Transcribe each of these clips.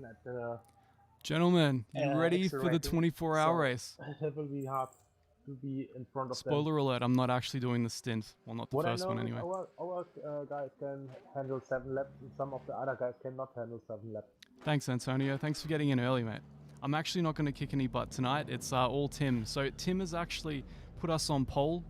at the Gentlemen, you ready for the accelerating, 24-hour so race? it will be hard to be in front of them. Spoiler alert, I'm not actually doing the stint. Well, not the What I first know one is anyway. our guys can handle 7 laps, and some of the other guys cannot handle 7 laps. Thanks, Antonio. Thanks for getting in early, mate. I'm actually not going to kick any butt tonight. It's all Tim. So Tim has actually put us on pole.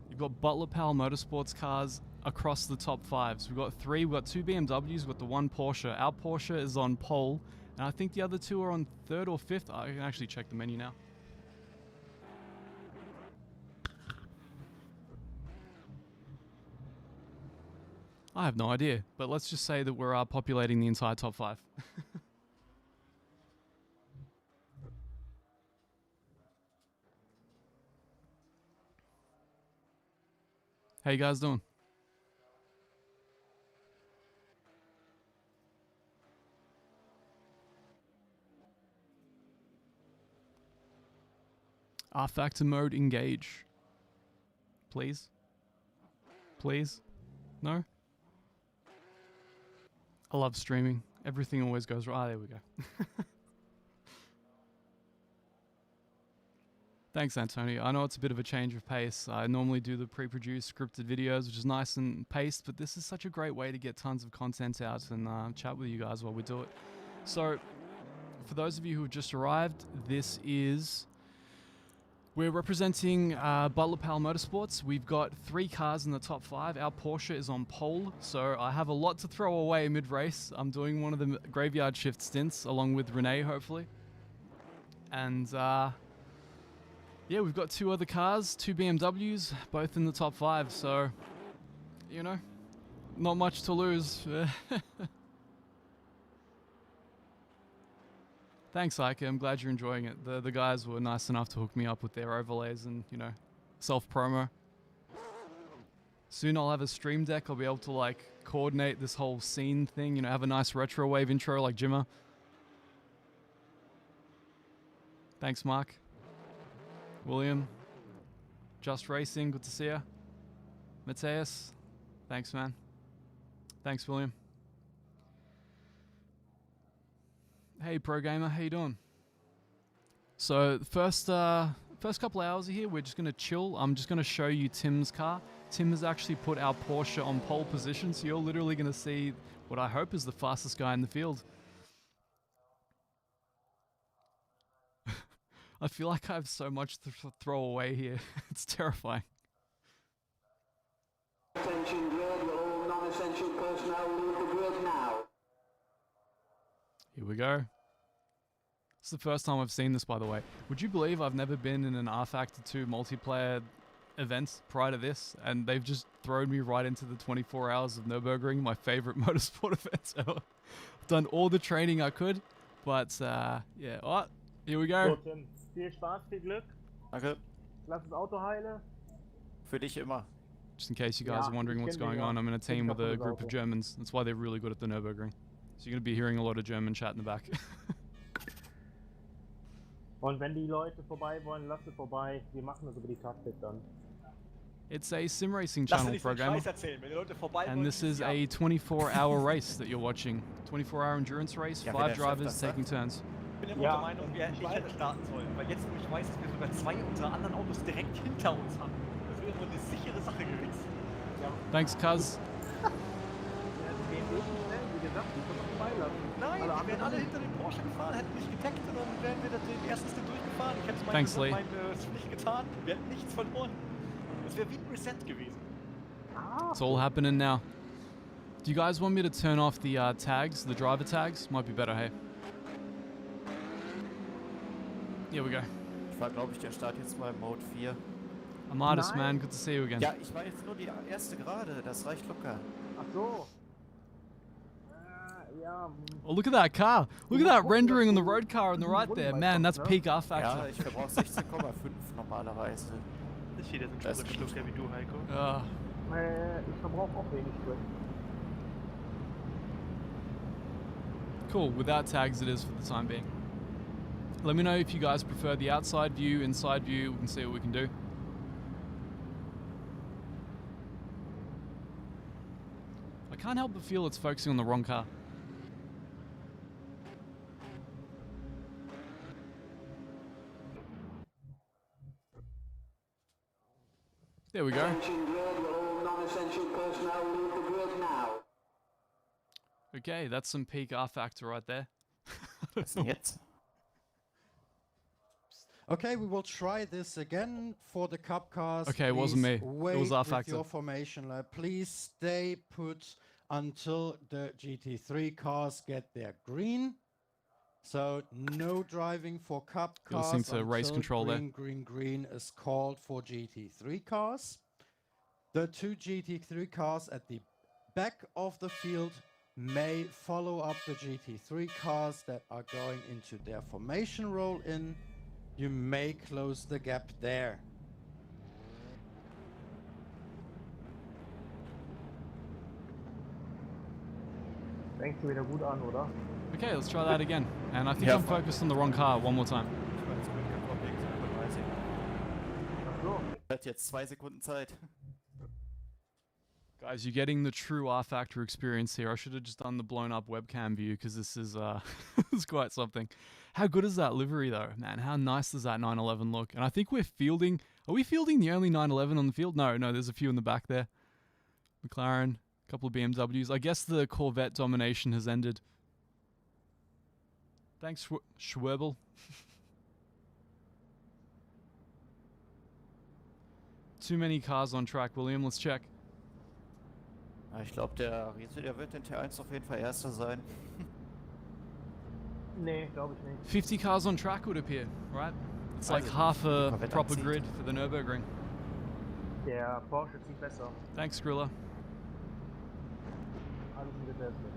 You've got Butler Powell Motorsports cars across the top 5s. We've got 3. We've got 2 BMWs. We've got the 1 Porsche. Our Porsche is on pole. And I think the other 2 are on 3rd or 5th. I can actually check the menu now. I have no idea. But let's just say that we're populating the entire top 5. How you guys doing? R-Factor mode engage. Please? Please? No? I love streaming. Everything always goes right. Ah, there we go. Thanks, Antonio. I know it's a bit of a change of pace. I normally do the pre-produced scripted videos, which is nice and paced, but this is such a great way to get tons of content out and chat with you guys while we do it. So, for those of you who have just arrived, we're representing Butler Powell Motorsports. We've got 3 cars in the top 5. Our Porsche is on pole, so I have a lot to throw away mid-race. I'm doing one of the graveyard shift stints, along with Renee, hopefully. And, yeah, we've got 2 other cars, 2 BMWs, both in the top 5, so, you know, not much to lose. Thanks, Ike. I'm glad you're enjoying it. The guys were nice enough to hook me up with their overlays and, you know, self-promo. Soon I'll have a stream deck. I'll be able to, like, coordinate this whole scene thing, you know, have a nice retro wave intro like Jimmer. Thanks, Mark. William. Just Racing, good to see ya. Mateus. Thanks, man. Thanks, William. Hey, Pro Gamer, how you doing? So, first couple hours here, we're just going to chill. I'm just going to show you Tim's car. Tim has actually put our Porsche on pole position, so you're literally going to see what I hope is the fastest guy in the field. I feel like I have so much to throw away here. It's terrifying. Attention grid, all non-essential personnel leave the grid now. Here we go. It's the first time I've seen this, by the way. Would you believe I've never been in an R-Factor 2 multiplayer event prior to this, and they've just thrown me right into the 24 hours of Nürburgring, my favorite motorsport event ever. I've done all the training I could, but yeah. Oh, here we go. So, Tim, viel Spaß, viel Glück. Danke. Lass das Auto heile. Für dich immer. Just in case you guys are wondering what's going on, I'm in a team with a group of Germans. That's why they're really good at the Nürburgring. So you're going to be hearing a lot of German chat in the back. Und wenn die Leute vorbei wollen, lass sie vorbei. Wir machen das über die Taktik dann. It's a sim racing channel, Programmer. And this is a 24-hour race that you're watching. 24-hour endurance race, 5 drivers taking turns. Ich bin immer der Meinung, ich hätte starten sollen, weil jetzt, wo ich weiß, dass wir sogar 2 unserer anderen Autos direkt hinter uns haben. Das wäre wohl eine sichere Sache gewesen. Ja. Thanks, Cuz. Nein, die wären alle hinter dem Porsche gefahren, hätten mich getaggt und dann wären wir den ersten Stint durchgefahren. Ich hätte meine Pflicht getan, wir hätten nichts verloren. Das wäre wie ein Reset gewesen. It's all happening now. Do you guys want me to turn off the tags, the driver tags? Might be better, hey? Here we go. Ich war, glaube ich, der Start jetzt mal im Mode 4. Amadis, man, good to see you again. Ja, ich war jetzt nur die erste gerade, das reicht locker. Ach so. Ja. Oh, look at that car. Look at that rendering on the road car on the right there. Man, that's peak R-Factor. Ja, ich verbrauche 16,5 normalerweise. Nicht jeder sind schon so Schlucker wie du, Heiko. Ja. Ich verbrauche auch wenig Sprit. Cool, without tags it is for the time being. Let me know if you guys prefer the outside view, inside view, we can see what we can do. I can't help but feel it's focusing on the wrong car. There we go. Attention grid, all non-essential personnel leave the grid now. Okay, that's some peak R factor right there. Was denn jetzt? Okay, we will try this again for the cup cars. Okay, it wasn't me. It Wait was R with factor. your formation lap. Please stay put until the GT3 cars get their green. So no driving for cup You're cars listening to race until control there. green is called for GT3 cars. The two GT3 cars at the back of the field may follow up the GT3 cars that are going into their formation roll in. You may close the gap there. Fängst du wieder gut an, oder? Okay, let's try that again. And I think Yeah. I'm focused on the wrong car one more time. Ich war jetzt durchgekommen wegen seiner 30. Ach so. Hat jetzt 2 Sekunden Zeit. Guys, you're getting the true R Factor experience here. I should have just done the blown up webcam view because this is this is quite something. How good is that livery though, man? How nice does that 911 look? And I think we're fielding. Are we fielding the only 911 on the field? No, there's a few in the back there. McLaren, a couple of BMWs. I guess the Corvette domination has ended. Thanks, Schwerbel. Too many cars on track, William. Let's check. Ich glaube, der Riese, der wird in T1 auf jeden Fall Erster sein. Nee, glaube ich nicht. 50 cars on track would appear, right? It's like Also, half a Corvette proper anzieht. grid for the Nürburgring. Der Porsche zieht besser. Thanks, Skrilla. Alles getestet.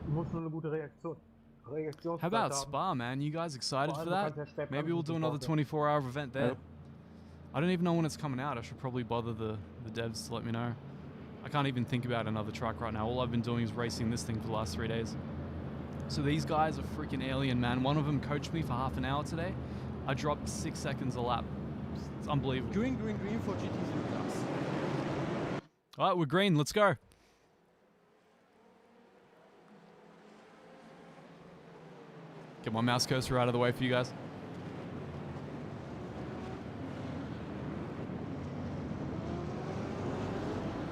Du musst nur eine gute Reaktion. How about Spa, man? You guys excited for that? Maybe we'll do another 24-hour event there. Yep. I don't even know when it's coming out. I should probably bother the devs to let me know. I can't even think about another track right now. All I've been doing is racing this thing for the last 3 days. So these guys are freaking alien, man. One of them coached me for half an hour today. I dropped 6 seconds a lap. It's unbelievable. Green for GT3 cars. All right, we're green. Let's go. Get my mouse cursor out of the way for you guys.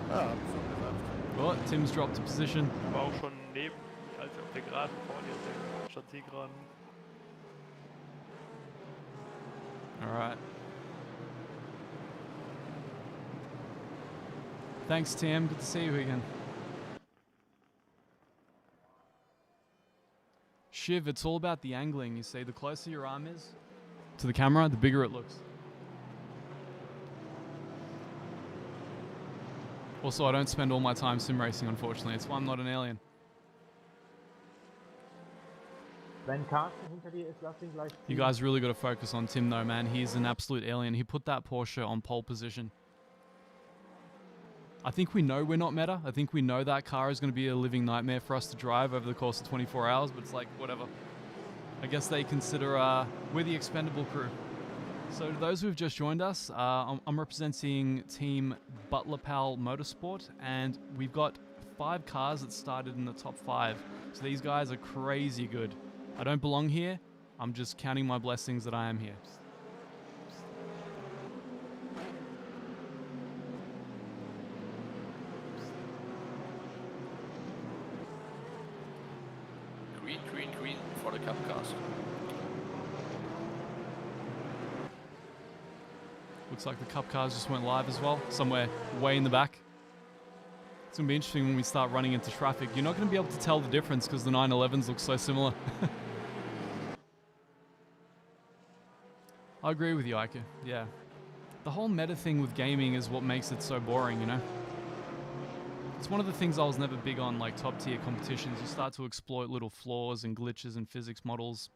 Ja, hab ich schon gesagt. Oh, Tim's dropped a position. War auch schon neben, als auf der Geraden vorne, auf der Stadtzielgeraden. All right. Thanks, Tim. Good to see you again. Shiv, it's all about the angling. You see, the closer your arm is to the camera, the bigger it looks. Also, I don't spend all my time sim racing, unfortunately. It's why I'm not an alien. Wenn Carsten hinter dir ist, lass ihn gleich You ziehen. guys really got to focus on Tim, though, man. He's an absolute alien. He put that Porsche on pole position. I think we know we're not meta. I think we know that car is going to be a living nightmare for us to drive over the course of 24 hours, but it's like, whatever. I guess they consider we're the expendable crew. So to those who have just joined us, I'm representing Team Butler Pal Motorsport, and we've got 5 cars that started in the top 5. So these guys are crazy good. I don't belong here. I'm just counting my blessings that I am here. Green for the cup cars. Looks like the cup cars just went live as well, somewhere way in the back. It's going to be interesting when we start running into traffic. You're not going to be able to tell the difference because the 911s look so similar. I agree with you, Ike. Yeah. The whole meta thing with gaming is what makes it so boring, you know? It's one of the things I was never big on, like top tier competitions. You start to exploit little flaws and glitches in physics models.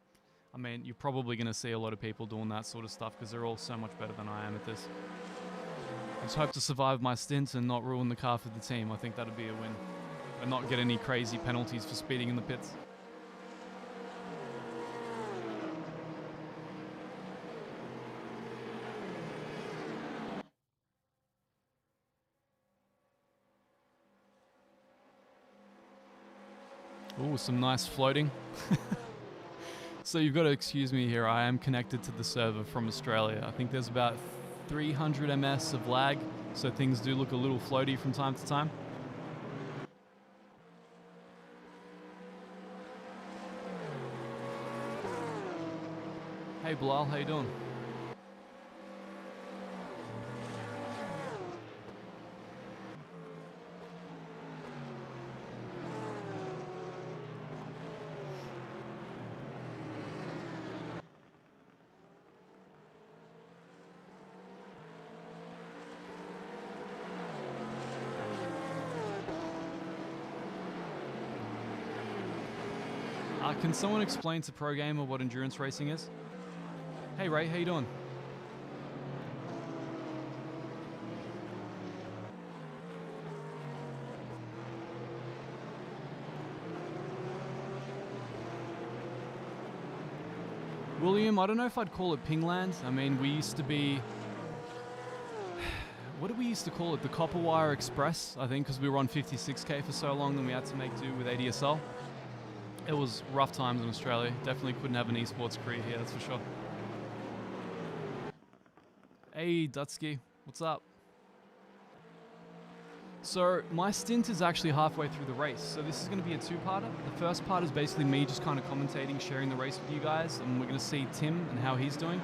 I mean, you're probably going to see a lot of people doing that sort of stuff because they're all so much better than I am at this. I just hope to survive my stint and not ruin the car for the team. I think that'd be a win. And not get any crazy penalties for speeding in the pits. Ooh, some nice floating. So you've got to excuse me here. I am connected to the server from Australia. I think there's about 300 ms of lag, so things do look a little floaty from time to time. Hey Bilal, how you doing? Can someone explain to Pro Gamer what endurance racing is? Hey Ray, how you doing? William, I don't know if I'd call it Pingland. I mean, we used to be... What did we used to call it? The Copper Wire Express, I think, because we were on 56k for so long, then we had to make do with ADSL. It was rough times in Australia. Definitely couldn't have an esports career here, that's for sure. Hey, Dutsky, what's up? So, my stint is actually halfway through the race. So this is going to be a two-parter. The first part is basically me just kind of commentating, sharing the race with you guys, and we're going to see Tim and how he's doing.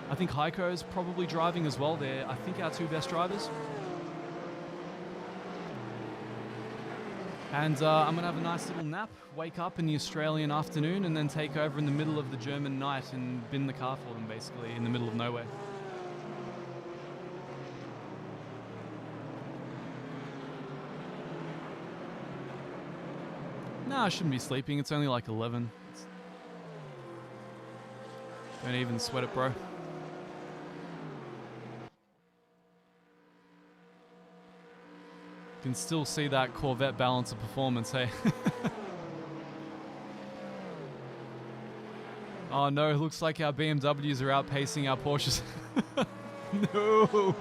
I think Heiko is probably driving as well. They're, I think, our two best drivers. And I'm going to have a nice little nap, wake up in the Australian afternoon, and then take over in the middle of the German night and bin the car for them, basically, in the middle of nowhere. No, I shouldn't be sleeping. It's only like 11. Don't even sweat it, bro. You can still see that Corvette balance of performance, hey? Oh no, looks like our BMWs are outpacing our Porsches. No!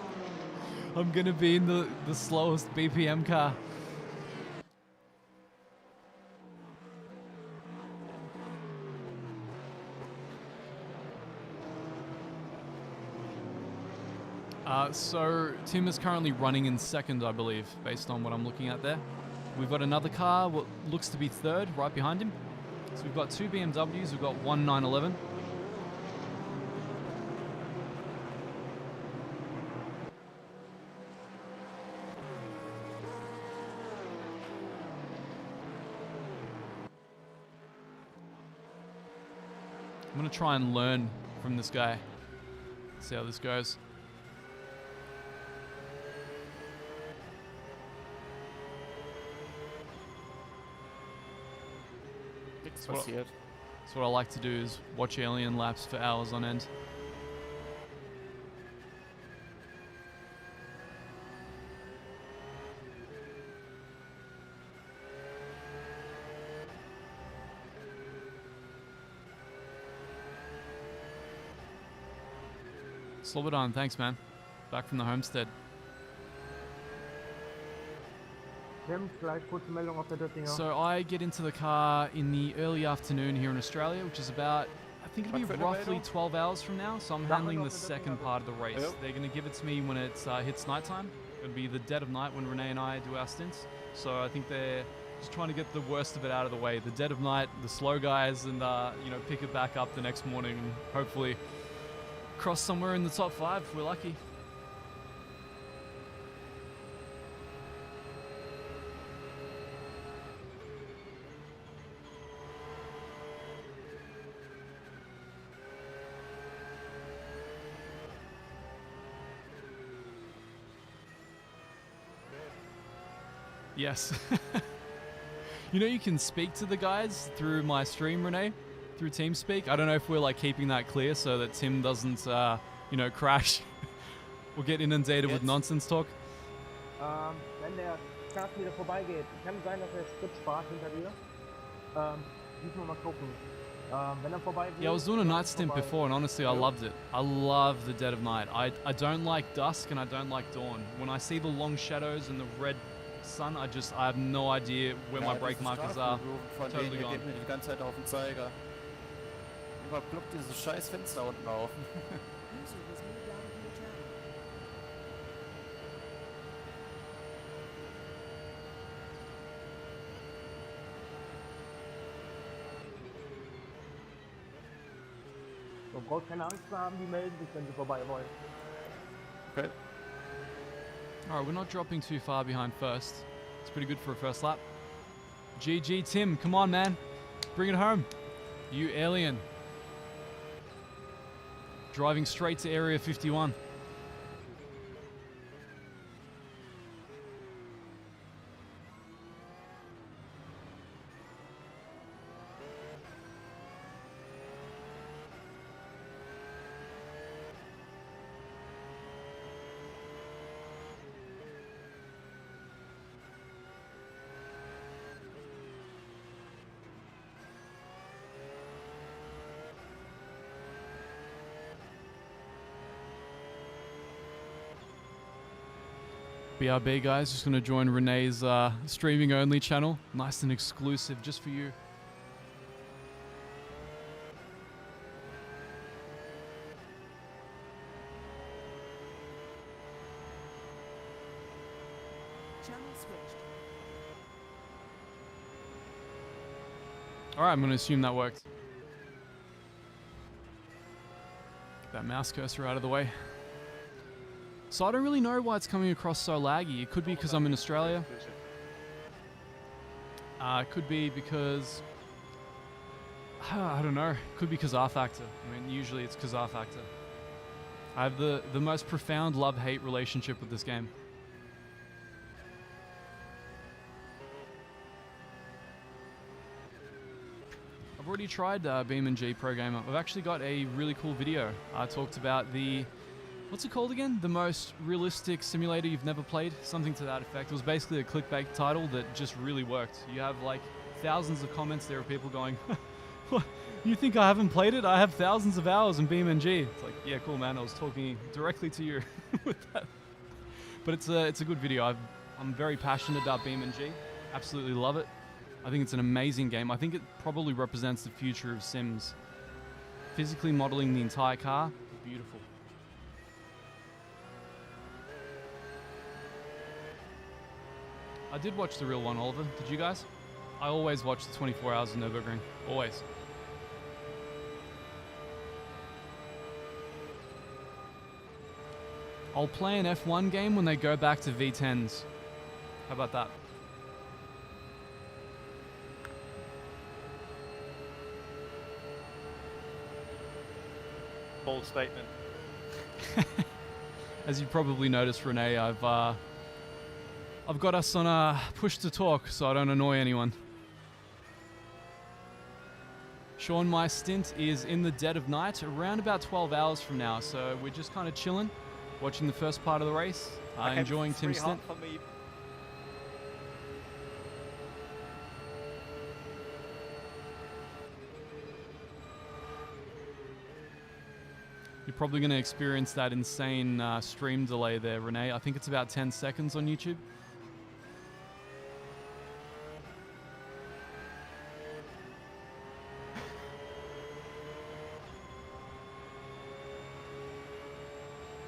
I'm gonna be in the slowest BPM car. So Tim is currently running in second, I believe, based on what I'm looking at there. We've got another car, what looks to be third, right behind him. So we've got two BMWs, we've got one 911. I'm gonna try and learn from this guy. See how this goes. That's what I like to do, is watch alien laps for hours on end. Slobodan, thanks man. Back from the homestead. So I get into the car in the early afternoon here in Australia, which is about, I think it'll be roughly 12 hours from now. So I'm handling the second part of the race. They're going to give it to me when it hits nighttime. It'll be the dead of night when Renee and I do our stints. So I think they're just trying to get the worst of it out of the way. The dead of night, the slow guys, and you know, pick it back up the next morning and hopefully cross somewhere in the top 5 if we're lucky. Yes. You know, you can speak to the guys through my stream, Renee, through TeamSpeak. I don't know if we're like keeping that clear so that Tim doesn't, you know, crash or get inundated with nonsense talk. Wenn der Start wieder vorbeigeht, kann sein, dass Sprit spart hinter dir. Müssen wir mal gucken. Wenn vorbei Yeah, I was doing a night stint before, and honestly, I loved it. I love the dead of night. I don't like dusk and I don't like dawn. When I see the long shadows and the red sun, I have no idea where my brake markers are. Totally gone. mal ploppt dieses scheiß Fenster unten auf. Du brauchst keine Angst zu haben, die melden sich, wenn sie vorbei wollen. Okay. Alright, we're not dropping too far behind first. It's pretty good for a first lap. GG Tim, come on man. Bring it home. You alien. Driving straight to Area 51. BRB guys, just going to join Renee's streaming only channel. Nice and exclusive just for you. Channel switched. Alright, I'm going to assume that worked. Get that mouse cursor out of the way. So I don't really know why it's coming across so laggy. It could be because I'm in Australia. It could be because... I don't know. It could be because R factor. I mean, usually it's because R factor. I have the most profound love-hate relationship with this game. I've already tried BeamNG Pro Gamer. I've actually got a really cool video. I talked about the... What's it called again? The most realistic simulator you've never played? Something to that effect. It was basically a clickbait title that just really worked. You have like thousands of comments there of people going, "What? You think I haven't played it? I have thousands of hours in BeamNG." It's like, yeah, cool man, I was talking directly to you with that. But it's a good video. I'm very passionate about BeamNG. Absolutely love it. I think it's an amazing game. I think it probably represents the future of Sims. Physically modeling the entire car, beautiful. I did watch the real one, Oliver. Did you guys? I always watch the 24 hours of Nürburgring. Always. I'll play an F1 game when they go back to V10s. How about that? Bold statement. As you probably noticed, Renee, I've got us on a push to talk so I don't annoy anyone. Sean, my stint is in the dead of night, around about 12 hours from now, so we're just kind of chilling, watching the first part of the race, enjoying Tim's stint. For me. You're probably going to experience that insane stream delay there, Renee. I think it's about 10 seconds on YouTube.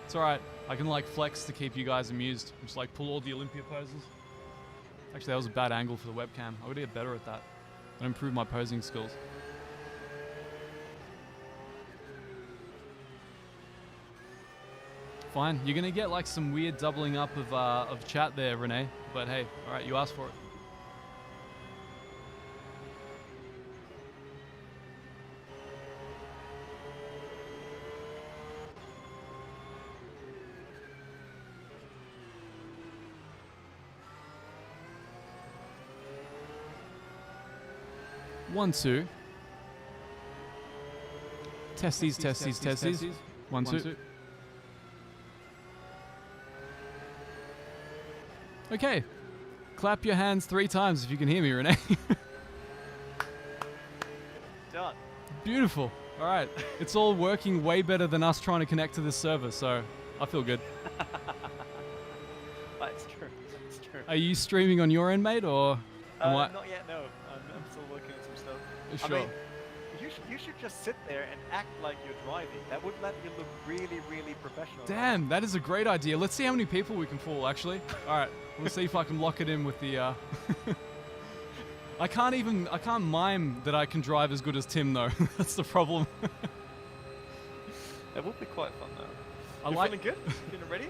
It's alright, I can like flex to keep you guys amused. Just like pull all the Olympia poses. Actually, that was a bad angle for the webcam. I gotta get better at that and improve my posing skills. Fine, you're gonna get like some weird doubling up of chat there, Renee. But hey, alright, you asked for it. One, two. Testes, testes, testes. One, two. Okay. Clap your hands 3 times if you can hear me, Renee. Done. Beautiful. All right. It's all working way better than us trying to connect to this server, so I feel good. That's true. That's true. Are you streaming on your end, mate, or? Not yet, no. I'm still working on some stuff. Sure. I mean, you should just sit there and act like you're driving. That would let you look really, really professional. Damn, that is a great idea. Let's see how many people we can fool, actually. All right, we'll see if I can lock it in with the... I can't mime that I can drive as good as Tim, though. That's the problem. It would be quite fun, though. You feeling good? Feeling ready?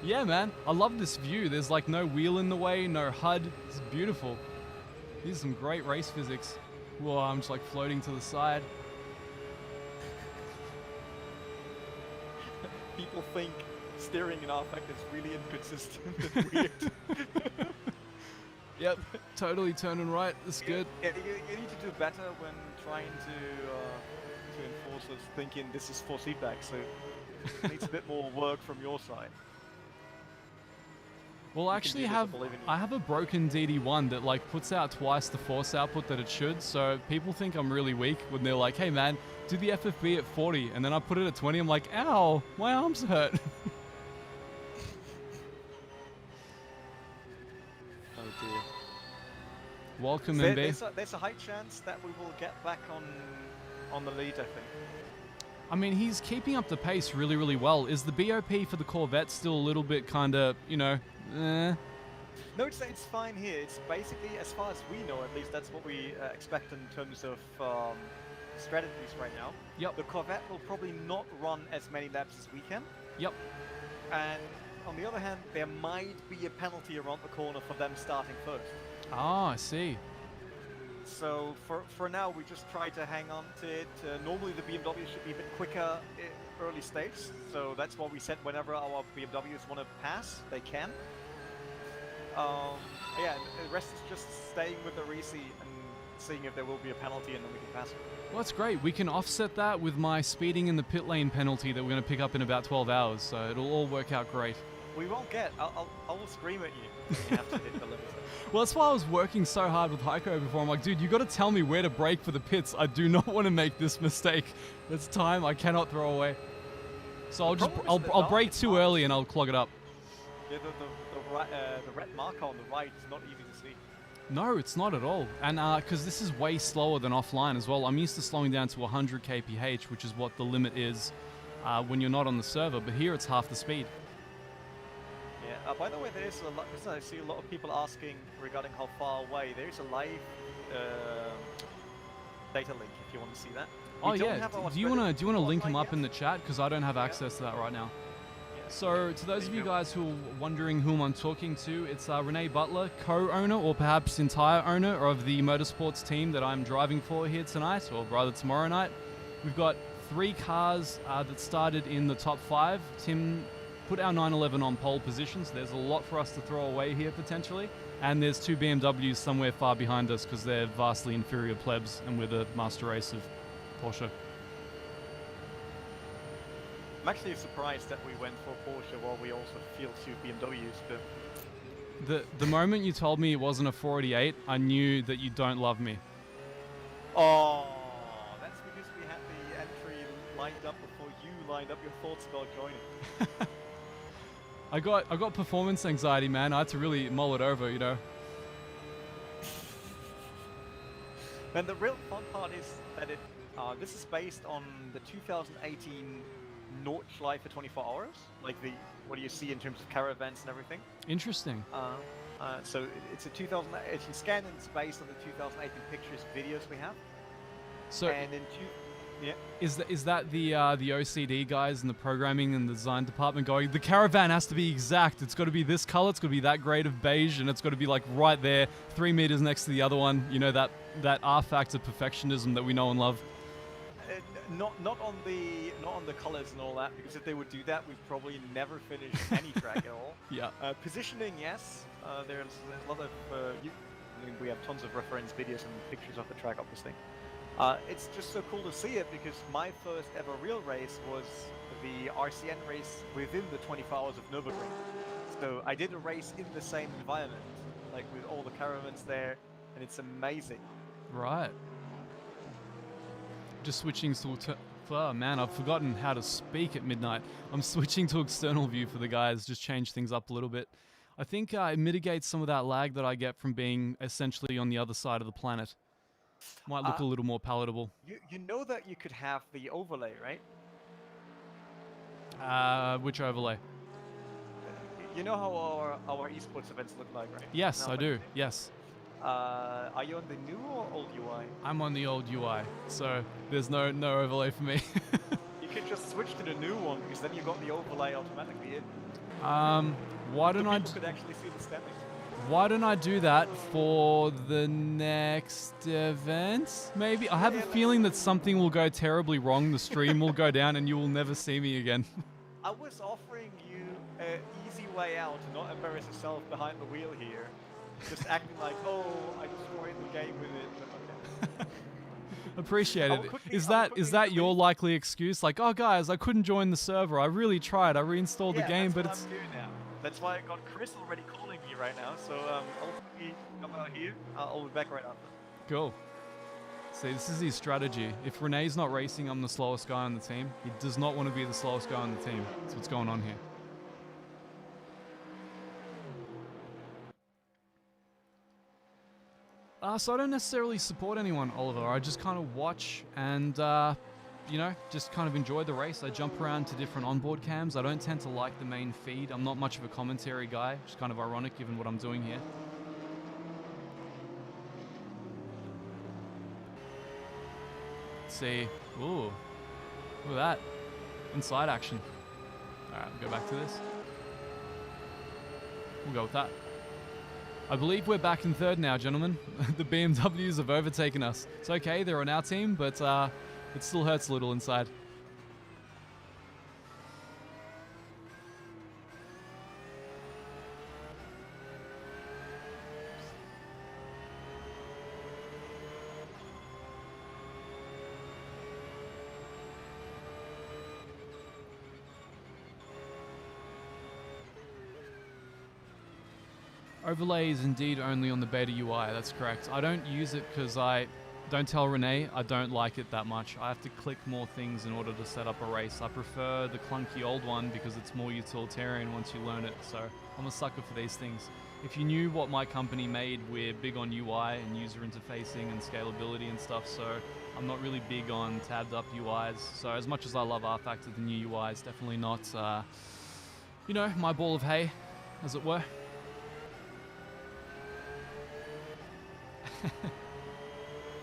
Yeah, man. I love this view. There's like no wheel in the way, no HUD. It's beautiful. These are some great race physics. Whoa, I'm just like floating to the side. People think steering in R-Fact is really inconsistent and weird. Yep, totally turning right. That's good. Yeah, you need to do better when trying to enforce us thinking this is for feedback, so it needs a bit more work from your side. Well, I actually have a broken DD1 that like puts out twice the force output that it should, so people think I'm really weak when they're like, hey man, do the FFB at 40, and then I put it at 20, I'm like, ow, my arms hurt. Oh dear. Welcome, MB. There's a high chance that we will get back on the lead, I think. I mean, he's keeping up the pace really, really well. Is the BOP for the Corvette still a little bit kind of, you know, eh? No, it's fine here. It's basically, as far as we know, at least that's what we expect in terms of strategies right now. Yep. The Corvette will probably not run as many laps as we can. Yep. And on the other hand, there might be a penalty around the corner for them starting first. Ah, I see. So for now, we just try to hang on to it. Normally the BMW should be a bit quicker in early stage, so that's what we said. Whenever our BMWs want to pass, they can. Yeah, the rest is just staying with the Risi and seeing if there will be a penalty, and then we can pass it. Well, that's great. We can offset that with my speeding in the pit lane penalty that we're going to pick up in about 12 hours, so it'll all work out great. We won't get. I will scream at you if you have to hit the limiter. Well, that's why I was working so hard with Heiko before. I'm like, dude, you got to tell me where to brake for the pits. I do not want to make this mistake. It's time I cannot throw away. So I'll brake too early and I'll clog it up. Yeah, the red marker on the right is not easy to see. No, it's not at all. And because this is way slower than offline as well. I'm used to slowing down to 100 kph, which is what the limit is when you're not on the server. But here it's half the speed. Yeah. By the way, there is a lot. I see a lot of people asking regarding how far away. There is a live data link if you want to see that. Oh yeah. Do you want to link them up in the chat? Because I don't have access to that right now. So, to those of you guys who are wondering whom I'm talking to, it's Renee Butler, co-owner or perhaps entire owner of the motorsports team that I'm driving for here tonight, or rather tomorrow night. We've got 3 cars that started in the top 5. Tim put our 911 on pole position, so there's a lot for us to throw away here potentially. And there's 2 BMWs somewhere far behind us because they're vastly inferior plebs, and we're the master race of Porsche. I'm actually surprised that we went for Porsche while we also field 2 BMWs, but... The moment you told me it wasn't a 488, I knew that you don't love me. Oh, that's because we had the entry lined up before you lined up your thoughts about joining. I got performance anxiety, man. I had to really mull it over, you know. And the real fun part is that this is based on the 2018 Nordschleife for 24 hours, like what do you see in terms of caravans and everything. Interesting. So it's a 2018 scan, and it's based on the 2018 pictures, videos we have. So and in is that the OCD guys in the programming and the design department going, the caravan has to be exact. It's got to be this color. It's got to be that grade of beige, and it's got to be like right there, 3 meters next to the other one. You know, that R factor perfectionism that we know and love. Not on the colors and all that, because if they would do that, we'd probably never finish any track at all. Yeah. Positioning, yes. There's a lot of. We have tons of reference videos and pictures of the track, obviously. It's just so cool to see it, because my first ever real race was the RCN race within the 24 hours of Nürburgring. So I did a race in the same environment, like with all the caravans there, and it's amazing. Right. Just switching to oh man, I've forgotten how to speak at midnight. I'm switching to external view for the guys, just change things up a little bit. I think it mitigates some of that lag that I get from being essentially on the other side of the planet. Might look a little more palatable. You know that you could have the overlay, right? Which overlay? You know how our esports events look like, right? Yes, Now, I do. Yes. Are you on the new or old UI? I'm on the old UI, so there's no overlay for me. You could just switch to the new one because then you got the overlay automatically in. Why don't I? People could actually see the standings. Why don't I do that for the next event? Maybe. I have a feeling that something will go terribly wrong. The stream will go down, and you will never see me again. I was offering you an easy way out to not embarrass yourself behind the wheel here. Just acting like, oh, I destroyed the game with it. But okay. Appreciate it. Is that your likely excuse? Like, oh guys, I couldn't join the server. I really tried. I reinstalled the game, but it's. I'm doing now. That's why I got Chris already calling me right now. So I'll come out here. I'll be back right after. Cool. See, this is his strategy. If Renee's not racing, I'm the slowest guy on the team. He does not want to be the slowest guy on the team. That's what's going on here. So I don't necessarily support anyone, Oliver. I just kind of watch and, you know, just kind of enjoy the race. I jump around to different onboard cams. I don't tend to like the main feed. I'm not much of a commentary guy, which is kind of ironic given what I'm doing here. Let's see. Ooh. Look at that. Inside action. Alright, we'll go back to this. We'll go with that. I believe we're back in third now, gentlemen. The BMWs have overtaken us. It's okay, they're on our team, but it still hurts a little inside. Overlay is indeed only on the beta UI, that's correct. I don't use it because don't tell Renee, I don't like it that much. I have to click more things in order to set up a race. I prefer the clunky old one because it's more utilitarian once you learn it, so I'm a sucker for these things. If you knew what my company made, we're big on UI and user interfacing and scalability and stuff, so I'm not really big on tabbed up UIs. So as much as I love rFactor, the new UI is definitely not, you know, my ball of hay, as it were.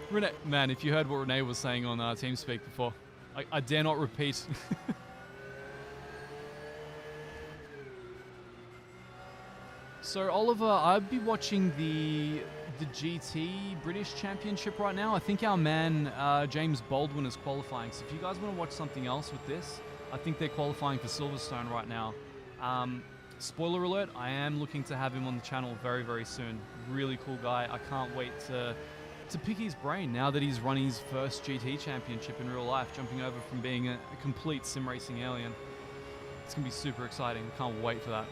Renee, man, if you heard what Renee was saying on TeamSpeak before, I dare not repeat. So Oliver, I'd be watching the GT British Championship right now. I think our man James Baldwin is qualifying. So if you guys want to watch something else with this, I think they're qualifying for Silverstone right now. Spoiler alert, I am looking to have him on the channel very, very soon. Really cool guy. I can't wait to pick his brain now that he's running his first GT championship in real life, jumping over from being a complete sim racing alien. It's going to be super exciting. Can't wait for that.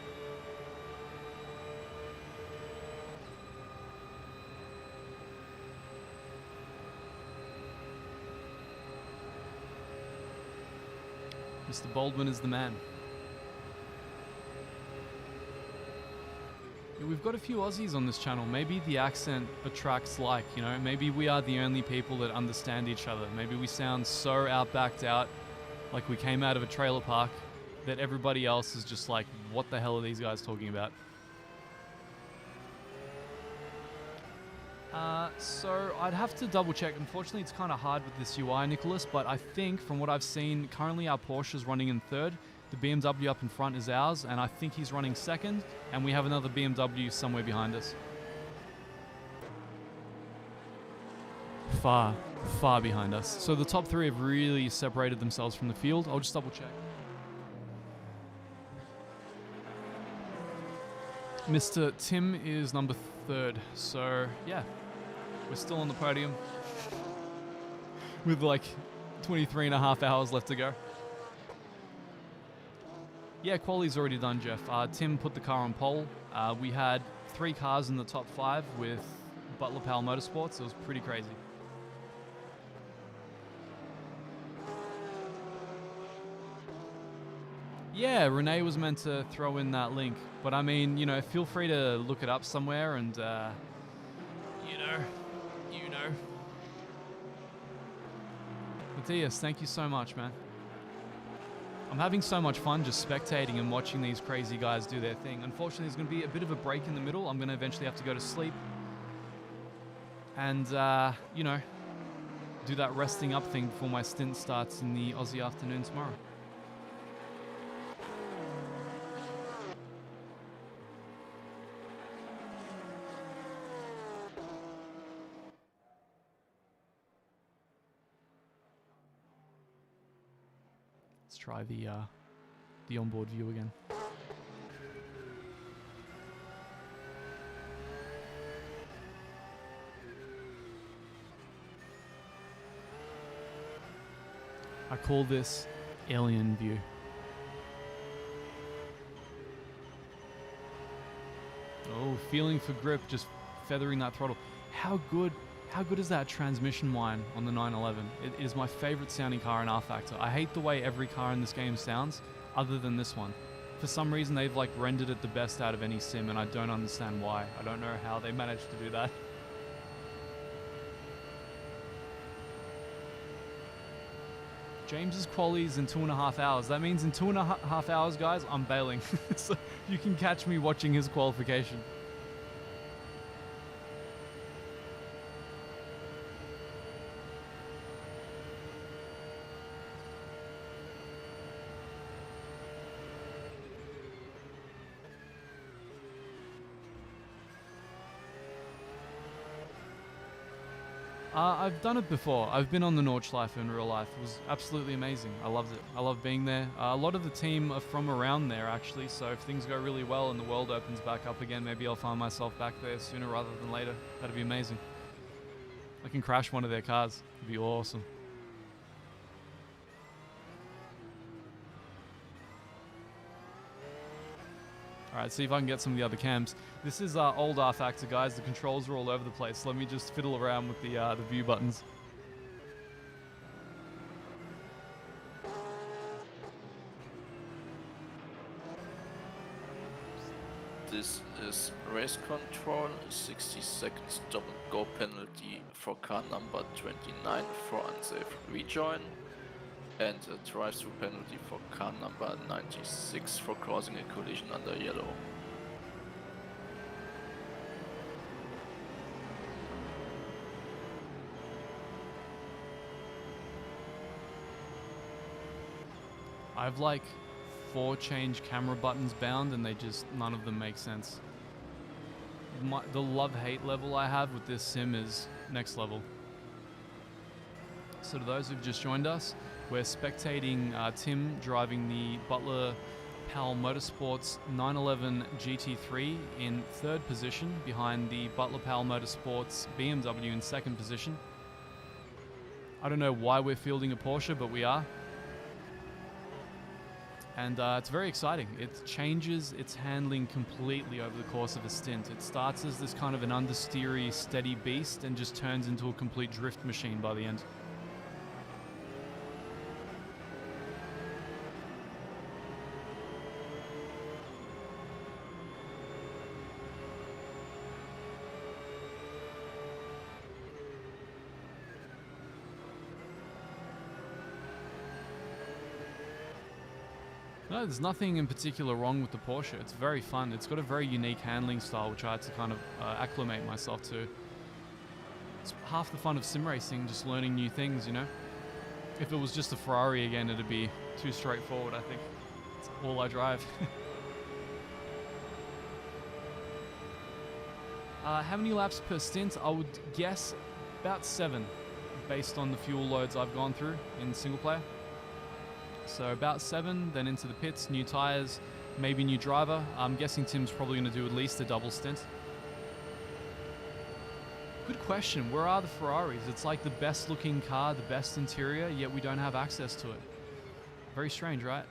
Mr. Baldwin is the man. We've got a few Aussies on this channel. Maybe the accent attracts like, you know, maybe we are the only people that understand each other. Maybe we sound so outbacked out, like we came out of a trailer park, that everybody else is just like, what the hell are these guys talking about? So I'd have to double check. Unfortunately, it's kind of hard with this UI, Nicholas, but I think from what I've seen, currently our Porsche is running in third. The BMW up in front is ours, and I think he's running second, and we have another BMW somewhere behind us. Far, far behind us. So the top three have really separated themselves from the field. I'll just double check. Mr. Tim is number third, so yeah, we're still on the podium with like 23.5 hours left to go. Yeah, quali's already done, Jeff. Tim put the car on pole. We had 3 cars in the top 5 with Butler Powell Motorsports. It was pretty crazy. Yeah, Renee was meant to throw in that link. But I mean, you know, feel free to look it up somewhere and, you know. Matthias, thank you so much, man. I'm having so much fun just spectating and watching these crazy guys do their thing. Unfortunately, there's going to be a bit of a break in the middle. I'm going to eventually have to go to sleep. And, you know, do that resting up thing before my stint starts in the Aussie afternoon tomorrow. Let's try the onboard view again. I call this alien view. Oh, feeling for grip, just feathering that throttle. How good is that transmission whine on the 911? It is my favorite sounding car in R Factor. I hate the way every car in this game sounds, other than this one. For some reason, they've like rendered it the best out of any sim, and I don't understand why. I don't know how they managed to do that. James's quali's in 2.5 hours. That means in 2.5 hours, guys, I'm bailing. So you can catch me watching his qualification. I've done it before. I've been on the Nordschleife in real life. It was absolutely amazing. I loved it. I love being there. A lot of the team are from around there, actually, so if things go really well and the world opens back up again, maybe I'll find myself back there sooner rather than later. That'd be amazing. I can crash one of their cars. It'd be awesome. Alright, see if I can get some of the other cams. This is old R Factor, guys. The controls are all over the place. Let me just fiddle around with the view buttons. This is race control, 60 seconds stop and go penalty for car number 29 for unsafe rejoin, and a drive-through penalty for car number 96 for causing a collision under yellow. I've like 4 change camera buttons bound and none of them make sense. The love-hate level I have with this sim is next level. So to those who've just joined us, we're spectating Tim driving the Butler Powell Motorsports 911 GT3 in 3rd position behind the Butler Powell Motorsports BMW in 2nd position. I don't know why we're fielding a Porsche, but we are. And it's very exciting. It changes its handling completely over the course of a stint. It starts as this kind of an understeery, steady beast and just turns into a complete drift machine by the end. No, there's nothing in particular wrong with the Porsche. It's very fun. It's got a very unique handling style, which I had to kind of acclimate myself to. It's half the fun of sim racing, just learning new things, you know? If it was just a Ferrari again, it'd be too straightforward, I think. It's all I drive. How many laps per stint? I would guess about 7, based on the fuel loads I've gone through in single player. So about 7, then into the pits, new tires, maybe new driver. I'm guessing Tim's probably going to do at least a double stint. Good question. Where are the Ferraris? It's like the best looking car, the best interior, yet we don't have access to it. Very strange, right?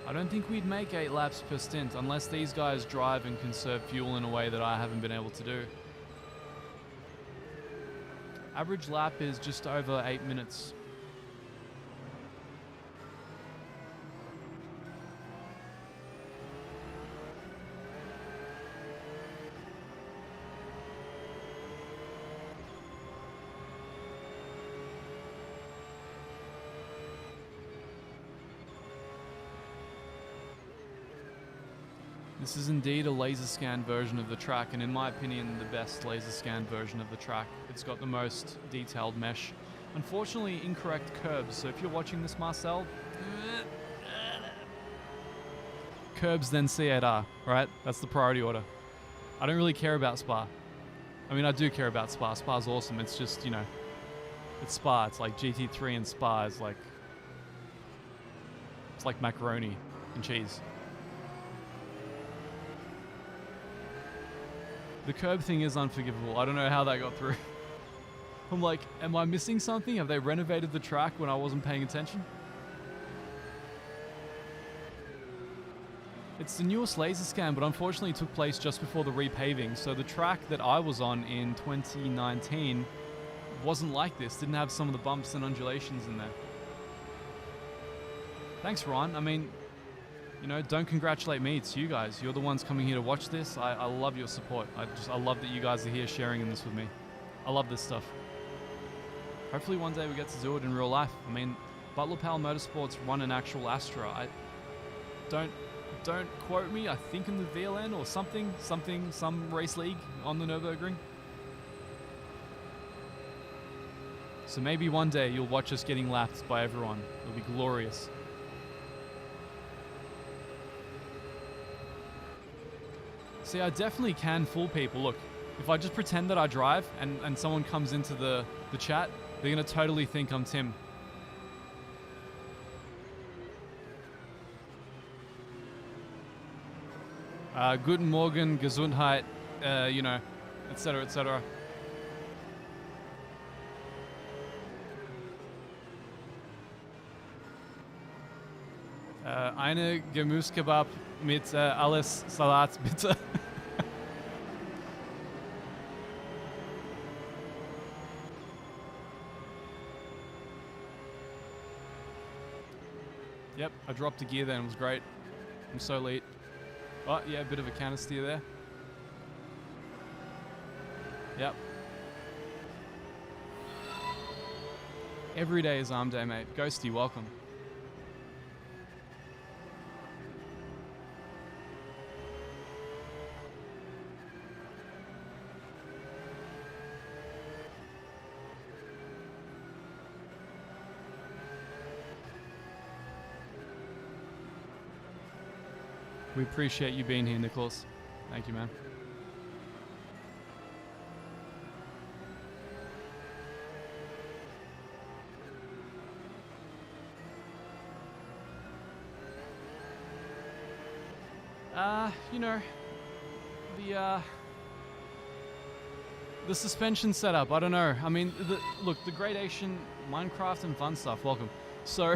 I don't think we'd make 8 laps per stint unless these guys drive and conserve fuel in a way that I haven't been able to do. Average lap is just over 8 minutes. This is indeed a laser scan version of the track, and in my opinion, the best laser scan version of the track. It's got the most detailed mesh. Unfortunately, incorrect curbs, so if you're watching this, Marcel, curbs then C8R, right? That's the priority order. I don't really care about Spa. I mean, I do care about Spa. Spa's awesome. It's just, you know, it's Spa. It's like GT3 and Spa is like, it's like macaroni and cheese. The curb thing is unforgivable. I don't know how that got through. I'm like, am I missing something? Have they renovated the track when I wasn't paying attention? It's the newest laser scan, but unfortunately it took place just before the repaving. So the track that I was on in 2019 wasn't like this. Didn't have some of the bumps and undulations in there. Thanks, Ron. I mean, you know, don't congratulate me. It's you guys. You're the ones coming here to watch this. I love your support. I love that you guys are here sharing in this with me. I love this stuff. Hopefully one day we get to do it in real life. I mean, Butler Pal Motorsports run an actual Astra. Don't quote me. I think in the VLN or some race league on the Nürburgring. So maybe one day you'll watch us getting lapped by everyone. It'll be glorious. See, I definitely can fool people. Look, if I just pretend that I drive and someone comes into the chat, they're going to totally think I'm Tim. Guten Morgen, Gesundheit, you know, etc., etc. Eine Gemüsekebab mit alles Salat, bitte. Yep, I dropped a gear then. It was great. I'm so elite. Oh, yeah, a bit of a counter steer there. Yep. Every day is arm day, mate. Ghosty, welcome. We appreciate you being here, Nicholas. Thank you, man. You know, the suspension setup, I don't know. I mean, look, the gradation, Minecraft and fun stuff, welcome. So,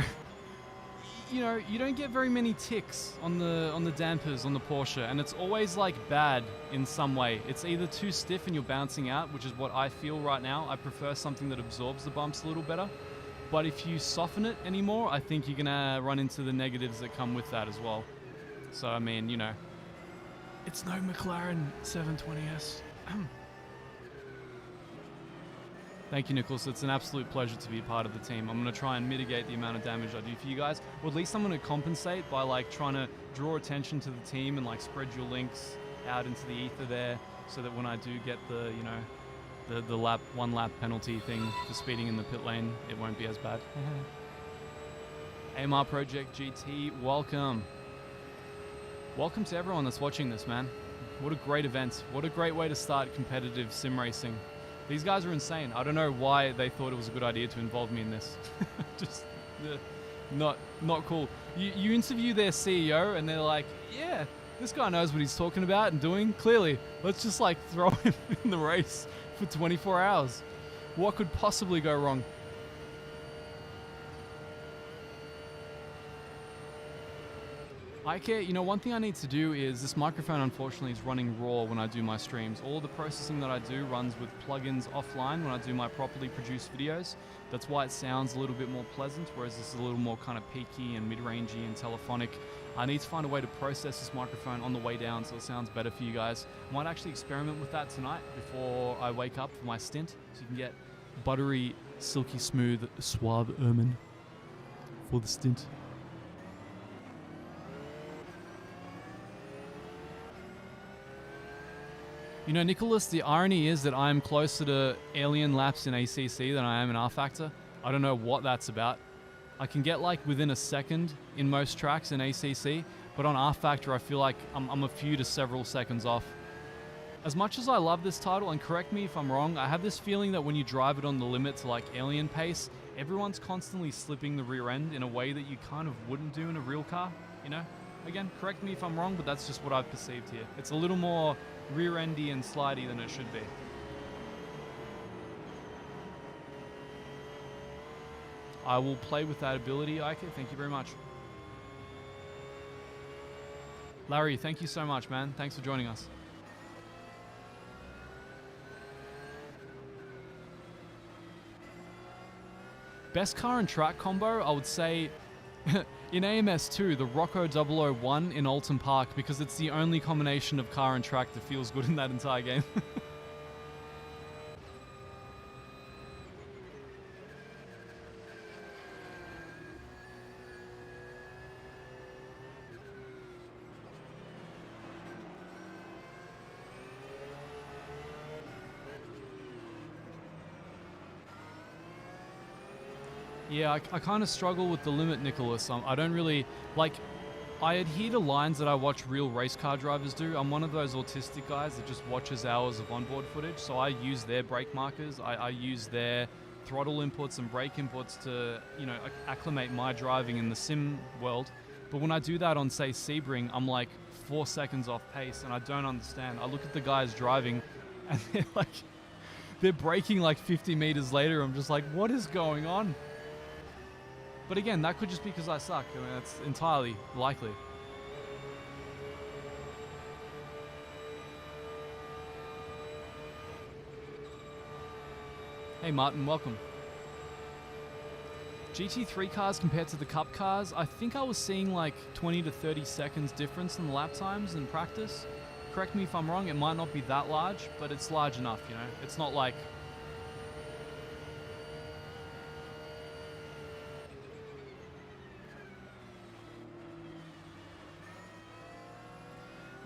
you know, you don't get very many ticks on the dampers on the Porsche, and it's always like bad in some way. It's either too stiff and you're bouncing out, which is what I feel right now. I prefer something that absorbs the bumps a little better. But if you soften it anymore, I think you're gonna run into the negatives that come with that as well. So I mean, you know, it's no McLaren 720S. Thank you, Nicholas. It's an absolute pleasure to be a part of the team. I'm going to try and mitigate the amount of damage I do for you guys. Or at least I'm going to compensate by like trying to draw attention to the team and like spread your links out into the ether there so that when I do get the, you know, the one lap penalty thing for speeding in the pit lane, it won't be as bad. AMR Project GT, welcome. Welcome to everyone that's watching this, man. What a great event. What a great way to start competitive sim racing. These guys are insane. I don't know why they thought it was a good idea to involve me in this. Just not cool. You interview their CEO and they're like, yeah, this guy knows what he's talking about and doing. Clearly, let's just like throw him in the race for 24 hours. What could possibly go wrong? You know, one thing I need to do is this microphone unfortunately is running raw when I do my streams. All the processing that I do runs with plugins offline when I do my properly produced videos. That's why it sounds a little bit more pleasant, whereas this is a little more kind of peaky and mid-rangey and telephonic. I need to find a way to process this microphone on the way down so it sounds better for you guys. I might actually experiment with that tonight before I wake up for my stint, so you can get buttery, silky smooth, suave ermine for the stint. You know, Nicholas, the irony is that I am closer to alien laps in ACC than I am in R Factor. I don't know what that's about. I can get like within a second in most tracks in ACC, but on R Factor I feel like I'm a few to several seconds off. As much as I love this title, and correct me if I'm wrong, I have this feeling that when you drive it on the limit to like alien pace, everyone's constantly slipping the rear end in a way that you kind of wouldn't do in a real car, you know? Again, correct me if I'm wrong, but that's just what I've perceived here. It's a little more rear-endy and slidey than it should be. I will play with that ability, Ike. Thank you very much. Larry, thank you so much, man. Thanks for joining us. Best car and track combo, I would say in AMS2, the Rocco 001 in Alton Park, because it's the only combination of car and track that feels good in that entire game. Yeah, I kind of struggle with the limit, Nicholas. I don't really, like, I adhere to lines that I watch real race car drivers do. I'm one of those autistic guys that just watches hours of onboard footage, so I use their brake markers, I use their throttle inputs and brake inputs to, you know, acclimate my driving in the sim world. But when I do that on, say, Sebring, I'm like 4 seconds off pace, and I don't understand. I look at the guys driving, and they're like, they're braking like 50 meters later. I'm just like, what is going on? But again, that could just be because I suck. I mean, that's entirely likely. Hey Martin, welcome. GT3 cars compared to the Cup cars, I think I was seeing like 20 to 30 seconds difference in the lap times in practice. Correct me if I'm wrong, it might not be that large, but it's large enough, you know? It's not like...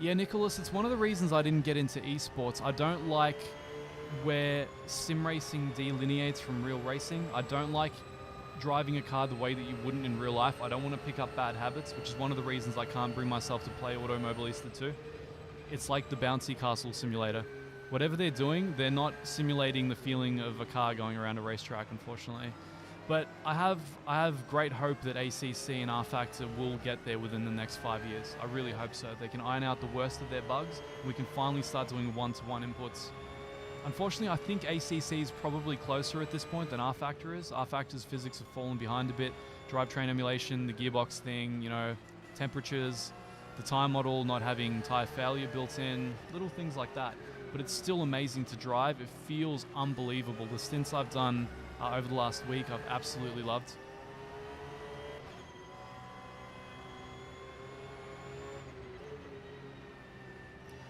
Yeah, Nicholas, it's one of the reasons I didn't get into esports. I don't like where sim racing delineates from real racing. I don't like driving a car the way that you wouldn't in real life. I don't want to pick up bad habits, which is one of the reasons I can't bring myself to play Automobilista 2. It's like the bouncy castle simulator. Whatever they're doing, they're not simulating the feeling of a car going around a racetrack, unfortunately. But I have great hope that ACC and R Factor will get there within the next 5 years. I really hope so. They can iron out the worst of their bugs, and we can finally start doing one-to-one inputs. Unfortunately, I think ACC is probably closer at this point than R Factor is. R Factor's physics have fallen behind a bit. Drivetrain emulation, the gearbox thing, you know, temperatures, the tire model not having tire failure built in, little things like that. But it's still amazing to drive. It feels unbelievable. The stints I've done over the last week, I've absolutely loved.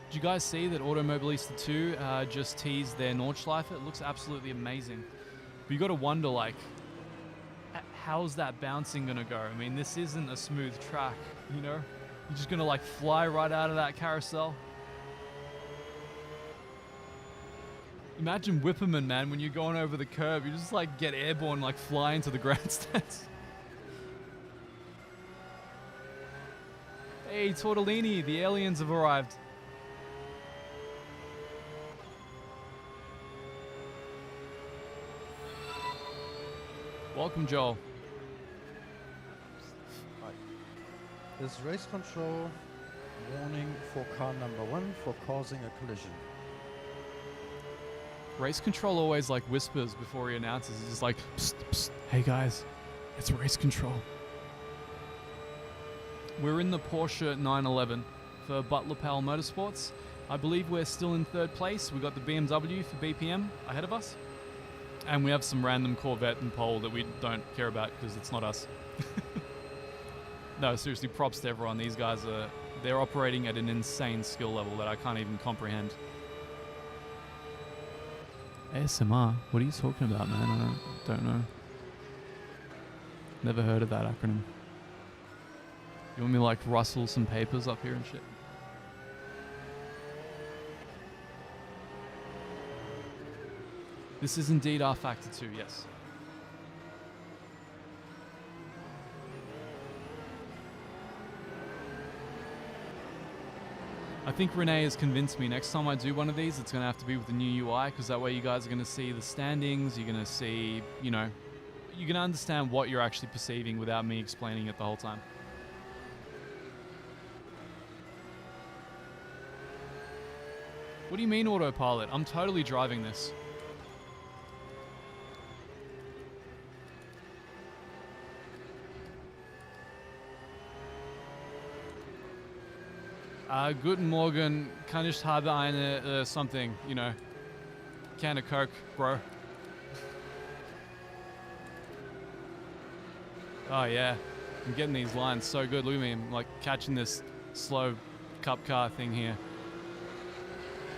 Did you guys see that Automobilista 2 just teased their Nordschleife? It looks absolutely amazing. But you got to wonder, like, how's that bouncing going to go? I mean, this isn't a smooth track, you know? You're just going to, like, fly right out of that carousel. Imagine Whipperman, man, when you're going over the curb, you just like get airborne, like fly into the grandstands. Hey, Tortellini, the aliens have arrived. Welcome, Joel. Right. This race control warning for car number 1 for causing a collision. Race control always like whispers before he announces. He's just like, psst, psst, hey guys, it's race control. We're in the Porsche 911 for Butler Powell Motorsports. I believe we're still in 3rd place. We got the BMW for BPM ahead of us. And we have some random Corvette in pole that we don't care about because it's not us. No, seriously, props to everyone. These guys they're operating at an insane skill level that I can't even comprehend. ASMR? What are you talking about, man? I don't know. Never heard of that acronym. You want me to like rustle some papers up here and shit? This is indeed our Factor 2, yes. I think Renee has convinced me next time I do one of these, it's going to have to be with the new UI, because that way you guys are going to see the standings, you're going to see, you know, you're going to understand what you're actually perceiving without me explaining it the whole time. What do you mean autopilot? I'm totally driving this. Guten Morgen, kann ich habe eine, something, you know, can of Coke, bro. Oh yeah, I'm getting these lines so good. Look at me, I'm like catching this slow cup car thing here.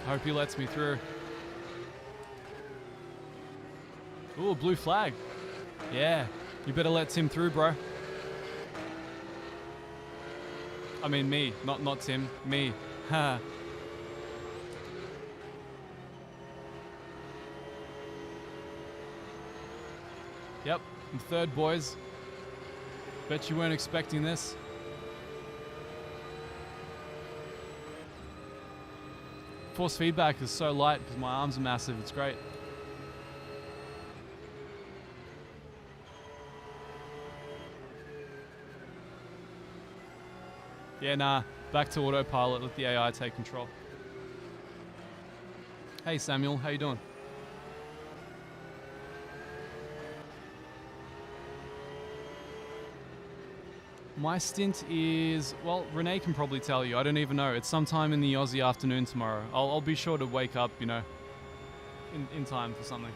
Hope he lets me through. Ooh, blue flag. Yeah, you better let Tim through, bro. I mean me, not Tim, me. Ha. Yep, I'm third, boys. Bet you weren't expecting this. Force feedback is so light because my arms are massive, it's great. Yeah, nah, back to autopilot, let the AI take control. Hey Samuel, how you doing? My stint is, well, Renee can probably tell you, I don't even know. It's sometime in the Aussie afternoon tomorrow. I'll be sure to wake up, you know, in time for something.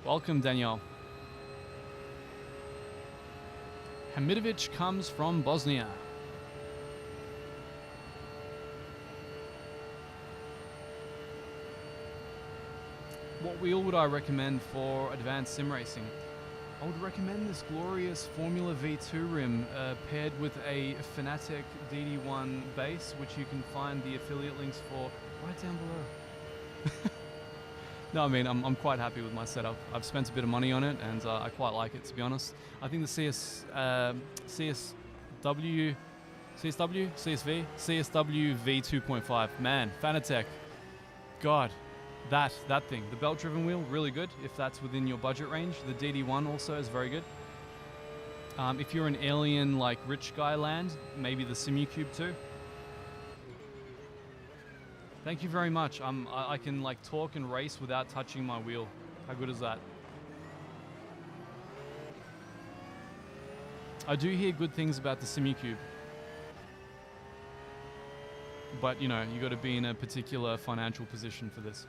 Welcome, Danielle. Hamidovic comes from Bosnia. What wheel would I recommend for advanced sim racing? I would recommend this glorious Formula V2 rim paired with a Fanatec DD1 base, which you can find the affiliate links for right down below. No, I mean, I'm quite happy with my setup. I've spent a bit of money on it, and I quite like it, to be honest. I think the CSW V2.5, man, Fanatec, God, that thing. The belt-driven wheel, really good, if that's within your budget range. The DD1 also is very good. If you're an alien, like, rich guy land, maybe the Simucube too. Thank you very much. I can like talk and race without touching my wheel. How good is that? I do hear good things about the Simucube. But, you know, you got to be in a particular financial position for this.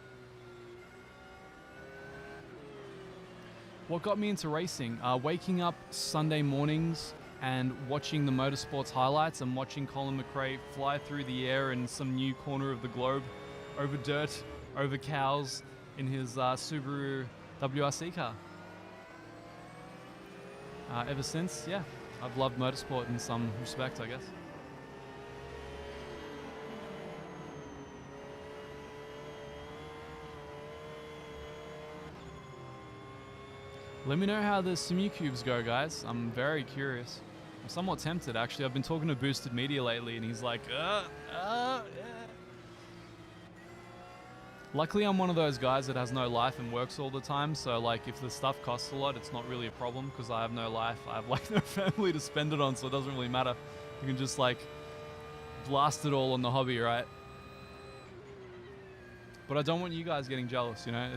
What got me into racing? Waking up Sunday mornings and watching the motorsports highlights and watching Colin McRae fly through the air in some new corner of the globe, over dirt, over cows, in his Subaru WRC car. Ever since, yeah, I've loved motorsport in some respect, I guess. Let me know how the Simucubes go, guys. I'm very curious. I'm somewhat tempted, actually. I've been talking to Boosted Media lately, and he's like, yeah. Luckily, I'm one of those guys that has no life and works all the time, so, like, if the stuff costs a lot, it's not really a problem, because I have no life. I have, like, no family to spend it on, so it doesn't really matter. You can just, like, blast it all on the hobby, right? But I don't want you guys getting jealous, you know?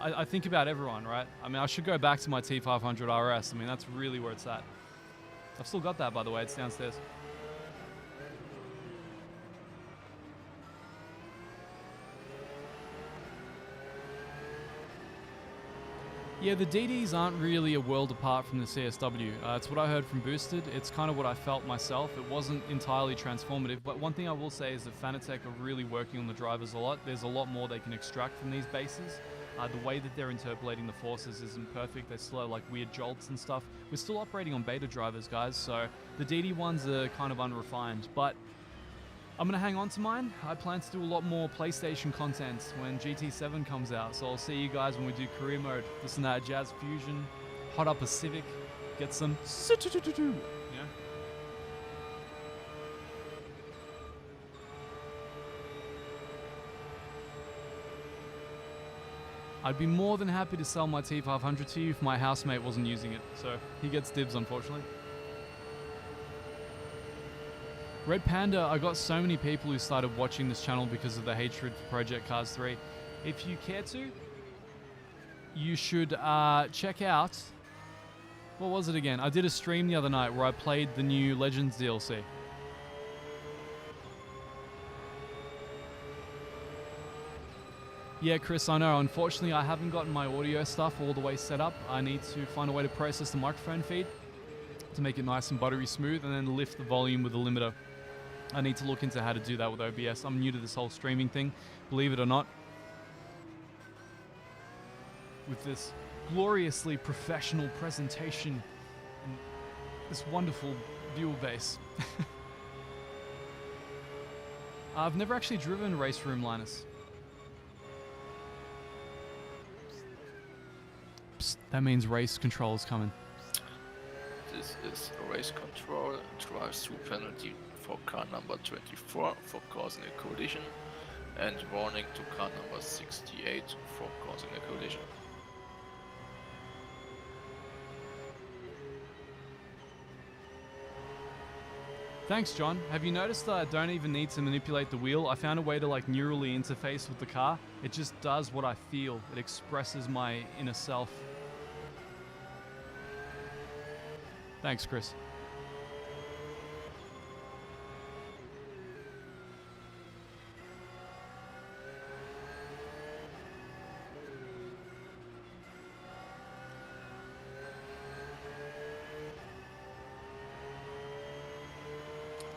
I think about everyone, right? I mean, I should go back to my T500 RS. I mean, that's really where it's at. I've still got that, by the way. It's downstairs. Yeah, the DDs aren't really a world apart from the CSW. It's what I heard from Boosted. It's kind of what I felt myself. It wasn't entirely transformative, but one thing I will say is that Fanatec are really working on the drivers a lot. There's a lot more they can extract from these bases. The way that they're interpolating the forces isn't perfect. They still have like weird jolts and stuff. We're still operating on beta drivers, guys, so the DD ones are kind of unrefined, but I'm going to hang on to mine. I plan to do a lot more PlayStation content when GT7 comes out. So I'll see you guys when we do career mode. Listen to that Jazz Fusion, hot up a Civic, get some... Yeah. I'd be more than happy to sell my T500 to you if my housemate wasn't using it. So he gets dibs, unfortunately. Red Panda, I got so many people who started watching this channel because of the hatred for Project Cars 3. If you care to, you should check out... What was it again? I did a stream the other night where I played the new Legends DLC. Yeah, Chris, I know. Unfortunately, I haven't gotten my audio stuff all the way set up. I need to find a way to process the microphone feed to make it nice and buttery smooth and then lift the volume with the limiter. I need to look into how to do that with OBS. I'm new to this whole streaming thing, believe it or not. With this gloriously professional presentation and this wonderful viewer base. I've never actually driven Race Room, Linus. Psst, that means race control is coming. This is race control, drive-through penalty for car number 24 for causing a collision, and warning to car number 68 for causing a collision. Thanks, John. Have you noticed that I don't even need to manipulate the wheel? I found a way to like neurally interface with the car. It just does what I feel. It expresses my inner self. Thanks, Chris.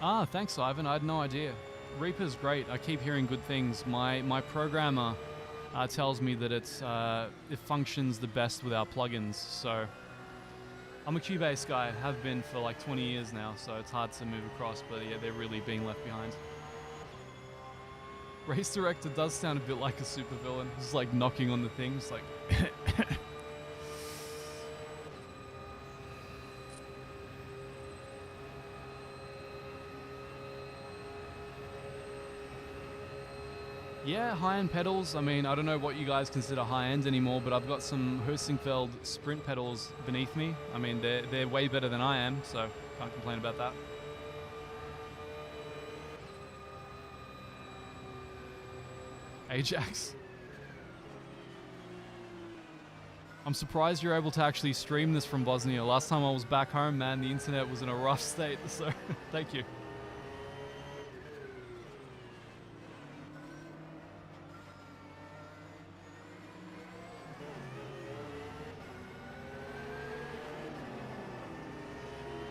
Ah, thanks, Ivan. I had no idea. Reaper's great. I keep hearing good things. My programmer tells me that it functions the best with our plugins. So I'm a Cubase guy. Have been for like 20 years now. So it's hard to move across. But yeah, they're really being left behind. Race Director does sound a bit like a supervillain. Just like knocking on the things, like. Yeah, high-end pedals. I mean, I don't know what you guys consider high-end anymore, but I've got some Heusinkveld sprint pedals beneath me. I mean, they're way better than I am, so can't complain about that. Ajax. I'm surprised you're able to actually stream this from Bosnia. Last time I was back home, man, the internet was in a rough state, so thank you.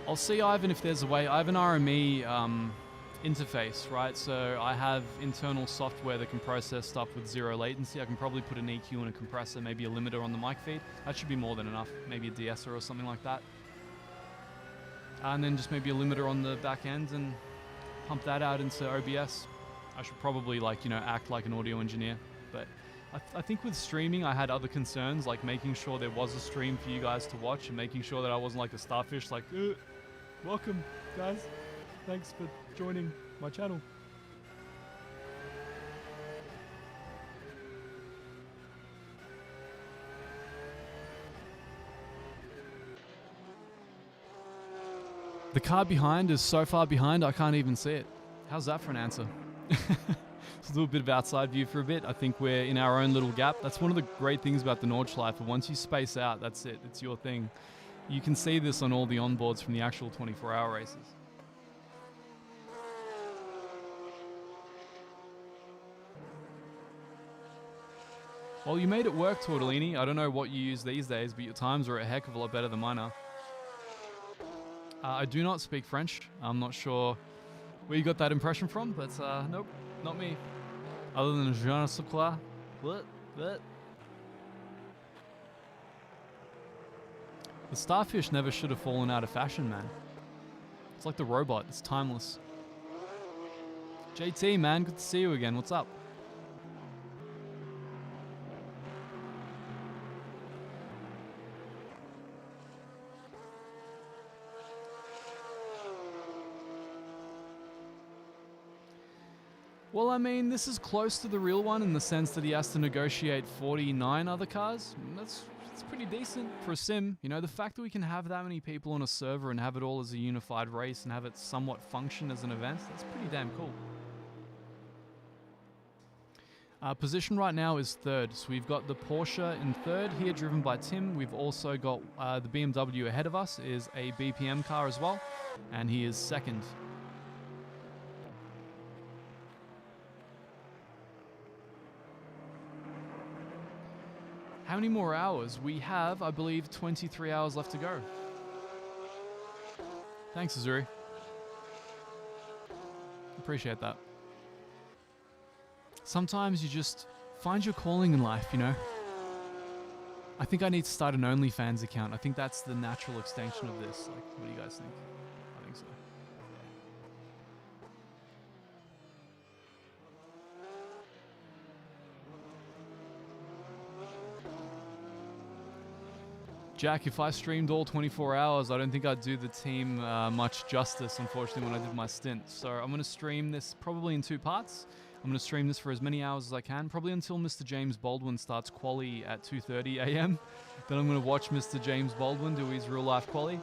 I'll see, Ivan, if there's a way. I have an RME interface, right? So I have internal software that can process stuff with zero latency. I can probably put an EQ and a compressor, maybe a limiter on the mic feed. That should be more than enough. Maybe a de-esser or something like that. And then just maybe a limiter on the back end and pump that out into OBS. I should probably, like, you know, act like an audio engineer. But I think with streaming, I had other concerns, like making sure there was a stream for you guys to watch and making sure that I wasn't like a starfish, like, welcome, guys. Thanks for joining my channel. The car behind is so far behind I can't even see it. How's that for an answer? It's a little bit of outside view for a bit. I think we're in our own little gap. That's one of the great things about the Nordschleife. Once you space out, that's it. It's your thing. You can see this on all the onboards from the actual 24-hour races. Well, you made it work, Tortellini. I don't know what you use these days, but your times are a heck of a lot better than mine are. I do not speak French. I'm not sure where you got that impression from, but nope, not me. Other than je ne sais quoi. What? The starfish never should have fallen out of fashion, man. It's like the robot. It's timeless. JT, man, good to see you again. What's up? Well, I mean, this is close to the real one in the sense that he has to negotiate 49 other cars. That's pretty decent for a sim. You know, the fact that we can have that many people on a server and have it all as a unified race and have it somewhat function as an event, that's pretty damn cool. Position right now is third. So we've got the Porsche in third here, driven by Tim. We've also got the BMW ahead of us is a BPM car as well, and he is second. How many more hours? We have, I believe, 23 hours left to go. Thanks, Azuri. Appreciate that. Sometimes you just find your calling in life, you know? I think I need to start an OnlyFans account. I think that's the natural extension of this. Like, what do you guys think? I think so. Jack, if I streamed all 24 hours, I don't think I'd do the team much justice, unfortunately, when I did my stint. So I'm going to stream this probably in 2 parts. I'm going to stream this for as many hours as I can, probably until Mr. James Baldwin starts quali at 2:30 a.m. Then I'm going to watch Mr. James Baldwin do his real-life quali.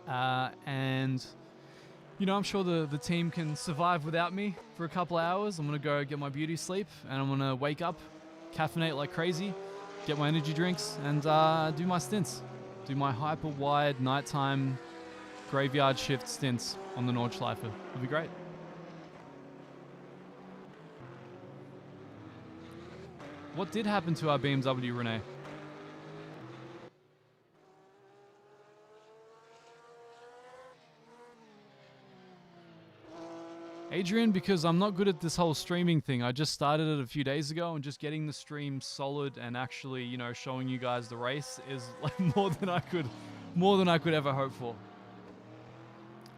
And, you know, I'm sure the team can survive without me for a couple hours. I'm going to go get my beauty sleep, and I'm going to wake up, caffeinate like crazy, get my energy drinks, and do my stints. Do my hyper-wide nighttime graveyard shift stints on the Nordschleife. It'll be great. What did happen to our BMW, Renee? Adrian, because I'm not good at this whole streaming thing. I just started it a few days ago, and just getting the stream solid and actually, you know, showing you guys the race is like more than I could ever hope for.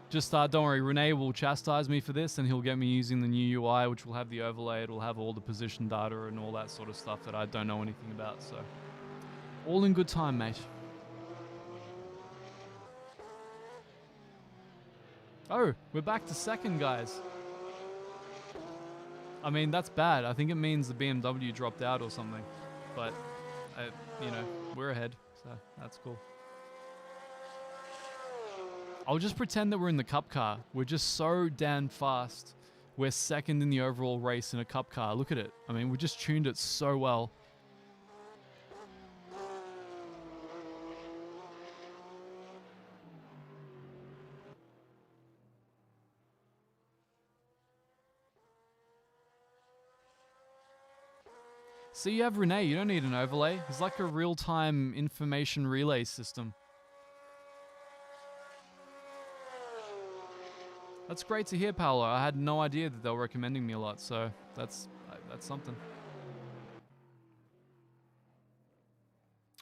Just don't worry, Renee will chastise me for this, and he'll get me using the new UI, which will have the overlay. It'll have all the position data and all that sort of stuff that I don't know anything about. So, all in good time, mate. Oh, we're back to second, guys. I mean, that's bad. I think it means the BMW dropped out or something. But, you know, we're ahead, so that's cool. I'll just pretend that we're in the cup car. We're just so damn fast. We're second in the overall race in a cup car. Look at it. I mean, we just tuned it so well. So you have Renee, you don't need an overlay. It's like a real-time information relay system. That's great to hear, Paolo. I had no idea that they were recommending me a lot, so that's something.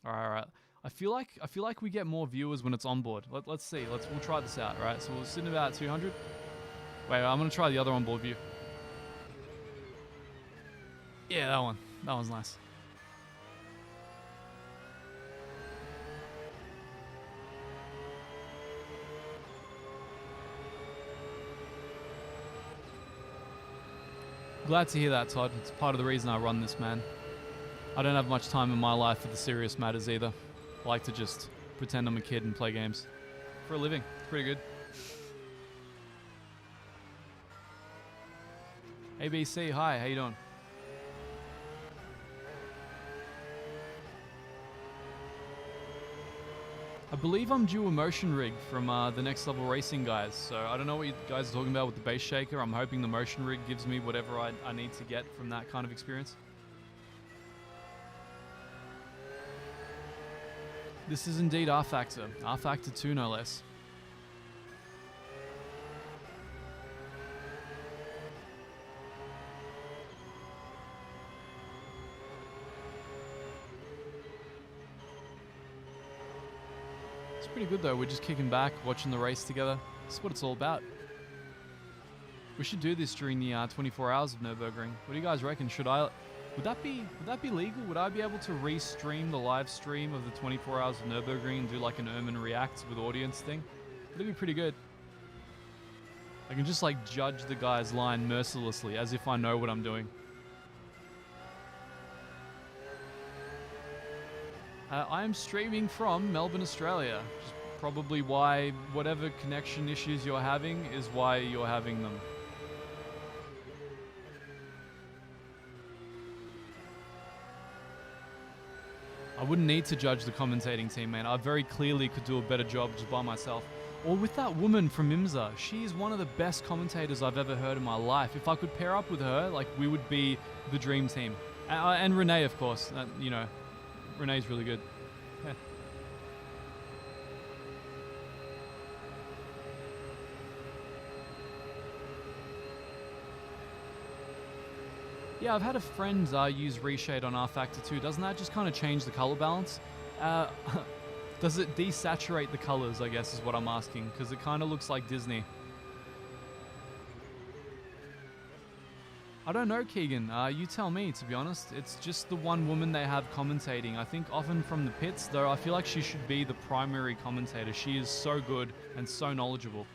All right. I feel like we get more viewers when it's on board. Let's see. We'll try this out, right? So we'll sit in about 200. Wait, I'm gonna try the other onboard view. Yeah, that one. That one's nice. Glad to hear that, Todd. It's part of the reason I run this, man. I don't have much time in my life for the serious matters either. I like to just pretend I'm a kid and play games. For a living. It's pretty good. ABC, hi, how you doing? I believe I'm due a motion rig from the Next Level Racing guys, so I don't know what you guys are talking about with the base shaker. I'm hoping the motion rig gives me whatever I need to get from that kind of experience. This is indeed R-Factor. R-Factor 2 no less. Pretty good though. We're just kicking back, watching the race together. That's what it's all about. We should do this during the 24 hours of Nürburgring. What do you guys reckon? Would that be legal? Would I be able to re-stream the live stream of the 24 hours of Nürburgring and do like an Ermin Reacts with audience thing? That'd be pretty good. I can just like judge the guy's line mercilessly as if I know what I'm doing. I am streaming from Melbourne, Australia. Which is probably why whatever connection issues you're having is why you're having them. I wouldn't need to judge the commentating team, man. I very clearly could do a better job just by myself. Or with that woman from IMSA. She is one of the best commentators I've ever heard in my life. If I could pair up with her, like, we would be the dream team. And Renee, of course. You know, Renee's really good. Yeah. Yeah, I've had a friend use reshade on R-Factor 2. Doesn't that just kind of change the color balance? Does it desaturate the colors, I guess is what I'm asking, because it kind of looks like Disney. I don't know, Keegan. You tell me, to be honest. It's just the one woman they have commentating. I think often from the pits, though, I feel like she should be the primary commentator. She is so good and so knowledgeable.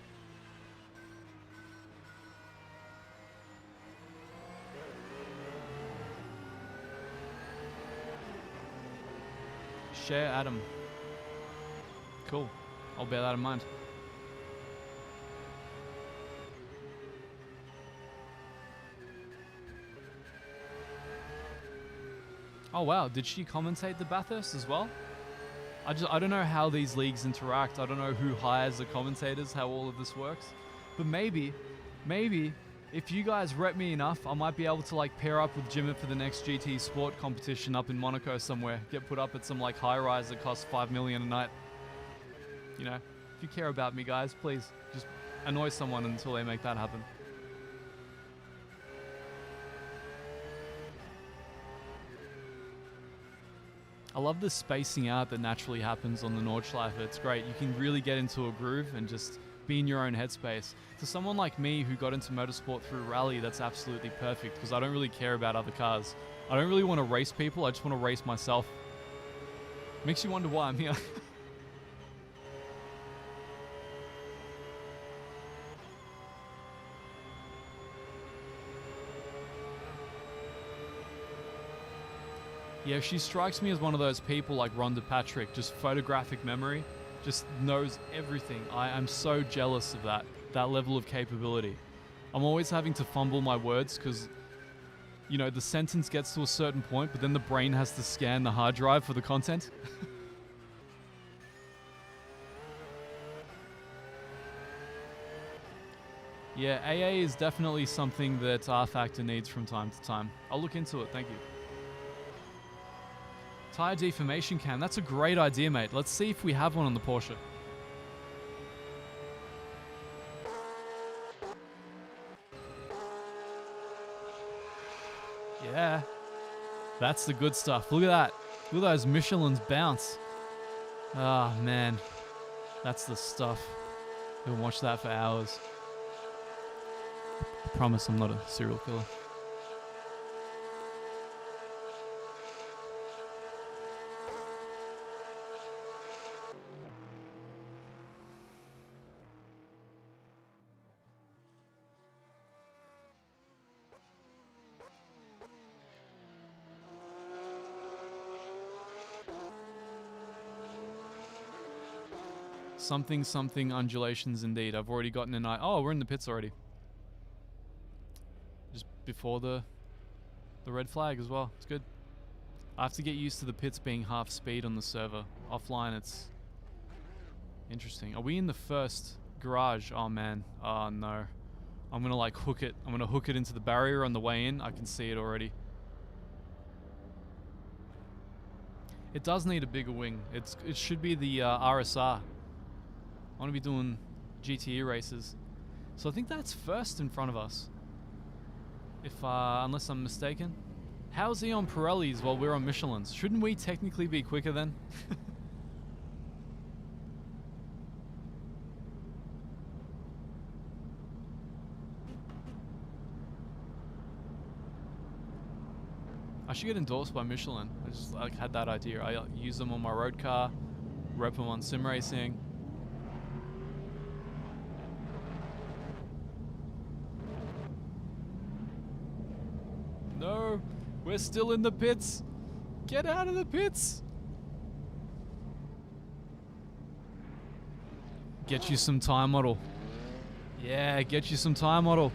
Share Adam. Cool. I'll bear that in mind. Oh wow, did she commentate the Bathurst as well? I don't know how these leagues interact. I don't know who hires the commentators, how all of this works. But maybe, if you guys rep me enough, I might be able to like pair up with Jimmy for the next GT Sport competition up in Monaco somewhere. Get put up at some like high rise that costs 5 million a night. You know, if you care about me, guys, please just annoy someone until they make that happen. I love the spacing out that naturally happens on the Nordschleife. It's great. You can really get into a groove and just be in your own headspace. To someone like me who got into motorsport through rally, that's absolutely perfect because I don't really care about other cars. I don't really want to race people. I just want to race myself. Makes you wonder why I'm here. Yeah, she strikes me as one of those people like Rhonda Patrick, just photographic memory, just knows everything. I am so jealous of that level of capability. I'm always having to fumble my words because, you know, the sentence gets to a certain point, but then the brain has to scan the hard drive for the content. Yeah, AA is definitely something that R-Factor needs from time to time. I'll look into it, thank you. Tire deformation cam. That's a great idea, mate. Let's see if we have one on the Porsche. Yeah. That's the good stuff. Look at that. Look at those Michelin's bounce. Ah, oh, man. That's the stuff. You'll watch that for hours. I promise I'm not a serial killer. Something undulations indeed. I've already gotten an eye. Oh, we're in the pits already. Just before the red flag as well. It's good. I have to get used to the pits being half speed on the server. Offline, it's interesting. Are we in the first garage? Oh man. Oh no. I'm gonna like hook it. I'm gonna hook it into the barrier on the way in. I can see it already. It does need a bigger wing. It should be the RSR. I want to be doing GTE races. So I think that's first in front of us. If, unless I'm mistaken. How's he on Pirellis while we're on Michelin's? Shouldn't we technically be quicker then? I should get endorsed by Michelin. I just like had that idea. I use them on my road car, rep them on sim racing. No, we're still in the pits. Get out of the pits. Get you some time model. Yeah, get you some time model.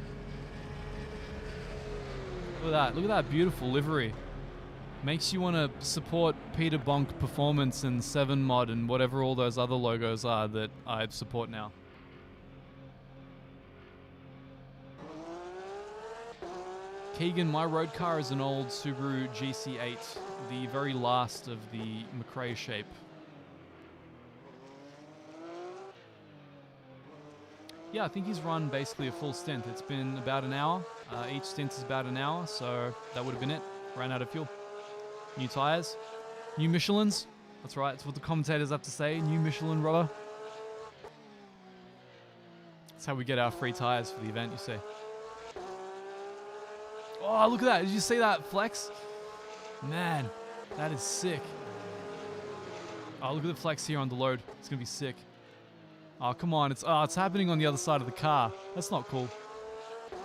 Look at that beautiful livery. Makes you want to support Peter Bonk Performance and 7 Mod and whatever all those other logos are that I support now. Keegan, my road car is an old Subaru GC8, the very last of the McRae shape. Yeah, I think he's run basically a full stint. It's been about an hour. Each stint is about an hour, so that would have been it. Ran out of fuel. New tires. New Michelins. That's right, that's what the commentators have to say. New Michelin rubber. That's how we get our free tires for the event, you see. Oh, look at that. Did you see that flex? Man, that is sick. Oh, look at the flex here on the load. It's going to be sick. Oh, come on. It's happening on the other side of the car. That's not cool.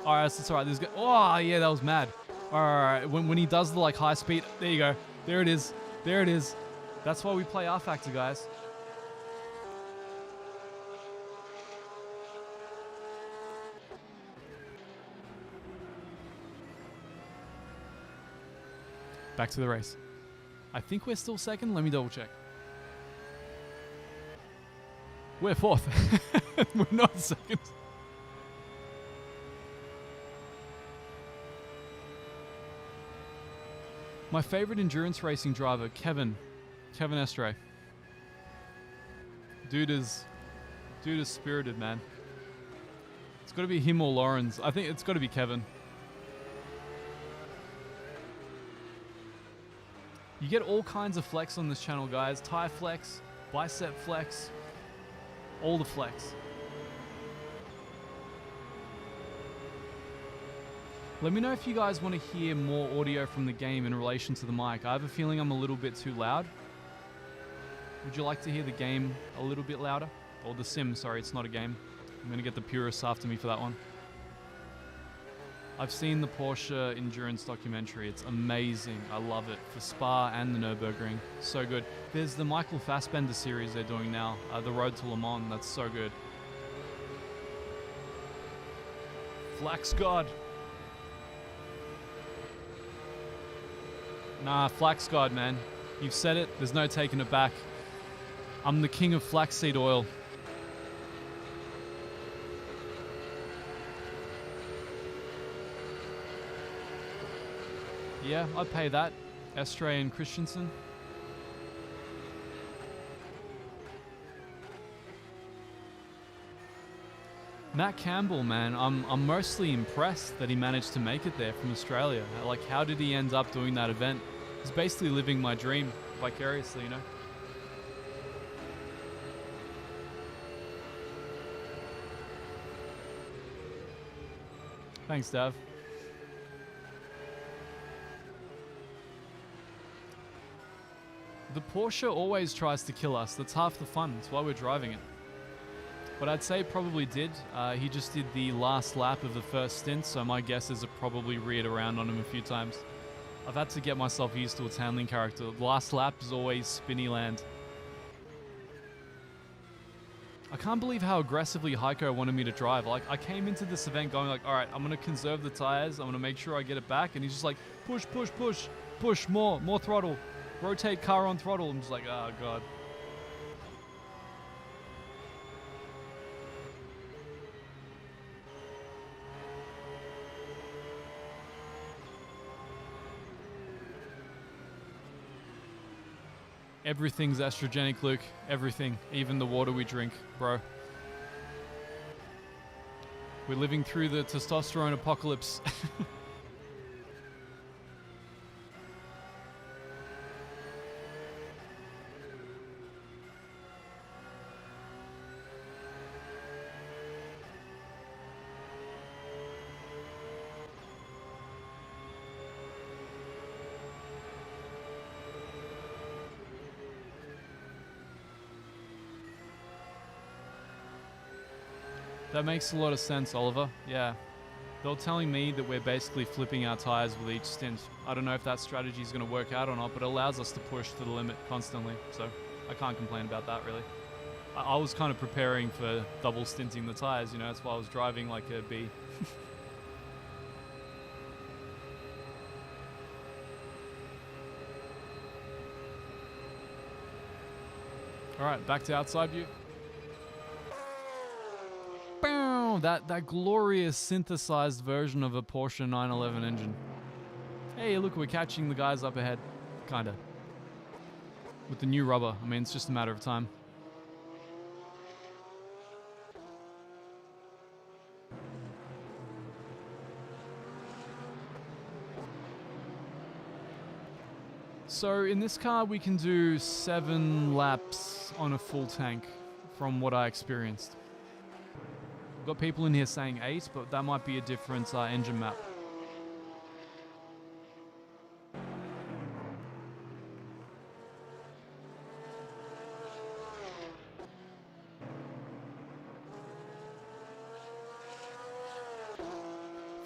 All right, that's all right. Oh, yeah, that was mad. All right, when he does the like high speed, there you go. There it is. There it is. That's why we play R Factor, guys. Back to the race. I think we're still second. Let me double check. We're fourth. We're not second. My favorite endurance racing driver, Kevin Estray. Dude is spirited, man. It's got to be him or Lawrence. I think it's got to be Kevin. You get all kinds of flex on this channel, guys. Tire flex, bicep flex, all the flex. Let me know if you guys want to hear more audio from the game in relation to the mic. I have a feeling I'm a little bit too loud. Would you like to hear the game a little bit louder? Or the sim, sorry, it's not a game. I'm going to get the purists after me for that one. I've seen the Porsche Endurance documentary. It's amazing. I love it. For Spa and the Nürburgring. So good. There's the Michael Fassbender series they're doing now. The Road to Le Mans. That's so good. Flax God. Nah, Flax God, man. You've said it. There's no taking it back. I'm the king of flaxseed oil. Yeah, I'd pay that. Estray and Christensen. Matt Campbell, man, I'm mostly impressed that he managed to make it there from Australia. Like, how did he end up doing that event? He's basically living my dream vicariously, you know? Thanks, Dav. The Porsche always tries to kill us. That's half the fun. That's why we're driving it. But I'd say it probably did. He just did the last lap of the first stint, so my guess is it probably reared around on him a few times. I've had to get myself used to its handling character. The last lap is always spinny land. I can't believe how aggressively Heiko wanted me to drive. Like, I came into this event going like, all right, I'm going to conserve the tires. I'm going to make sure I get it back. And he's just like, push, push, push, push, more throttle. Rotate car on throttle. I'm just like, oh, God. Everything's estrogenic, Luke. Everything. Even the water we drink, bro. We're living through the testosterone apocalypse. That makes a lot of sense, Oliver. Yeah. They're telling me that we're basically flipping our tires with each stint. I don't know if that strategy is going to work out or not, but it allows us to push to the limit constantly. So I can't complain about that, really. I was kind of preparing for double stinting the tires, you know, that's why I was driving like a bee. Alright, back to outside view. Bow! That glorious synthesized version of a Porsche 911 engine. Hey, look, we're catching the guys up ahead. Kinda. With the new rubber. I mean, it's just a matter of time. So in this car we can do 7 laps on a full tank from what I experienced. We've got people in here saying 8, but that might be a different engine map.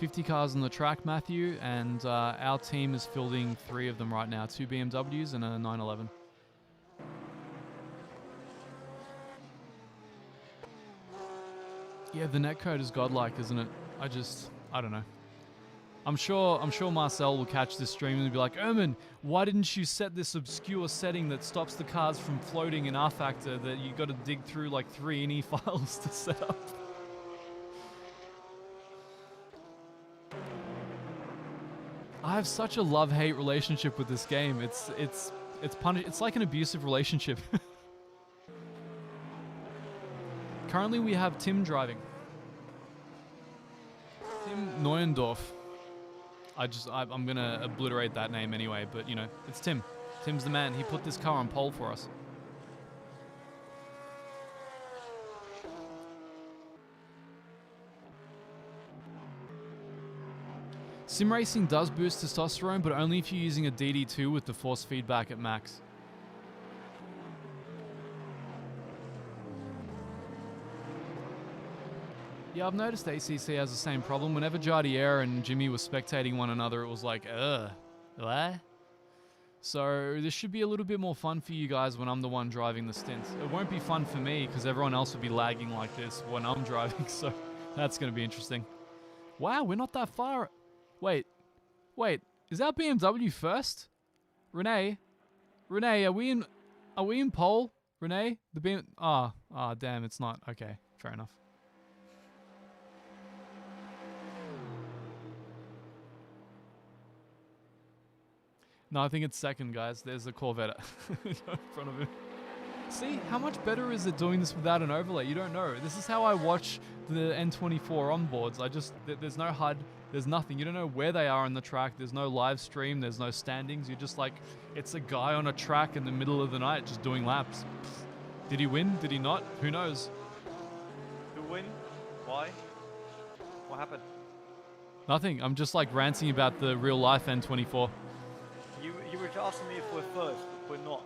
$50 cars on the track, Matthew, and our team is fielding 3 of them right now. 2 BMWs and a 911. Yeah, the netcode is godlike, isn't it? I don't know. I'm sure Marcel will catch this stream and be like, Ermin, why didn't you set this obscure setting that stops the cars from floating in R-Factor that you got to dig through like 3 INI files to set up? I have such a love-hate relationship with this game. It's like an abusive relationship. Currently we have Tim driving. Tim Neuendorf. I'm gonna obliterate that name anyway, but you know, it's Tim. Tim's the man. He put this car on pole for us. Sim racing does boost testosterone, but only if you're using a DD2 with the force feedback at max. Yeah, I've noticed ACC has the same problem. Whenever Jardiere and Jimmy were spectating one another, it was like, what? So this should be a little bit more fun for you guys when I'm the one driving the stints. It won't be fun for me because everyone else will be lagging like this when I'm driving, so that's going to be interesting. Wow, we're not that far. Wait, is our BMW first? Renee, are we in pole? Renee, the BM. Damn, it's not. Okay, fair enough. No, I think it's second, guys. There's a Corvette in front of him. See, how much better is it doing this without an overlay? You don't know. This is how I watch the N24 onboards. There's no HUD, there's nothing. You don't know where they are on the track. There's no live stream, there's no standings. You're just like, it's a guy on a track in the middle of the night just doing laps. Did he win? Did he not? Who knows? Who win? Why? What happened? Nothing. I'm just like ranting about the real life N24. You were asking me if we're first, but we're not.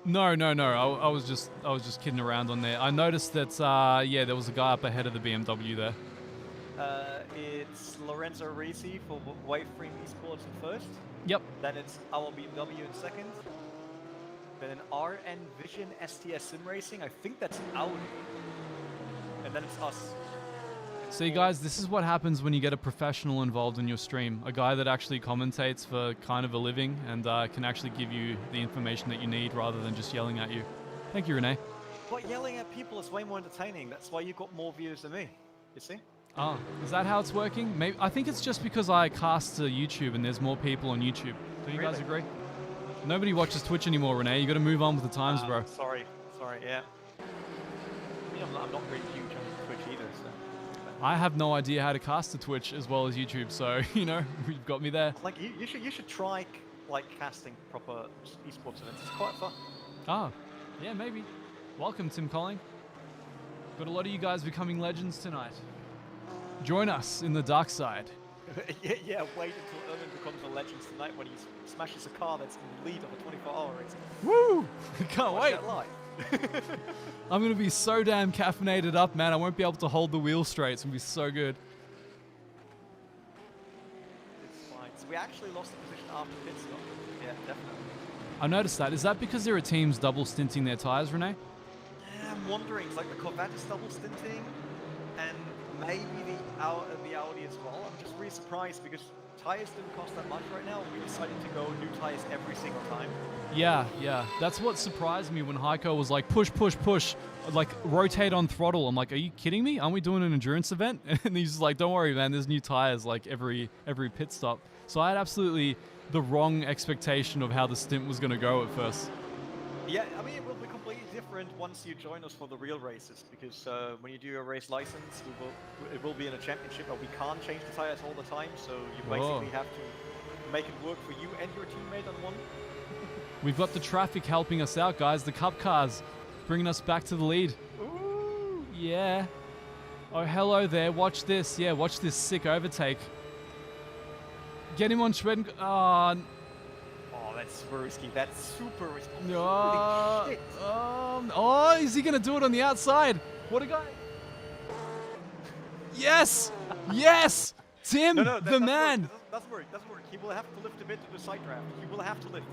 No. I was just kidding around on there. I noticed that, yeah, there was a guy up ahead of the BMW there. It's Lorenzo Risi for Waveframe Esports in first. Yep. Then it's our BMW in second. Then RN Vision STS Sim Racing. I think that's Audi. And then it's us. See guys, this is what happens when you get a professional involved in your stream. A guy that actually commentates for kind of a living and can actually give you the information that you need rather than just yelling at you. Thank you, Renee. But yelling at people is way more entertaining. That's why you got more views than me. You see? Ah, is that how it's working? Maybe I think it's just because I cast to YouTube and there's more people on YouTube. Do you guys agree? Nobody watches Twitch anymore, Renee. You got to move on with the times, bro. Sorry, yeah. I'm not really huge on Twitch either, so. I have no idea how to cast to Twitch as well as YouTube, so you know, you've got me there. Like you should try like casting proper esports events. It's quite fun. Ah, yeah, maybe. Welcome, Tim Colling. Got a lot of you guys becoming legends tonight. Join us in the dark side. yeah, wait until Ermin becomes a legend tonight when he smashes a car that's in the lead of a 24-hour race. Woo! Can't wait. Watch that live. I'm going to be so damn caffeinated up, man. I won't be able to hold the wheel straight. It's going to be so good. It's fine. So we actually lost the position after pit stop. Yeah, definitely. I noticed that. Is that because there are teams double stinting their tires, Renee? Yeah, I'm wondering. It's like the Corvette is double stinting, and maybe the Audi as well. I'm just really surprised because tires didn't cost that much right now. We decided to go new tires every single time. Yeah. That's what surprised me when Heiko was like, push, like rotate on throttle. I'm like, are you kidding me? Aren't we doing an endurance event? And he's like, don't worry, man. There's new tires like every pit stop. So I had absolutely the wrong expectation of how the stint was going to go at first. Yeah, I mean, it will be completely different once you join us for the real races, because when you do your race license, it will be in a championship, but we can't change the tires all the time, so you basically have to make it work for you and your teammate on one. We've got the traffic helping us out, guys. The cup cars bringing us back to the lead. Ooh. Yeah. Oh, hello there. Watch this. Yeah, watch this sick overtake. Get him on Schweden. Oh, that's risky. That's super risky. Holy shit. Oh, is he going to do it on the outside? What a guy. Yes. Yes. Tim, No, the man. Doesn't work. He will have to lift a bit to the side draft. He will have to lift.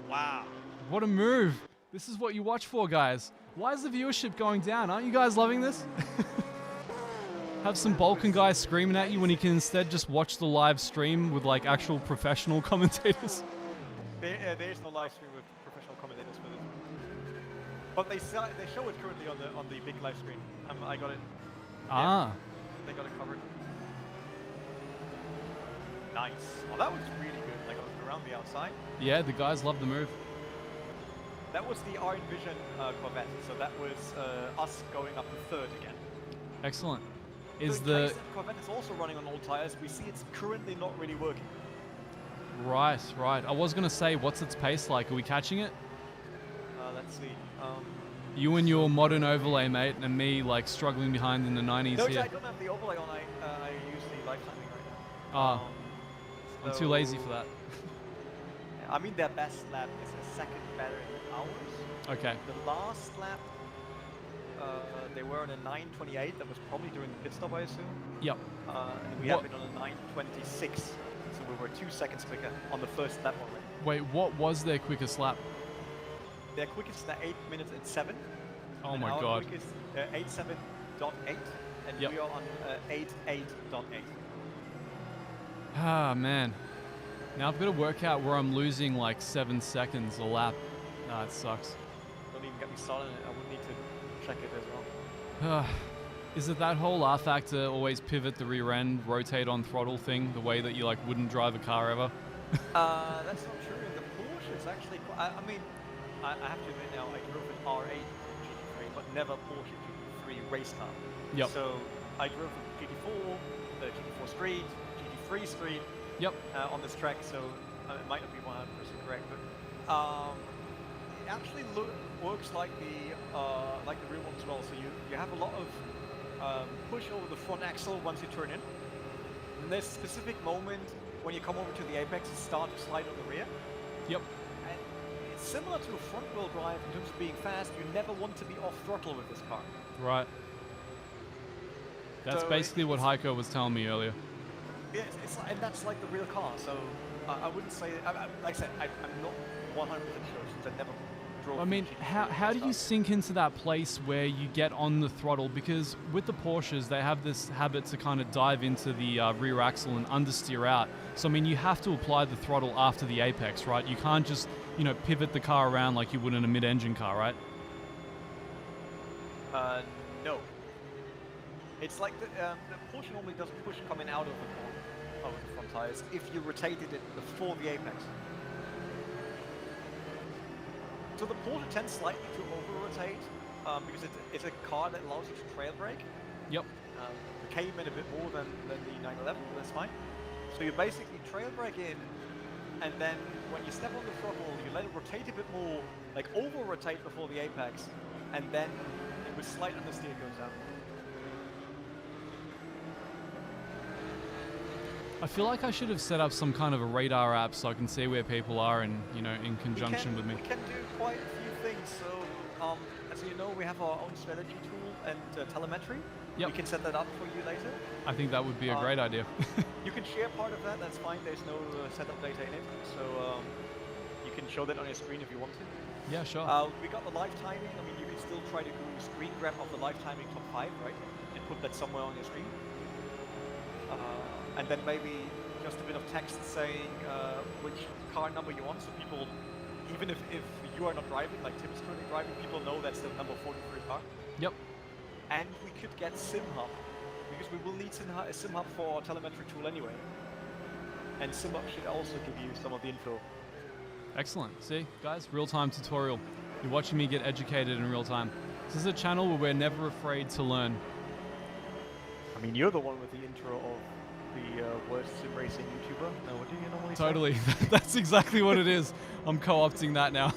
Wow. What a move. This is what you watch for, guys. Why is the viewership going down? Aren't you guys loving this? Have some Balkan guy screaming at you when he can instead just watch the live stream with like actual professional commentators. There is no live stream with professional commentators for this, but they show it currently on the big live screen. I got it. Ah. They got it covered. Nice. Well, that was really good. They got it around the outside. Yeah, the guys love the move. That was the R Envision Corvette, so that was us going up to third again. Excellent. So in case the Corvette is also running on old tires, we see it's currently not really working. Right. I was going to say, what's its pace like? Are we catching it? Let's see. You and your modern overlay, mate, and me like struggling behind in the 90s no, here. I don't have the overlay on. I use the live timing right now. Ah, I'm too lazy for that. I mean, their best lap is a second better than ours. Okay. The last lap, they were on a 9:28. That was probably during the pit stop, I assume. Yep. And we have been on a 9:26, so we were 2 seconds quicker on the first lap already. Wait, what was their quickest lap? Their quickest is 8 minutes and 7. Oh my our god. Quickest 8:7.8, and Yep. we are on 8:8.8. Ah, man. Now I've got to work out where I'm losing like 7 seconds a lap. Ah, it sucks. Don't even get me started on it. I would need to check it as well. Is it that whole R factor always pivot the rear end, rotate on throttle thing, the way that you like wouldn't drive a car ever? That's not true. In the Porsche, it's actually quite, I mean, I have to admit now, I drove an R8 GT3, but never Porsche GT3 race car. Yep. So I drove a GT4, the GT4 Street, GT3 Street. Yep. On this track, so it might not be 100% correct, but it actually works like the real one as well. So you have a lot of push over the front axle once you turn in. And there's a specific moment when you come over to the apex and start to slide on the rear. Yep. And it's similar to a front-wheel drive in terms of being fast. You never want to be off throttle with this car. Right. That's So basically what Heiko was telling me earlier. Yeah, and that's like the real car. So I wouldn't say, like I said, I'm not 100% sure since I never drove. I mean, how do you sink into that place where you get on the throttle? Because with the Porsches, they have this habit to kind of dive into the rear axle and understeer out. So, I mean, you have to apply the throttle after the apex, right? You can't just, pivot the car around like you would in a mid-engine car, right? No. It's like the Porsche normally doesn't push coming out of the front tires if you rotated it before the apex. So the Porsche tends slightly to over-rotate because it's a car that allows you to trail brake. Yep. The Cayman a bit more than the 911, but that's fine. So you basically trail brake in, and then when you step on the throttle, you let it rotate a bit more, like over-rotate before the apex, and then with slight understeer goes down. I feel like I should have set up some kind of a radar app so I can see where people are and, in conjunction with me. We can do quite a few things. So, as you know, we have our own strategy tool and telemetry. Yep. We can set that up for you later. I think that would be a great idea. You can share part of that, that's fine. There's no setup data in it. So you can show that on your screen if you want to. Yeah, sure. We got the live timing. I mean, you can still try to do screen grab of the live timing top 5, right? And put that somewhere on your screen. And then maybe just a bit of text saying which car number you want, so people, even if you are not driving, like Tim is currently driving, people know that's the number 43 car. Yep. And we could get SimHub, because we will need SimHub for our telemetry tool anyway. And SimHub should also give you some of the info. Excellent. See, guys, real-time tutorial. You're watching me get educated in real time. This is a channel where we're never afraid to learn. I mean, you're the one with the intro of the worst sim racing YouTuber. No, what do you normally say? Totally. That's exactly what it is. I'm co-opting that now.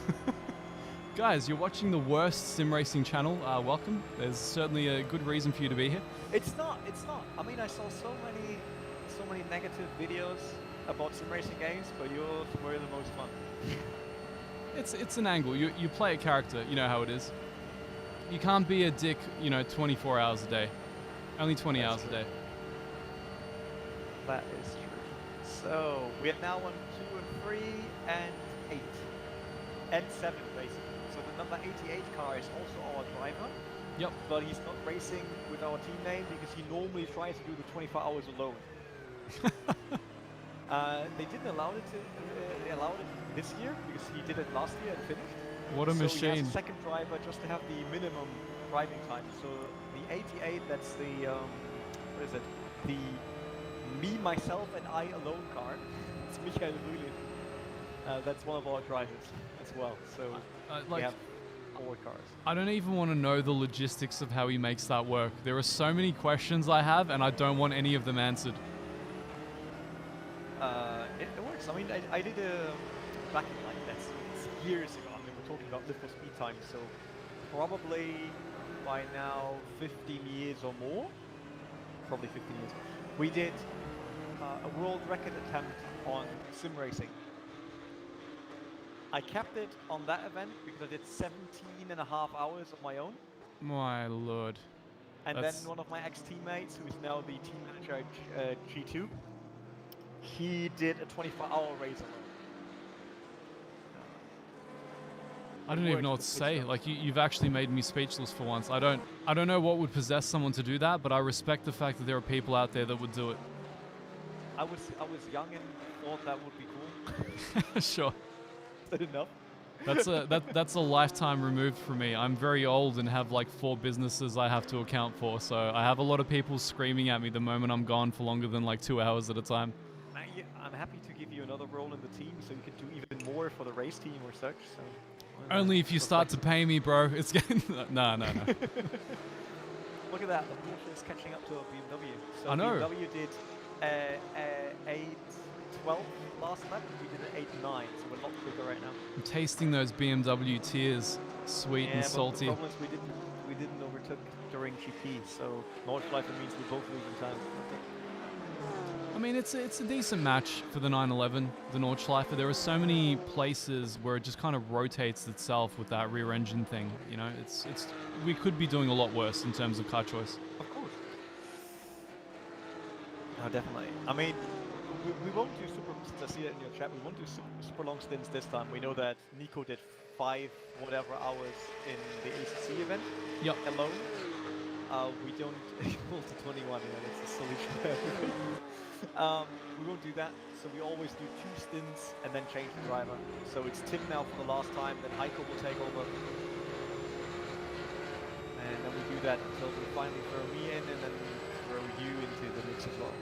Guys, you're watching the worst sim racing channel. Welcome. There's certainly a good reason for you to be here. It's not. I mean, I saw so many negative videos about sim racing games, but yours were the most fun. It's an angle. You play a character. You know how it is. You can't be a dick, 24 hours a day. Only 20 hours a day. That is true. So we have now 1, 2, and 3, and 8, and 7 basically. So the number 88 car is also our driver. Yep. But he's not racing with our team name because he normally tries to do the 24 hours alone. They didn't allow it this year because he did it last year and finished. What a so machine. He has a second driver just to have the minimum driving time. So the 88, that's the what is it? The me, myself, and I alone car. It's Michael Rühle. That's one of our drivers as well. So we have 4 cars. I don't even want to know the logistics of how he makes that work. There are so many questions I have, and I don't want any of them answered. It works. I mean, I did back in that's years ago. I mean, we're talking about lift for speed time, so probably by now 15 years or more. Probably 15 years. We did a world record attempt on sim racing. I kept it on that event because I did 17.5 hours of my own. My lord. And then one of my ex-teammates, who is now the team manager at G2, he did a 24-hour race alone. I don't even know what to say. Like you've actually made me speechless for once. I don't know what would possess someone to do that, but I respect the fact that there are people out there that would do it. I was young and thought that would be cool. Sure. Is that enough? That's a lifetime removed from me. I'm very old and have like 4 businesses I have to account for, so I have a lot of people screaming at me the moment I'm gone for longer than like 2 hours at a time. I'm happy to give you another role in the team, so you can do even more for the race team or such. So. Only if you start to pay me, bro. It's getting no. Look at that. The Porsche is catching up to a BMW. So I know. BMW did 8:12 last lap. We did an 8:9, so we're a lot quicker right now. I'm tasting those BMW tears, sweet and salty. The problem is we didn't overtook during GP, so Nordschleife means we both losing time. I mean, it's a decent match for the 911, the Nordschleife. There are so many places where it just kind of rotates itself with that rear engine thing. It's we could be doing a lot worse in terms of car choice. Of course. No, definitely. I mean, we won't do super. I see it in your chat. We won't do super long stints this time. We know that Nico did 5 whatever hours in the ACC event. Yep. Alone. We don't equal to 21. It's a solution. We won't do that, so we always do 2 stints and then change the driver. So it's Tim now for the last time, then Heiko will take over. And then we do that until we finally throw me in and then throw you into the mix as well.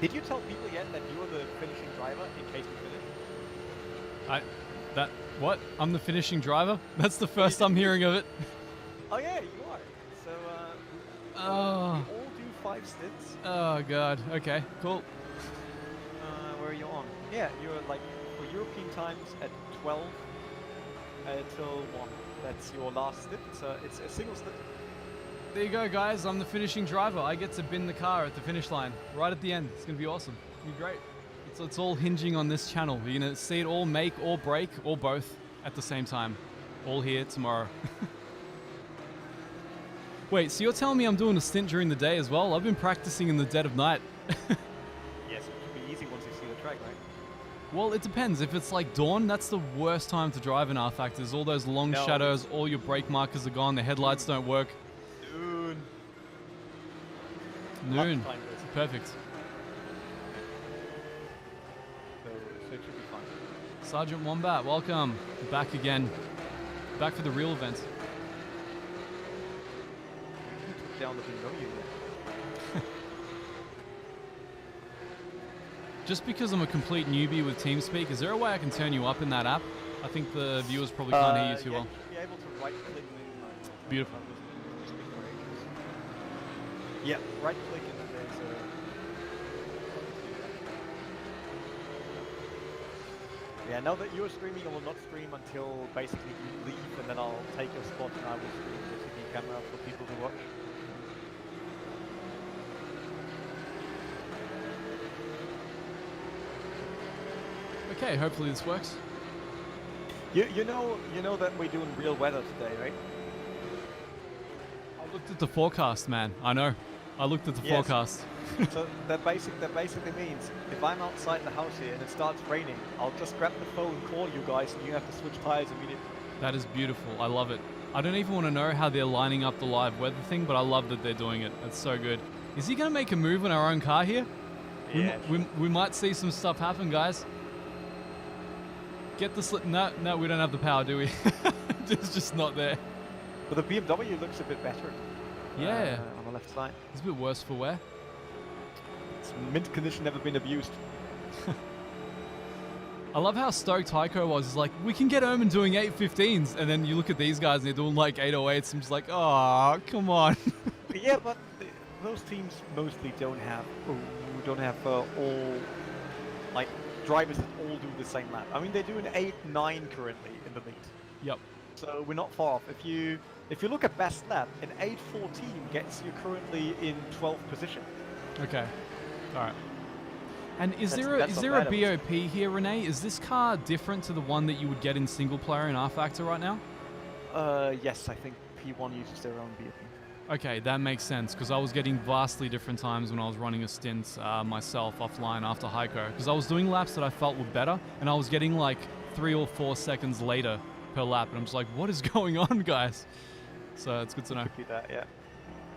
Did you tell people yet that you're the finishing driver in case we finish? What? I'm the finishing driver? That's the first I'm hearing of it. Oh yeah, you are. So we all do 5 stints. Oh god. Okay. Cool. Where are you on? Yeah, you're like for European times at 12 till 1. That's your last stint. So it's a single stint. There you go, guys. I'm the finishing driver. I get to bin the car at the finish line right at the end. It's gonna be awesome. It's gonna be great. It's all hinging on this channel. You're gonna see it all make or break or both. at the same time. All here tomorrow. Wait, so you're telling me I'm doing a stint during the day as well? I've been practicing in the dead of night. Yes, it should be easy once you see the track, right? Well, it depends. If it's like dawn, that's the worst time to drive in R Factors. All those long No. shadows, all your brake markers are gone, the headlights don't work. Noon. Noon. Lunchtime, basically. Perfect. So it should be fine. Sergeant Wombat, welcome. Back again. Back for the real event. You took down the BMW there. Just because I'm a complete newbie with TeamSpeak, is there a way I can turn you up in that app? I think the viewers probably can't hear you too well. You should be able to right click. Beautiful. Yeah, right click and then there's a... Yeah, now that you're streaming, I will not stream until basically you leave, and then I'll take your spot and I will stream the TV camera for people to watch. Okay, hopefully this works. You know that we're doing real weather today, right? I looked at the forecast, man. I know. I looked at the Yes. forecast. So that basically means if I'm outside the house here and it starts raining, I'll just grab the phone, call you guys, and you have to switch tires immediately. That is beautiful. I love it. I don't even want to know how they're lining up the live weather thing, but I love that they're doing it. It's so good. Is he going to make a move in our own car here? Yeah. We might see some stuff happen, guys. Get the slip. No, we don't have the power, do we? It's just not there. But the BMW looks a bit better. Yeah. On the left side. It's a bit worse for wear. It's mint condition, never been abused. I love how stoked Heiko was. He's like, we can get Omen doing 815s. And then you look at these guys and they're doing like 808s. I'm just like, oh, come on. Yeah, but those teams mostly don't have all like drivers that all do the same lap. I mean, they're doing 8-9 currently in the lead. Yep. So we're not far off. If you look at best lap, an 814 gets you currently in 12th position. Okay. All right. And is That's- there that's not a bad, BOP here, Renee? Is this car different to the one that you would get in single player in R Factor right now? Yes, I think P1 uses their own BOP. Okay, that makes sense, because I was getting vastly different times when I was running a stint myself offline after Heiko, because I was doing laps that I felt were better, and I was getting like 3 or 4 seconds later per lap, and I'm just like, what is going on, guys? So it's good to know. Could be that, yeah.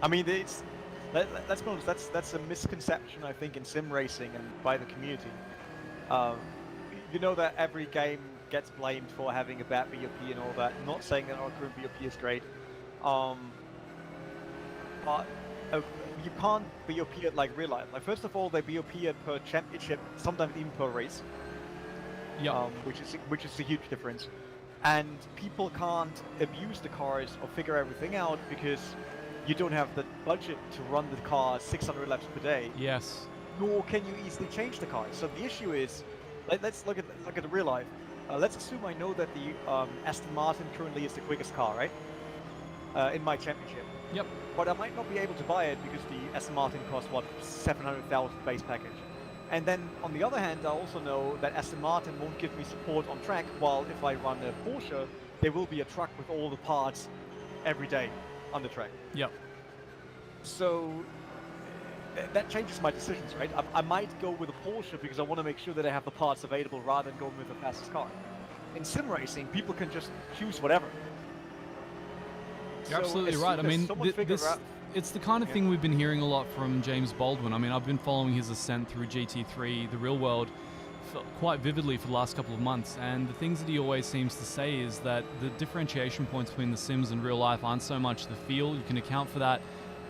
I mean, let's be honest, that's a misconception, I think, in sim racing and by the community. You know that every game gets blamed for having a bad BOP and all that. Not saying that our current BOP is great. But you can't BOP at like real life. Like, first of all, they BOP at per championship, sometimes even per race. Yeah. Which is a huge difference. And people can't abuse the cars or figure everything out because you don't have the budget to run the car 600 laps per day. Yes. Nor can you easily change the car. So the issue is, let's look at the real life. Let's assume I know that the Aston Martin currently is the quickest car, right? In my championship. Yep. But I might not be able to buy it because the Aston Martin costs, what, 700,000 base package. And then, on the other hand, I also know that Aston Martin won't give me support on track, while if I run a Porsche, there will be a truck with all the parts every day on the track. Yep. So, that changes my decisions, right? I might go with a Porsche because I want to make sure that I have the parts available rather than going with the fastest car. In sim racing, people can just choose whatever. You're So absolutely as right. I soon as mean, someone figures out- it's the kind of thing we've been hearing a lot from James Baldwin. I mean, I've been following his ascent through GT3, the real world, quite vividly for the last couple of months. And the things that he always seems to say is that the differentiation points between the sims and real life aren't so much the feel. You can account for that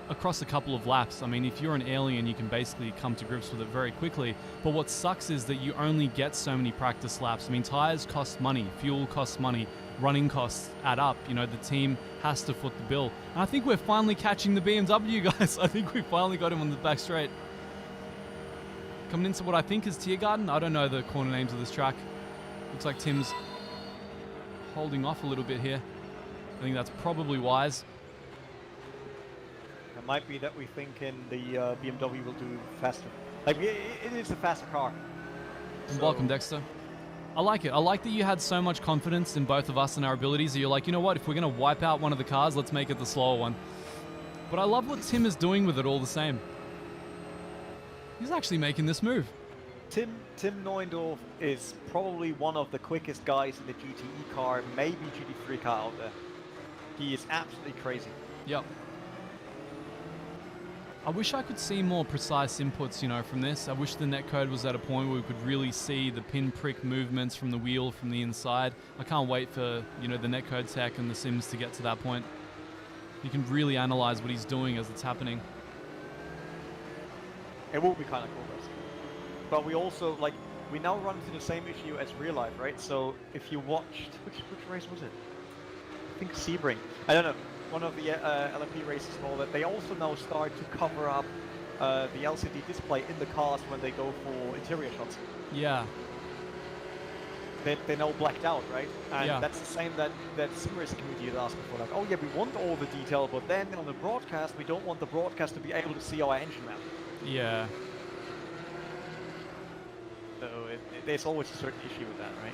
across a couple of laps. I mean, if you're an alien, you can basically come to grips with it very quickly. But what sucks is that you only get so many practice laps. I mean, tires cost money, fuel costs money, running costs add up. You know, the team has to foot the bill. And I think we're finally catching the BMW, guys. I think we finally got him on the back straight. Coming into what I think is Tiergarten. I don't know the corner names of this track. Looks like Tim's holding off a little bit here. I think that's probably wise. It might be that we think in the BMW will do faster. Like, it is a faster car. And So- welcome, Dexter. I like it. I like that you had so much confidence in both of us and our abilities that you're like, you know what, if we're going to wipe out one of the cars, let's make it the slower one. But I love what Tim is doing with it all the same. He's actually making this move. Tim Neundorf is probably one of the quickest guys in the GTE car, maybe GT3 car out there. He is absolutely crazy. Yep. I wish I could see more precise inputs, you know, from this. I wish the netcode was at a point where we could really see the pinprick movements from the wheel from the inside. I can't wait for, you know, the netcode tech and the sims to get to that point. You can really analyze what he's doing as it's happening. It will be kind of cool, though. But we also, like, we now run into the same issue as real life, right? So if you watched, which race was it? I think Sebring. I don't know. One of the LMP races and all that, they also now start to cover up the LCD display in the cars when they go for interior shots. Yeah. They're now blacked out, right? And Yeah. that's the same that sim racing community is asking for. Like, oh yeah, we want all the detail, but then on the broadcast, we don't want the broadcast to be able to see our engine map. Yeah. So there's always a certain issue with that, right?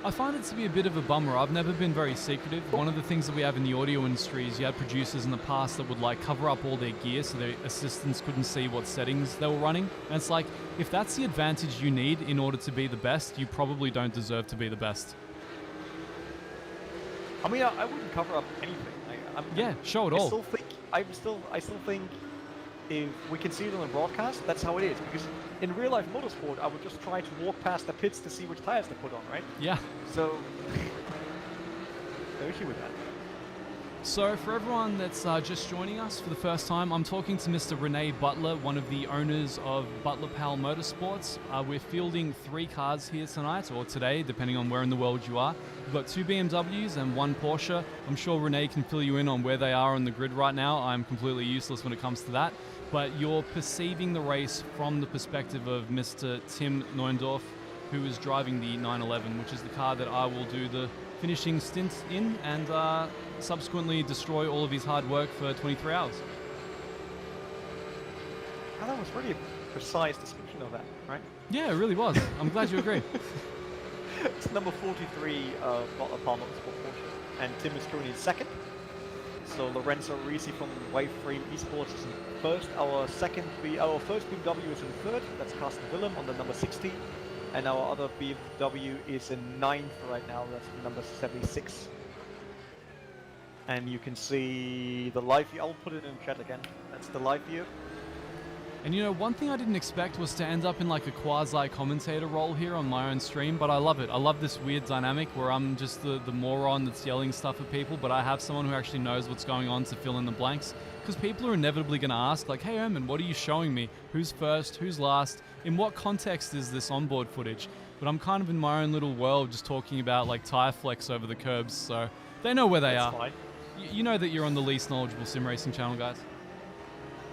I find it to be a bit of a bummer. I've never been very secretive. One of the things that we have in the audio industry is you had producers in the past that would like cover up all their gear so their assistants couldn't see what settings they were running. And it's like, if that's the advantage you need in order to be the best, you probably don't deserve to be the best. I mean, I wouldn't cover up anything. Yeah, show it all. I still think if we can see it on the broadcast, that's how it is. Because in real life motorsport, I would just try to walk past the pits to see which tires they put on, right? Yeah. So, no issue with that. So for everyone that's just joining us for the first time, I'm talking to Mr. Rene Butler, one of the owners of Butler Pal Motorsports. We're fielding 3 cars here tonight, or today, depending on where in the world you are. We've got 2 BMWs and 1 Porsche. I'm sure Rene can fill you in on where they are on the grid right now. I'm completely useless when it comes to that. But you're perceiving the race from the perspective of Mr. Tim Neundorf, who is driving the 911, which is the car that I will do the finishing stint in and subsequently destroy all of his hard work for 23 hours. Oh, that was really a precise description of that, right? Yeah, it really was. I'm glad you agree. It's number 43 Butler Pal Motorsport Porsche, and Tim is currently in second. So Lorenzo Risi from Waveframe Esports is in first. Our first BMW is in third. That's Carsten Willem on the number 60. And our other BMW is in ninth right now. That's number 76. And you can see the live view. I'll put it in chat again. That's the live view. And you know, one thing I didn't expect was to end up in like a quasi-commentator role here on my own stream, but I love it. I love this weird dynamic where I'm just the moron that's yelling stuff at people, but I have someone who actually knows what's going on to fill in the blanks. Because people are inevitably going to ask, like, hey Erman, what are you showing me? Who's first? Who's last? In what context is this onboard footage? But I'm kind of in my own little world just talking about like tire flex over the curbs, so they know where they are. Fine. You know that you're on the least knowledgeable sim racing channel, guys.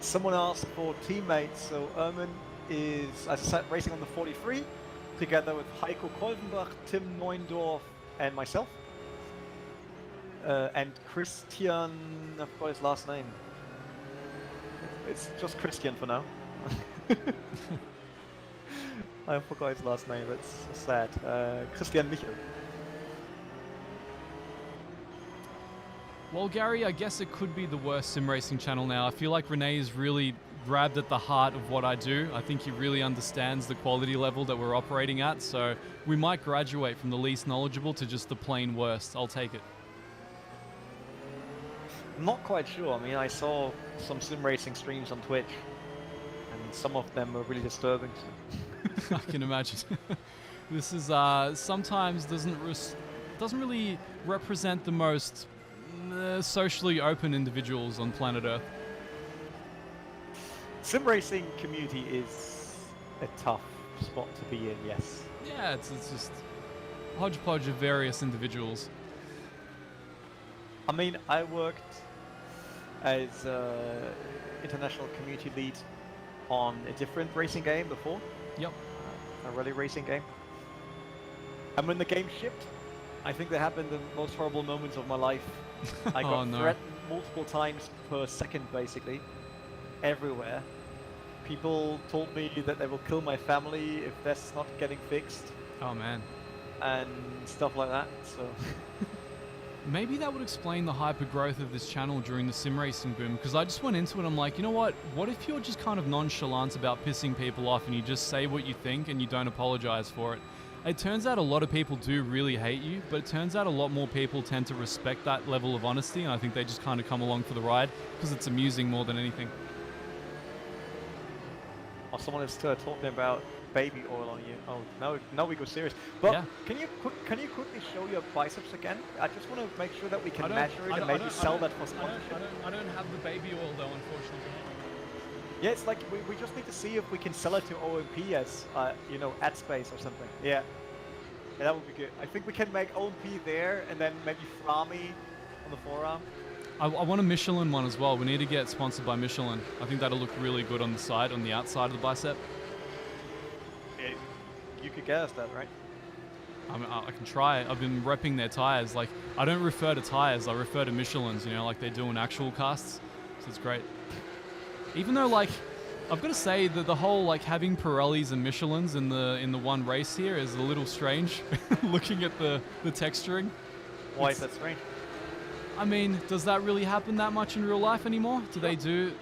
Someone asked for teammates, so Erman is, as I said, racing on the 43, together with Heiko Kolvenbach, Tim Neundorf, and myself. And Christian, I forgot his last name. It's just Christian for now. I forgot his last name, that's sad. Christian Michel. Well, Gary, I guess it could be the worst sim racing channel now. I feel like Rene is really grabbed at the heart of what I do. I think he really understands the quality level that we're operating at, so we might graduate from the least knowledgeable to just the plain worst. I'll take it. I'm not quite sure. I mean, I saw some sim racing streams on Twitch, and some of them were really disturbing. I can imagine. This is sometimes doesn't really represent the most socially open individuals on planet Earth. Sim racing community is a tough spot to be in, yes. Yeah, it's just a hodgepodge of various individuals. I mean, I worked as international community lead on a different racing game before. Yep. A rally racing game. And when the game shipped, I think there happened the most horrible moments of my life. I got threatened multiple times per second, basically, everywhere. People told me that they will kill my family if that's not getting fixed. Oh man. and stuff like that. So Maybe that would explain the hyper growth of this channel during the sim racing boom, because I just went into it, I'm like, you know what if you're just kind of nonchalant about pissing people off and you just say what you think and you don't apologize for it? It turns out a lot of people do really hate you, but it turns out a lot more people tend to respect that level of honesty, and I think they just kind of come along for the ride because it's amusing more than anything. oh, someone is talking about baby oil on you. Oh, now we go serious. But Yeah. can you quickly show your biceps again? I just want to make sure that we can measure it and maybe sell that for sponsorship. I don't have the baby oil though, unfortunately. Yeah, it's like we just need to see if we can sell it to OMP as you know, ad space or something. Yeah, that would be good. I think we can make OMP there and then maybe Frami on the forearm. I want a Michelin one as well. We need to get sponsored by Michelin. I think that'll look really good on the side, on the outside of the bicep. Yeah, you could get us that, right? I can try. I've been repping their tires. Like, I don't refer to tires, I refer to Michelins, you know, like they do in actual casts. So it's great. Even though, like, I've got to say that the whole, like, having Pirellis and Michelins in the one race here is a little strange, looking at the texturing. Why is that strange? I mean, does that really happen that much in real life anymore? Do they do...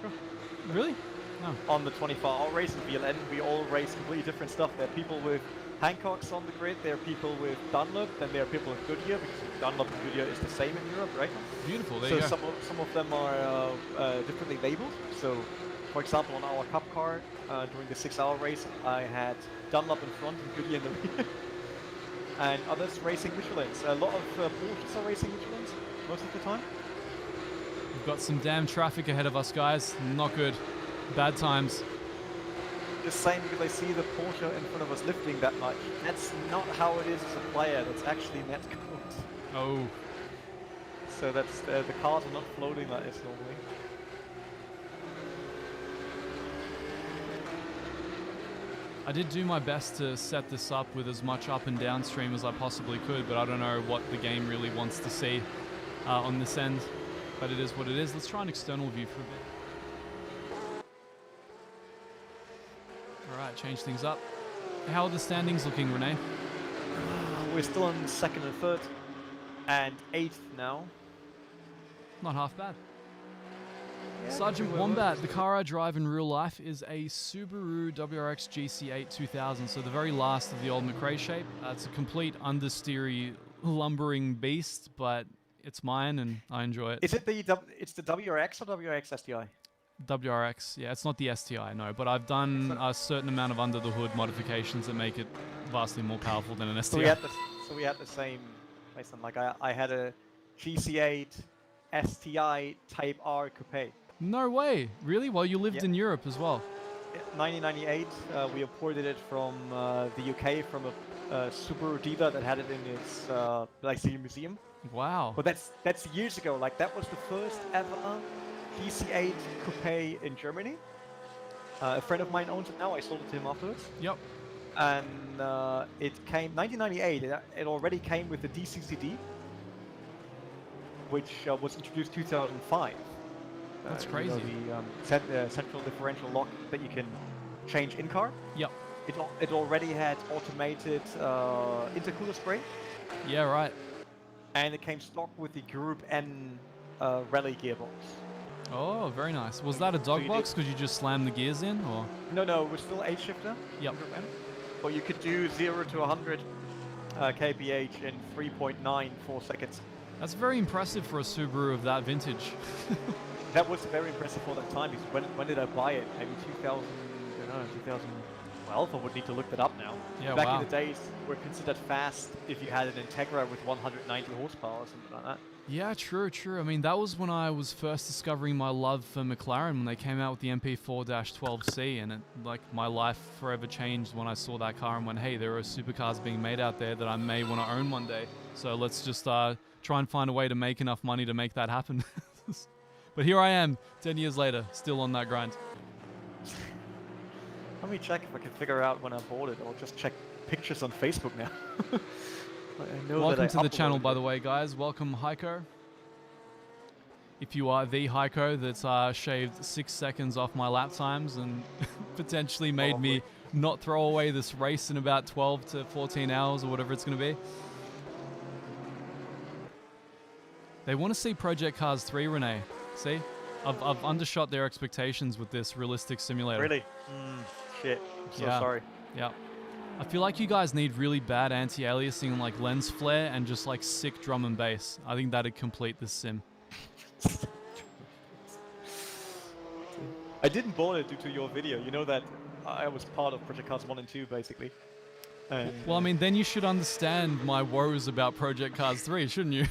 Really? No. On the 24-hour race in VLN, we all race completely different stuff. There are people with Hancocks on the grid, there are people with Dunlop, then there are people with Goodyear, because Dunlop and Goodyear is the same in Europe, right? Beautiful, there you go. So some of them are differently labeled. So, for example, on our Cup car, during the 6-hour race, I had Dunlop in front and Goodyear in the rear. And others racing Michelins. A lot of Porsches are racing Michelins, most of the time. We've got some damn traffic ahead of us, guys. Not good. Bad times. Just saying because I see the Porsche in front of us lifting that much. That's not how it is as a player. That's actually net code. Oh. So that's the cars are not floating like this normally. I did do my best to set this up with as much up and downstream as I possibly could, but I don't know what the game really wants to see on this end. But it is what it is. Let's try an external view for a bit. Alright, change things up. How are the standings looking, Renee? We're still on 2nd and 3rd, and 8th now. Not half bad. Yeah, Sergeant Wombat, the car I drive in real life is a Subaru WRX GC8 2000, so the very last of the old McRae shape. It's a complete understeery, lumbering beast, but it's mine and I enjoy it. Is it it's the WRX or WRX STI? WRX, yeah, it's not the STI, no, but I've done a certain amount of under the hood modifications that make it vastly more powerful than an STI. So we had the same place. Like I had a GC8 STI Type R Coupe. No way, really? Well, you lived Yeah. in Europe as well. 1998, we imported it from the UK from a Subaru dealer that had it in its museum. Wow. But that's years ago. Like that was the first ever GC8 coupe in Germany. A friend of mine owns it now. I sold it to him afterwards. Yep. And it came 1998. It already came with the DCCD, which was introduced 2005. That's you crazy. know, the central differential lock that you can change in car. Yep. It already had automated intercooler spray, Yeah, right. and it came stock with the Group N rally gearbox. Oh, very nice. Was that a dog you box? Could you just slam the gears in, or? No, it was still 8-shifter. Yep. Group N. But you could do 0 to 100 kph in 3.94 seconds. That's very impressive for a Subaru of that vintage. That was very impressive for that time. Because when did I buy it? Maybe 2000, I don't know, 2012. I would need to look that up now. Yeah, Back wow. in the days, were considered fast if you had an Integra with 190 horsepower or something like that. Yeah, true. I mean, that was when I was first discovering my love for McLaren when they came out with the MP4-12C, and my life forever changed when I saw that car and went, hey, there are supercars being made out there that I may want to own one day. So let's just try and find a way to make enough money to make that happen. But here I am, 10 years later, still on that grind. Let me check if I can figure out when I bought it, or just check pictures on Facebook now. I know Welcome that I to the channel, uploaded by it. the way, guys. Welcome, Heiko. If you are the Heiko that's shaved 6 seconds off my lap times and potentially made me not throw away this race in about 12 to 14 hours or whatever it's going to be. They want to see Project Cars 3, Renee. See? I've undershot their expectations with this realistic simulator. Really? Shit. I'm so sorry. Yeah. I feel like you guys need really bad anti-aliasing and like lens flare and just like sick drum and bass. I think that'd complete this sim. I didn't bother due to your video. You know that I was part of Project Cars 1 and 2, basically. Well, I mean, then you should understand my woes about Project Cars 3, shouldn't you?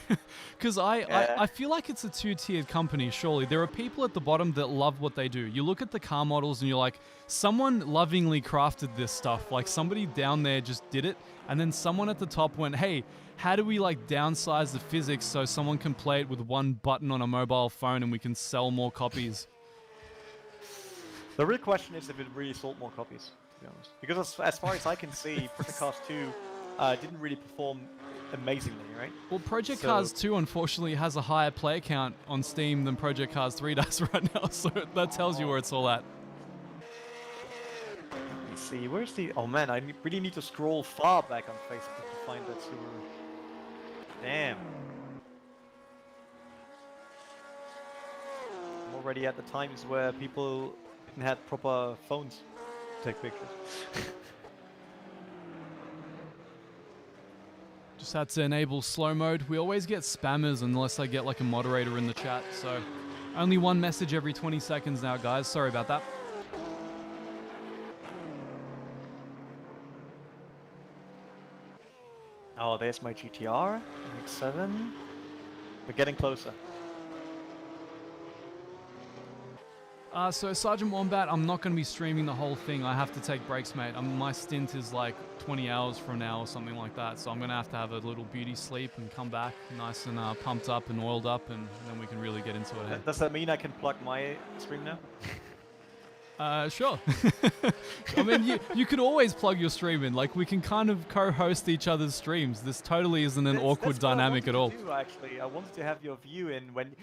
Because I feel like it's a two-tiered company, surely. There are people at the bottom that love what they do. You look at the car models and you're like, someone lovingly crafted this stuff. Like, somebody down there just did it. And then someone at the top went, hey, how do we, like, downsize the physics so someone can play it with one button on a mobile phone and we can sell more copies? The real question is if it really sold more copies. To be honest. Because as far as I can see, Project Cars 2 didn't really perform amazingly, right? Well, Project Cars 2 unfortunately has a higher player count on Steam than Project Cars 3 does right now, so that tells you where it's all at. Let me see, where's the... Oh man, I really need to scroll far back on Facebook to find that server. Damn. I'm already at the times where people didn't have proper phones to take pictures. Just had to enable slow mode. We always get spammers unless I get like a moderator in the chat, so only one message every 20 seconds now, guys. Sorry about that. Oh, there's my GTR, X7. We're getting closer. So Sergeant Wombat, I'm not going to be streaming the whole thing. I have to take breaks, mate. My stint is like 20 hours from now or something like that. So I'm going to have a little beauty sleep and come back nice and pumped up and oiled up, and then we can really get into it. Does that mean I can plug my stream now? Sure. I mean, you could always plug your stream in. Like, we can kind of co-host each other's streams. This totally isn't an awkward dynamic at all. Actually, I wanted to have your view in when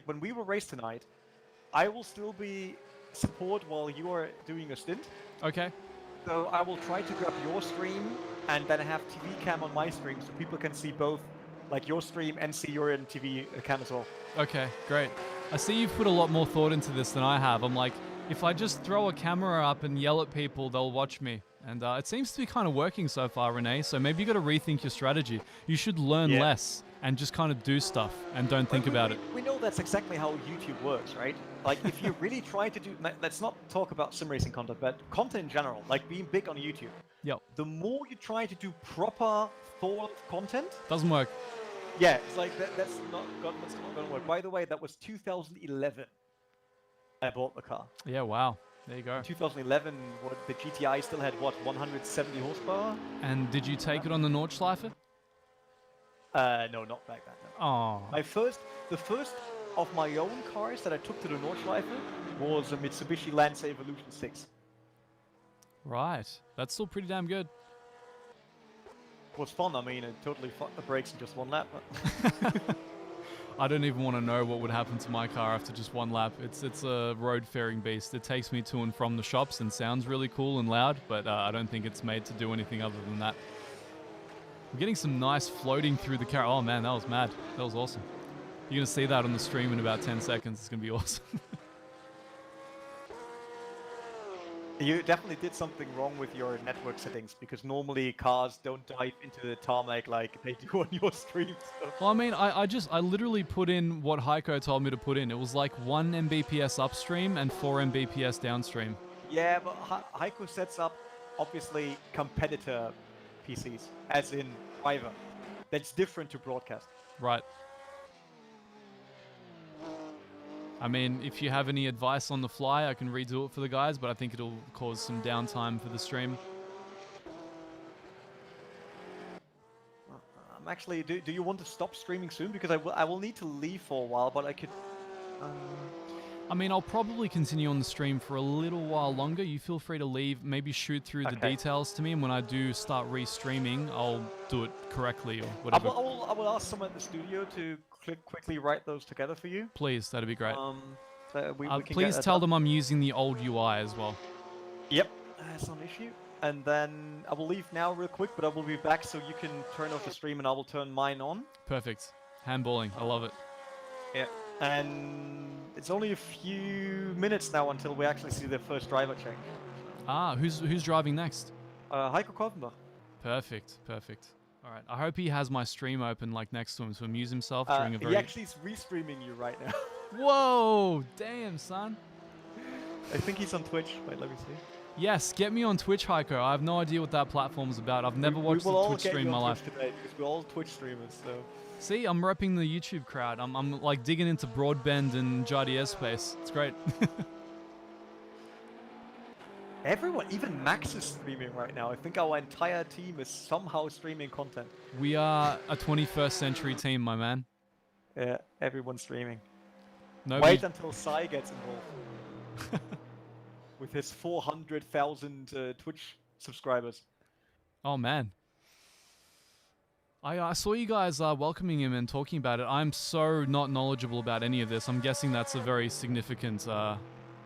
when we were raced tonight, I will still be support while you are doing a stint. Okay. So I will try to grab your stream and then have TV cam on my stream so people can see both, like your stream and see your TV cam as well. Okay, great. I see you've put a lot more thought into this than I have. I'm like, if I just throw a camera up and yell at people, they'll watch me. And it seems to be kind of working so far, Renee. So maybe you got to rethink your strategy. You should learn less and just kind of do stuff and don't think about it. We know that's exactly how YouTube works, right? Like, if you really try to do... Let's not talk about sim racing content, but content in general, like being big on YouTube. Yep. The more you try to do proper, thought content... Doesn't work. Yeah, it's like, that's not going to work. By the way, that was 2011. I bought the car. Yeah, wow. There you go. In 2011, the GTI still had, 170 horsepower? And did you take it on the Nordschleife? No, not back then. No. Oh. The first of my own cars that I took to the Nordschleife was a Mitsubishi Lancer Evolution 6. Right. That's still pretty damn good. It was fun. I mean, it totally fucked the brakes in just one lap. I don't even want to know what would happen to my car after just one lap. It's a road-faring beast. It takes me to and from the shops and sounds really cool and loud, but I don't think it's made to do anything other than that. I'm getting some nice floating through the car. Oh man, that was mad. That was awesome. You're going to see that on the stream in about 10 seconds. It's going to be awesome. You definitely did something wrong with your network settings, because normally cars don't dive into the tarmac like they do on your stream. So. Well, I mean, I literally put in what Heiko told me to put in. It was like 1 Mbps upstream and 4 Mbps downstream. Yeah, but Heiko sets up, obviously, competitor PCs, as in driver. That's different to broadcast. Right. I mean, if you have any advice on the fly, I can redo it for the guys, but I think it'll cause some downtime for the stream. Actually, do you want to stop streaming soon? Because I will need to leave for a while, but I could... I mean, I'll probably continue on the stream for a little while longer. You feel free to leave, maybe shoot through the details to me, and when I do start re-streaming, I'll do it correctly or whatever. I will ask someone at the studio to quickly write those together for you. Please, that'd be great. So we can please tell them I'm using the old UI as well. Yep, some issue. And then I will leave now real quick, but I will be back so you can turn off the stream and I will turn mine on. Perfect. Handballing. I love it. Yeah. And it's only a few minutes now until we actually see the first driver change. Ah, who's driving next? Heiko Koppenbach. Perfect. Perfect. All right. I hope he has my stream open like next to him to amuse himself during a very... He actually is restreaming you right now. Whoa! Damn, son. I think he's on Twitch. Wait, let me see. Yes, get me on Twitch, Heiko. I have no idea what that platform's about. I've never watched a Twitch stream in my life. Today because we're all Twitch streamers, so... See, I'm repping the YouTube crowd. I'm like digging into broadband and JDS space. It's great. Everyone, even Max is streaming right now. I think our entire team is somehow streaming content. We are a 21st century team, my man. Yeah, everyone's streaming. Nobody... Wait until Sai gets involved. With his 400,000 Twitch subscribers. Oh, man. I saw you guys welcoming him and talking about it. I'm so not knowledgeable about any of this. I'm guessing that's a very significant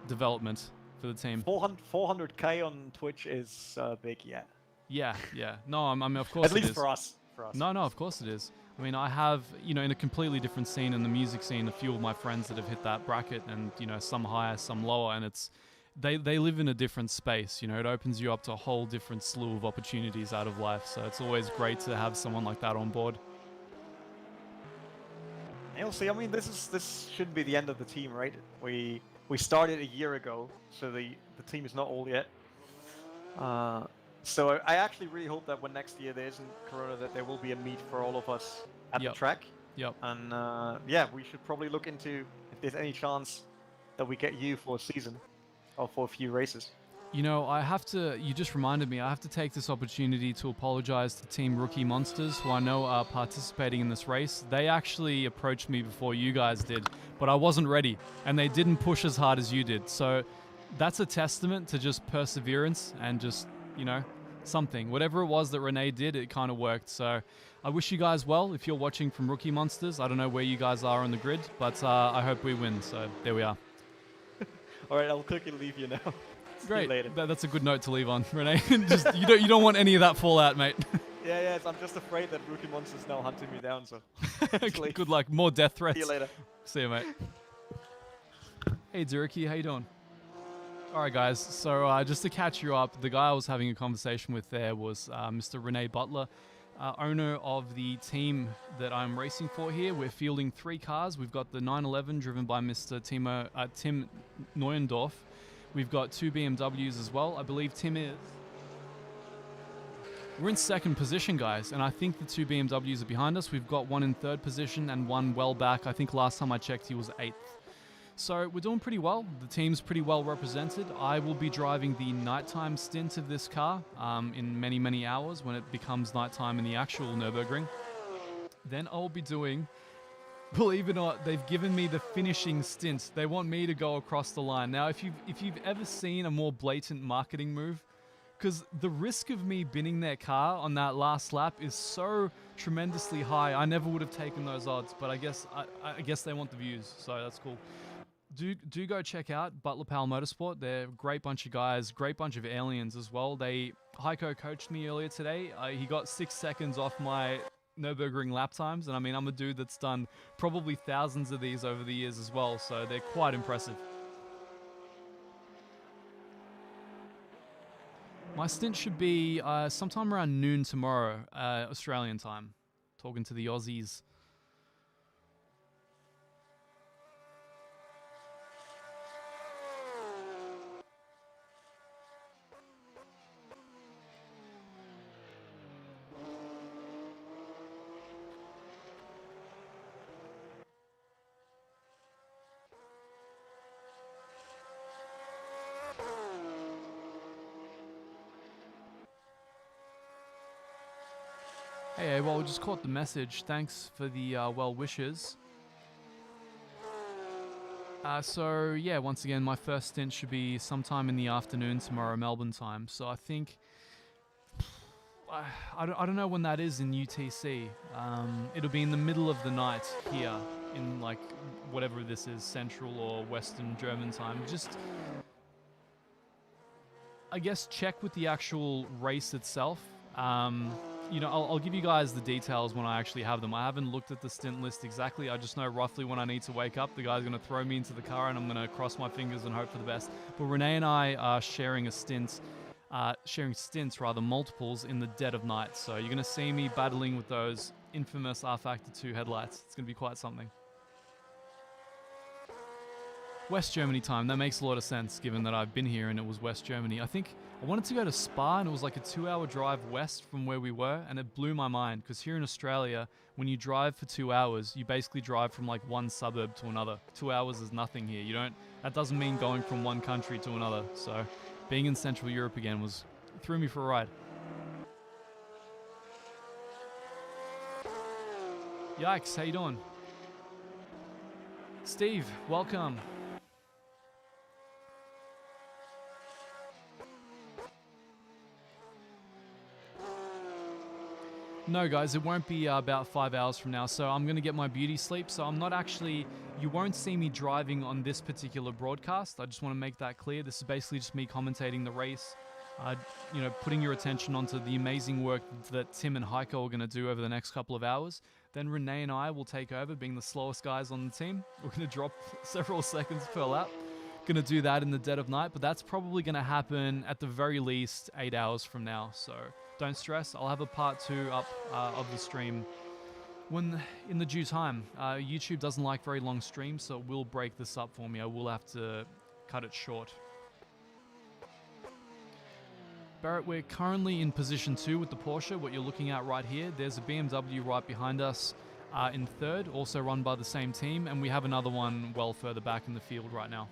development for the team. 400k on Twitch is big, yeah. Yeah. No, I mean, of course At it least is. for us. No, of course it is. I mean, I have, in a completely different scene, in the music scene, a few of my friends that have hit that bracket, and, some higher, some lower, and it's... They live in a different space, it opens you up to a whole different slew of opportunities out of life, so it's always great to have someone like that on board. You'll see, I mean, this shouldn't be the end of the team, right? We started a year ago, so the team is not old yet. So I actually really hope that when next year there isn't Corona, that there will be a meet for all of us at the track. Yep. And yeah, we should probably look into if there's any chance that we get you for a season. Or for a few races. You just reminded me, I have to take this opportunity to apologize to Team Rookie Monsters, who I know are participating in this race. They actually approached me before you guys did, but I wasn't ready, and they didn't push as hard as you did. So that's a testament to just perseverance and just, something. Whatever it was that Renee did, it kind of worked. So I wish you guys well if you're watching from Rookie Monsters. I don't know where you guys are on the grid, but I hope we win. So there we are. All right, I'll quickly leave you now. Great. Later. That's a good note to leave on, Renee. Just you don't want any of that fallout, mate. Yeah. I'm just afraid that Rookie Monster's now hunting me down. So good luck. More death threats. See you later. See you, mate. Hey, Duriki, how you doing? All right, guys. So just to catch you up, the guy I was having a conversation with there was Mr. Renee Butler, owner of the team that I'm racing for here. We're fielding 3 cars. We've got the 911 driven by Mr. Tim Neuendorf. We've got 2 BMWs as well. I believe Tim is. We're in 2nd position, guys, and I think the 2 BMWs are behind us. We've got 1 in 3rd position and 1 well back. I think last time I checked he was 8th. So we're doing pretty well. The team's pretty well represented. I will be driving the nighttime stint of this car in many, many hours when it becomes nighttime in the actual Nürburgring. Then I'll be doing, believe it or not, they've given me the finishing stint. They want me to go across the line. Now, if you've ever seen a more blatant marketing move, because the risk of me binning their car on that last lap is so tremendously high. I never would have taken those odds, but I guess they want the views, so that's cool. Do go check out Butler Pal Motorsport. They're a great bunch of guys, great bunch of aliens as well. Heiko coached me earlier today. He got 6 seconds off my Nürburgring lap times, and I mean, I'm a dude that's done probably thousands of these over the years as well, so they're quite impressive. My stint should be sometime around noon tomorrow, Australian time, talking to the Aussies. Hey, well, we just caught the message. Thanks for the well wishes. So, yeah, once again, my first stint should be sometime in the afternoon tomorrow, Melbourne time. So I think... I don't know when that is in UTC. It'll be in the middle of the night here in, like, whatever this is, Central or Western German time. I guess check with the actual race itself. You know, I'll give you guys the details when I actually have them. I haven't looked at the stint list exactly. I just know roughly when I need to wake up. The guy's going to throw me into the car and I'm going to cross my fingers and hope for the best. But Renee and I are sharing stints, multiples in the dead of night. So you're going to see me battling with those infamous R-Factor 2 headlights. It's going to be quite something. West Germany time. That makes a lot of sense given that I've been here and it was West Germany. I think I wanted to go to Spa and it was like a 2-hour drive west from where we were, and it blew my mind because here in Australia, when you drive for 2 hours, you basically drive from like one suburb to another. 2 hours is nothing here. That doesn't mean going from one country to another. So being in Central Europe again threw me for a ride. Yikes, how you doing? Steve, welcome. No, guys, it won't be about 5 hours from now, so I'm going to get my beauty sleep. So you won't see me driving on this particular broadcast. I just want to make that clear. This is basically just me commentating the race, putting your attention onto the amazing work that Tim and Heiko are going to do over the next couple of hours. Then Renee and I will take over, being the slowest guys on the team. We're going to drop several seconds per lap. Going to do that in the dead of night, but that's probably going to happen at the very least 8 hours from now. So don't stress. I'll have a part 2 up of the stream in the due time. YouTube doesn't like very long streams, so it will break this up for me. I will have to cut it short. Barrett, we're currently in position 2 with the Porsche. What you're looking at right here, there's a BMW right behind us in 3rd, also run by the same team, and we have another one well further back in the field right now.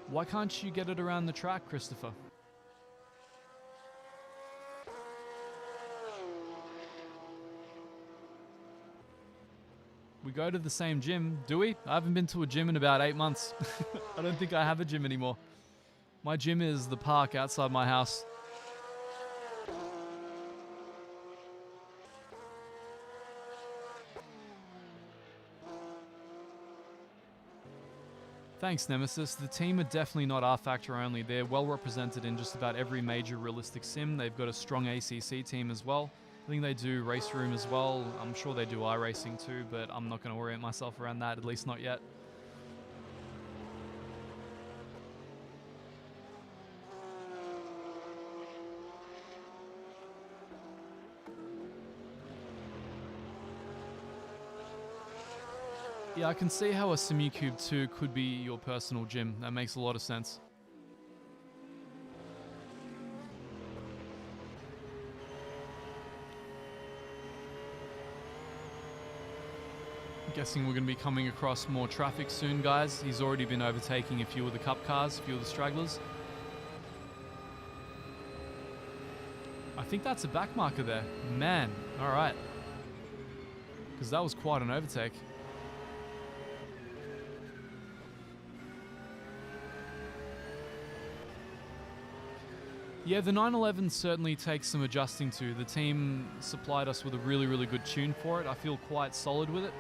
Why can't you get it around the track, Christopher? We go to the same gym, do we? I haven't been to a gym in about 8 months. I don't think I have a gym anymore. My gym is the park outside my house. Thanks, Nemesis. The team are definitely not R-Factor only. They're well represented in just about every major realistic sim. They've got a strong ACC team as well. I think they do race room as well. I'm sure they do iRacing too, but I'm not going to orient myself around that, at least not yet. Yeah, I can see how a Simucube 2 could be your personal gym. That makes a lot of sense. I'm guessing we're going to be coming across more traffic soon, guys. He's already been overtaking a few of the cup cars, a few of the stragglers. I think that's a back marker there. Man, all right. Because that was quite an overtake. Yeah, the 911 certainly takes some adjusting to. The team supplied us with a really, really good tune for it. I feel quite solid with it.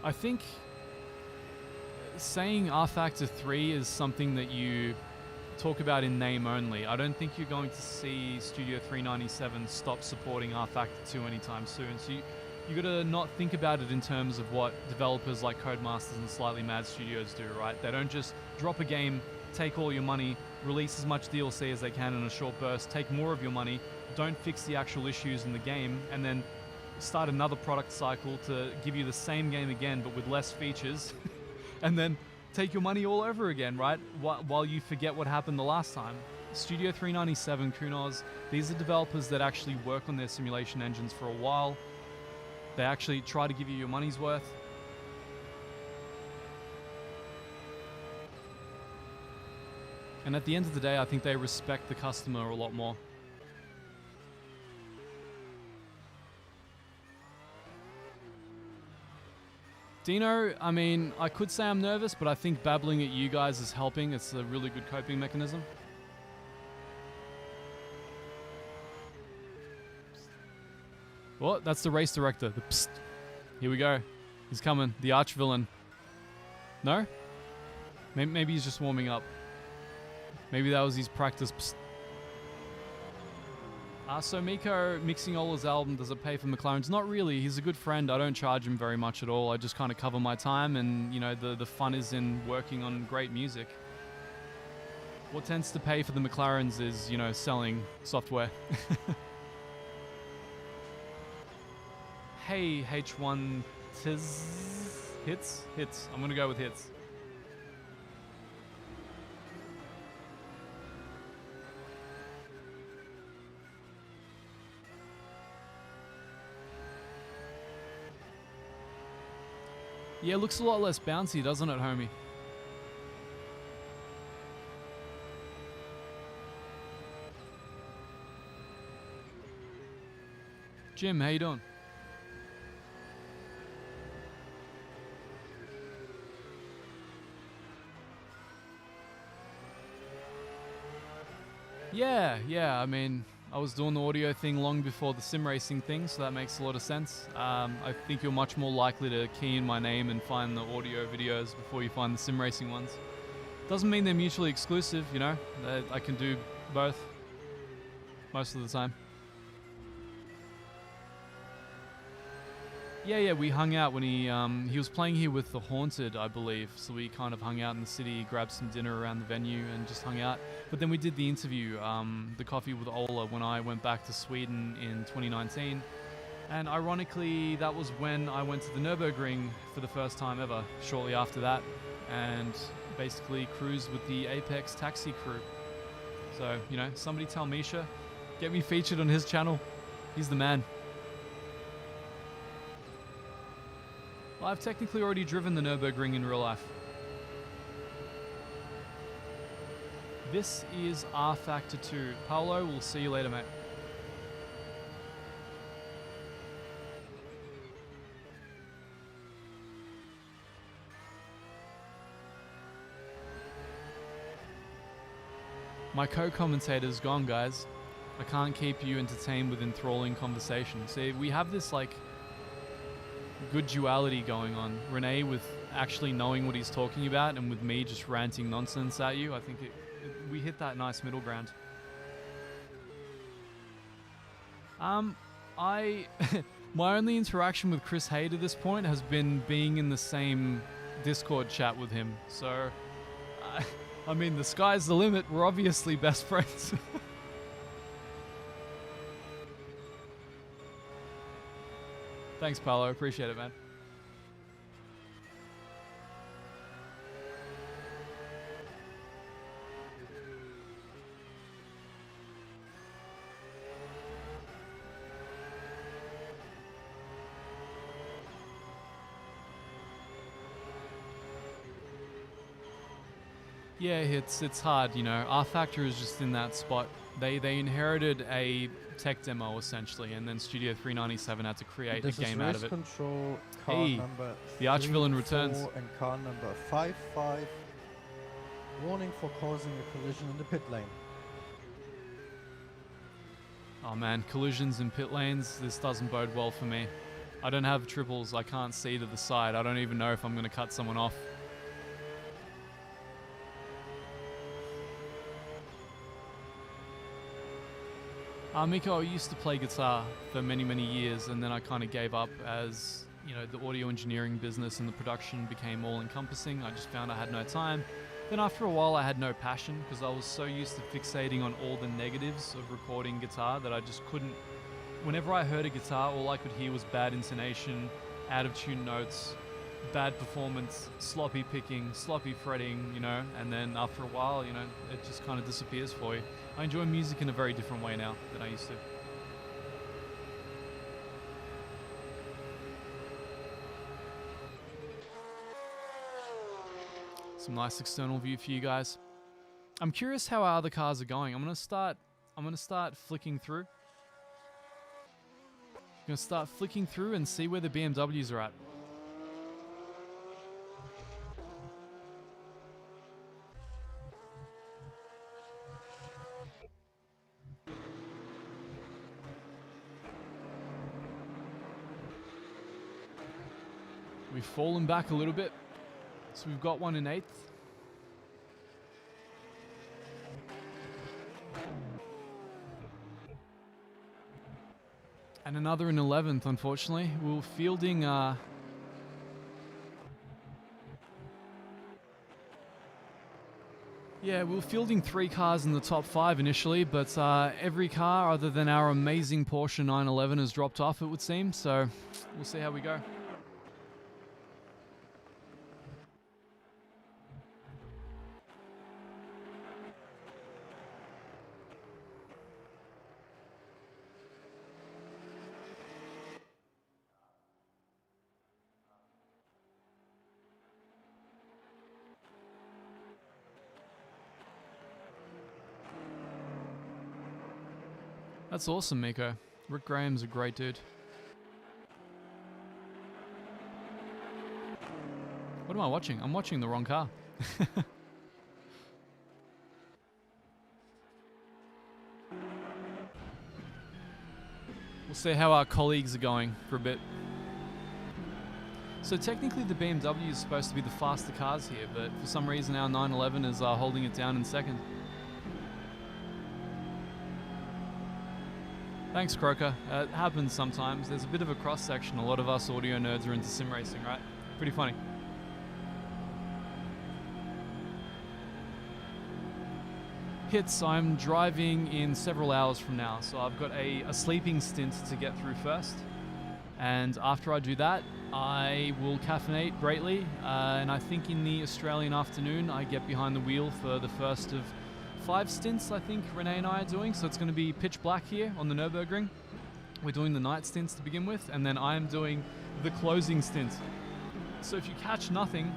I think saying R-Factor 3 is something that you talk about in name only. I don't think you're going to see Studio 397 stop supporting R-Factor 2 anytime soon. So you gotta not think about it in terms of what developers like Codemasters and Slightly Mad Studios do, right? They don't just drop a game, take all your money, release as much DLC as they can in a short burst, take more of your money, don't fix the actual issues in the game, and then start another product cycle to give you the same game again but with less features, and then take your money all over again, right? While you forget what happened the last time. Studio 397, Kunos, these are developers that actually work on their simulation engines for a while. They actually try to give you your money's worth. And at the end of the day, I think they respect the customer a lot more. Dino, I mean, I could say I'm nervous, but I think babbling at you guys is helping. It's a really good coping mechanism. What? That's the race director. The psst. Here we go. He's coming. The arch villain. No? Maybe he's just warming up. Maybe that was his practice. Psst. So Miko mixing Ola's album, does it pay for McLaren's? Not really. He's a good friend. I don't charge him very much at all. I just kind of cover my time, and you know, the fun is in working on great music. What tends to pay for the McLaren's is, you know, selling software. Hey, H1 Tiz hits? Hits. I'm gonna go with hits. Yeah, it looks a lot less bouncy, doesn't it, homie? Jim, how you doing? Yeah, I mean, I was doing the audio thing long before the sim racing thing, so that makes a lot of sense. I think you're much more likely to key in my name and find the audio videos before you find the sim racing ones. Doesn't mean they're mutually exclusive, you know? I can do both most of the time. Yeah, we hung out when he was playing here with The Haunted, I believe. So we kind of hung out in the city, grabbed some dinner around the venue and just hung out. But then we did the interview, the coffee with Ola, when I went back to Sweden in 2019. And ironically, that was when I went to the Nürburgring for the first time ever, shortly after that. And basically cruised with the Apex taxi crew. So, you know, somebody tell Misha, get me featured on his channel. He's the man. Well, I've technically already driven the Nürburgring in real life. This is R Factor 2. Paolo, we'll see you later, mate. My co-commentator's gone, guys. I can't keep you entertained with enthralling conversation. See, we have this, like, good duality going on. Renee with actually knowing what he's talking about, and with me just ranting nonsense at you. I think we hit that nice middle ground. My only interaction with Chris Hay to this point has been being in the same Discord chat with him. So, I mean, the sky's the limit. We're obviously best friends. Thanks, Paolo. Appreciate it, man. Yeah, it's hard, you know. R Factor is just in that spot. They inherited a tech demo essentially, and then Studio 397 had to create a game out of it. Control, car Hey, number the arch-villain 3, returns. 4, and car number 55. Warning for causing a collision in the pit lane. Oh man, collisions in pit lanes, this doesn't bode well for me. I don't have triples, I can't see to the side. I don't even know if I'm going to cut someone off. Miko, I used to play guitar for many, many years, and then I kind of gave up as, you know, the audio engineering business and the production became all-encompassing. I just found I had no time. Then after a while, I had no passion because I was so used to fixating on all the negatives of recording guitar that I just couldn't. Whenever I heard a guitar, all I could hear was bad intonation, out-of-tune notes, bad performance, sloppy picking, sloppy fretting, you know, and then after a while, you know, it just kind of disappears for you. I enjoy music in a very different way now than I used to. Some nice external view for you guys. I'm curious how our other cars are going. I'm gonna start flicking through. I'm gonna start flicking through and see where the BMWs are at. We've fallen back a little bit. So we've got one in 8th. And another in 11th, unfortunately. We were fielding... Yeah, we were fielding 3 cars in the top 5 initially, but every car other than our amazing Porsche 911 has dropped off, it would seem. So we'll see how we go. That's awesome, Miko. Rick Graham's a great dude. What am I watching? I'm watching the wrong car. We'll see how our colleagues are going for a bit. So technically the BMW is supposed to be the faster cars here, but for some reason our 911 is holding it down in second. Thanks, Croker. It happens sometimes. There's a bit of a cross-section. A lot of us audio nerds are into sim racing, right? Pretty funny. Hits, I'm driving in several hours from now, so I've got a sleeping stint to get through first. And after I do that, I will caffeinate greatly. And I think in the Australian afternoon, I get behind the wheel for the first of 5 stints, I think Renee and I are doing. So it's going to be pitch black here on the Nürburgring. We're doing the night stints to begin with, and then I'm doing the closing stint. So if you catch nothing,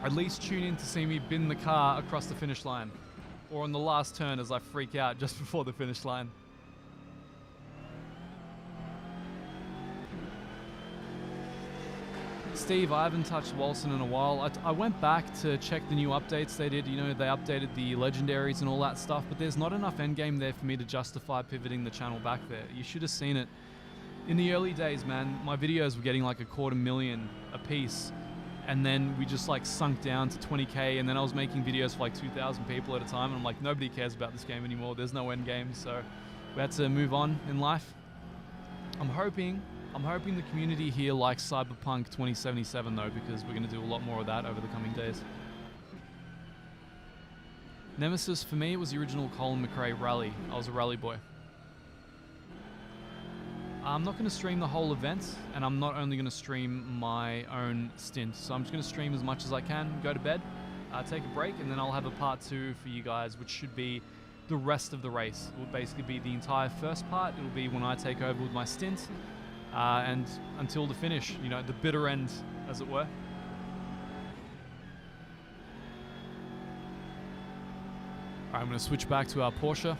at least tune in to see me bin the car across the finish line, or on the last turn as I freak out just before the finish line. Steve, I haven't touched Walson in a while. I went back to check the new updates they did. You know, they updated the legendaries and all that stuff, but there's not enough endgame there for me to justify pivoting the channel back there. You should have seen it. In the early days, man, my videos were getting like 250,000 a piece, and then we just like sunk down to 20k, and then I was making videos for like 2,000 people at a time, and I'm like, nobody cares about this game anymore. There's no endgame, so we had to move on in life. I'm hoping the community here likes Cyberpunk 2077 though, because we're going to do a lot more of that over the coming days. Nemesis for me was the original Colin McRae rally. I was a rally boy. I'm not going to stream the whole event, and I'm not only going to stream my own stint. So I'm just going to stream as much as I can, go to bed, take a break, and then I'll have a part 2 for you guys, which should be the rest of the race. It will basically be the entire first part. It will be when I take over with my stint. And until the finish, you know, the bitter end, as it were. Alright, I'm going to switch back to our Porsche.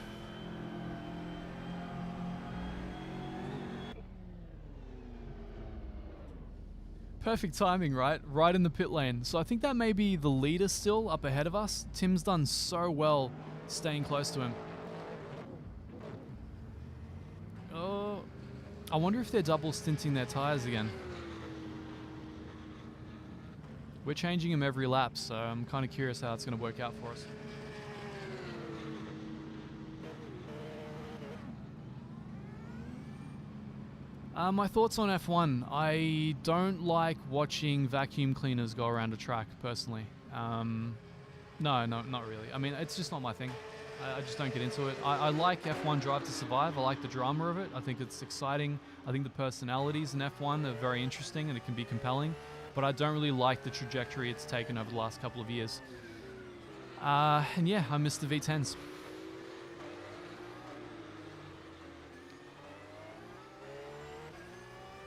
Perfect timing, right? Right in the pit lane. So I think that may be the leader still up ahead of us. Tim's done so well staying close to him. Oh, I wonder if they're double stinting their tires again. We're changing them every lap, so I'm kind of curious how it's going to work out for us. My thoughts on F1. I don't like watching vacuum cleaners go around a track, personally. No, not really. I mean, it's just not my thing. I just don't get into it. I like F1 Drive to Survive. I like the drama of it. I think it's exciting. I think the personalities in F1 are very interesting and it can be compelling. But I don't really like the trajectory it's taken over the last couple of years. And yeah, I miss the V10s.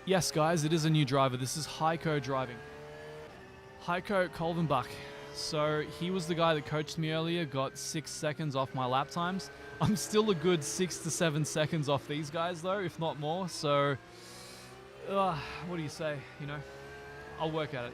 Yes, guys, it is a new driver. This is Heiko driving. Heiko Kolvenbach. So he was the guy that coached me earlier, got 6 seconds off my lap times. I'm still a good 6 to 7 seconds off these guys though, if not more. So, what do you say? You know, I'll work at it.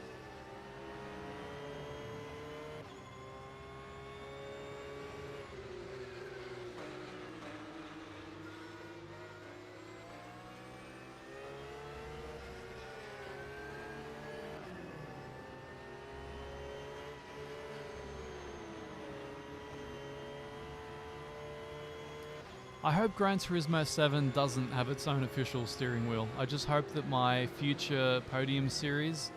I hope Gran Turismo 7 doesn't have its own official steering wheel. I just hope that my future podium series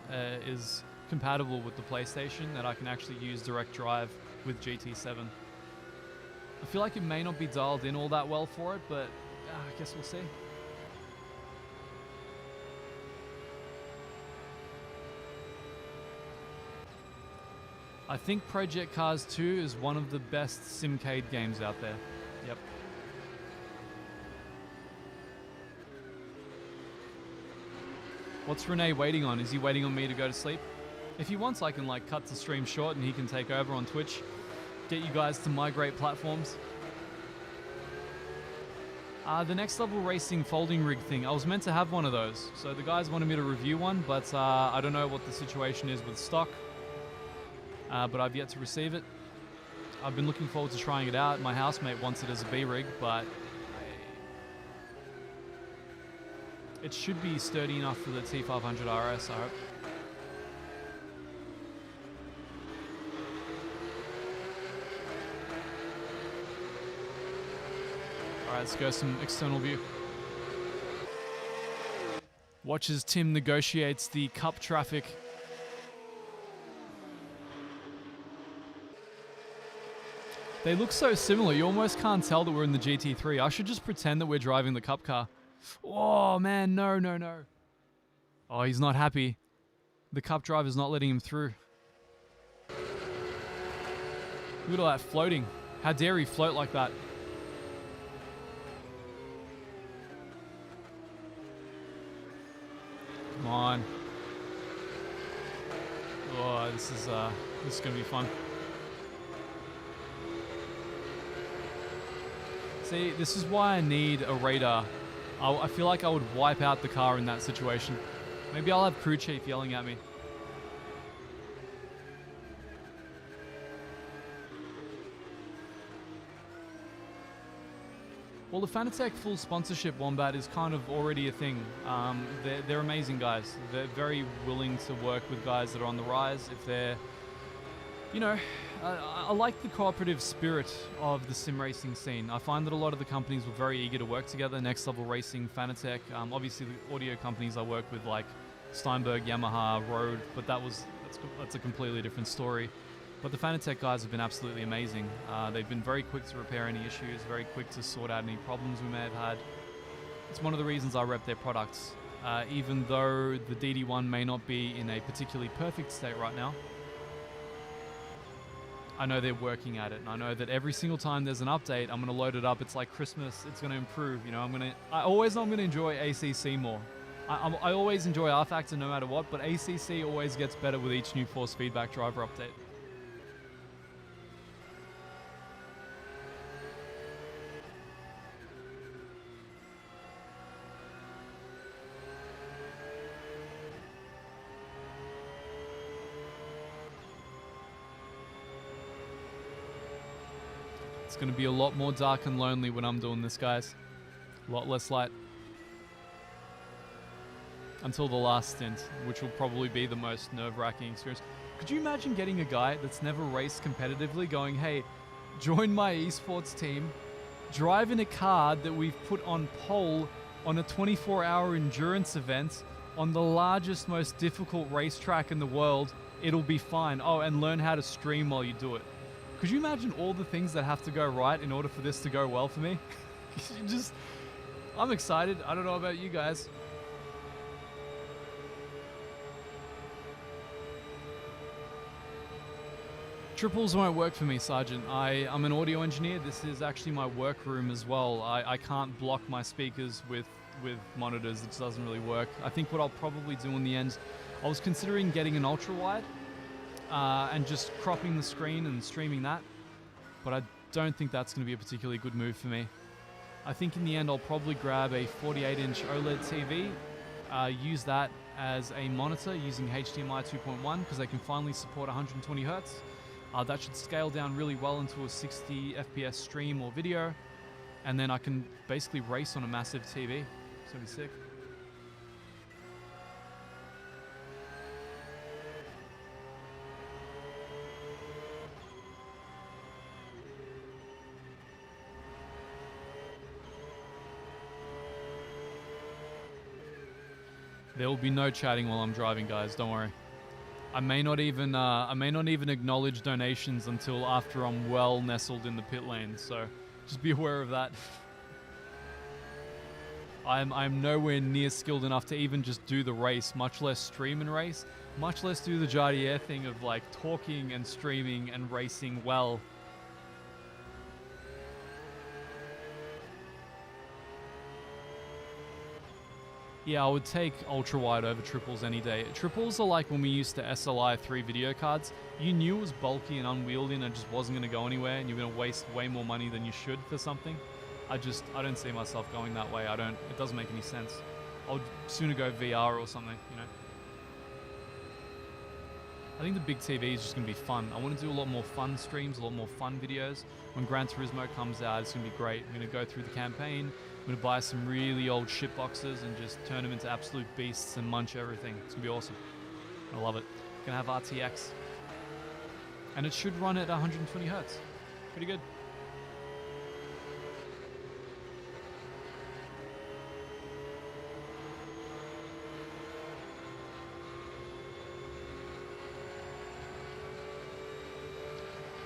is compatible with the PlayStation, that I can actually use direct drive with GT7. I feel like it may not be dialed in all that well for it, but I guess we'll see. I think Project Cars 2 is one of the best Simcade games out there. Yep. What's Renee waiting on? Is he waiting on me to go to sleep? If he wants, I can like cut the stream short and he can take over on Twitch. Get you guys to migrate platforms. The Next Level Racing folding rig thing. I was meant to have one of those. So the guys wanted me to review one, but I don't know what the situation is with stock. But I've yet to receive it. I've been looking forward to trying it out. My housemate wants it as a B-rig, but it should be sturdy enough for the T500 RS, I hope. Alright, let's go some external view. Watch as Tim negotiates the cup traffic. They look so similar, you almost can't tell that we're in the GT3. I should just pretend that we're driving the cup car. Oh man, no. Oh, he's not happy. The cup driver's not letting him through. Look at all that floating. How dare he float like that? Come on. Oh, this is gonna be fun. See, this is why I need a radar. I feel like I would wipe out the car in that situation. Maybe I'll have crew chief yelling at me. Well, the Fanatec full sponsorship Wombat is kind of already a thing. They're amazing guys. They're very willing to work with guys that are on the rise. If they're, you know, I like the cooperative spirit of the sim racing scene. I find that a lot of the companies were very eager to work together. Next Level Racing, Fanatec, obviously the audio companies I work with like Steinberg, Yamaha, Rode, but that's a completely different story. But the Fanatec guys have been absolutely amazing. They've been very quick to repair any issues, very quick to sort out any problems we may have had. It's one of the reasons I rep their products. Even though the DD1 may not be in a particularly perfect state right now, I know they're working at it, and I know that every single time there's an update, I'm going to load it up. It's like Christmas. It's going to improve. You know, I always know I'm going to enjoy ACC more. I always enjoy R-Factor no matter what, but ACC always gets better with each new force feedback driver update. It's going to be a lot more dark and lonely when I'm doing this, guys. A lot less light. Until the last stint, which will probably be the most nerve-wracking experience. Could you imagine getting a guy that's never raced competitively going, hey, join my esports team, drive in a car that we've put on pole on a 24-hour endurance event on the largest, most difficult racetrack in the world. It'll be fine. Oh, and learn how to stream while you do it. Could you imagine all the things that have to go right in order for this to go well for me? I'm excited. I don't know about you guys. Triples won't work for me, Sergeant. I'm an audio engineer. This is actually my workroom as well. I can't block my speakers with monitors. It just doesn't really work. I think what I'll probably do in the end, I was considering getting an ultra-wide and just cropping the screen and streaming that, but I don't think that's going to be a particularly good move for me. I think in the end I'll probably grab a 48-inch OLED TV, use that as a monitor using HDMI 2.1 because they can finally support 120 Hertz. That should scale down really well into a 60 FPS stream or video, and then I can basically race on a massive TV. It's going to be sick. There will be no chatting while I'm driving, guys. Don't worry. I may not even acknowledge donations until after I'm well nestled in the pit lane. So just be aware of that. I'm nowhere near skilled enough to even just do the race, much less stream and race, much less do the Jardiere thing of like talking and streaming and racing well. Yeah, I would take ultra wide over triples any day. Triples are like when we used to SLI 3 video cards. You knew it was bulky and unwieldy and it just wasn't going to go anywhere and you're going to waste way more money than you should for something. I don't see myself going that way. It doesn't make any sense. I would sooner go VR or something, you know. I think the big TV is just going to be fun. I want to do a lot more fun streams, a lot more fun videos. When Gran Turismo comes out, it's going to be great. I'm going to go through the campaign. I'm going to buy some really old shit boxes and just turn them into absolute beasts and munch everything. It's going to be awesome. I love it. Going to have RTX. And it should run at 120 hertz. Pretty good.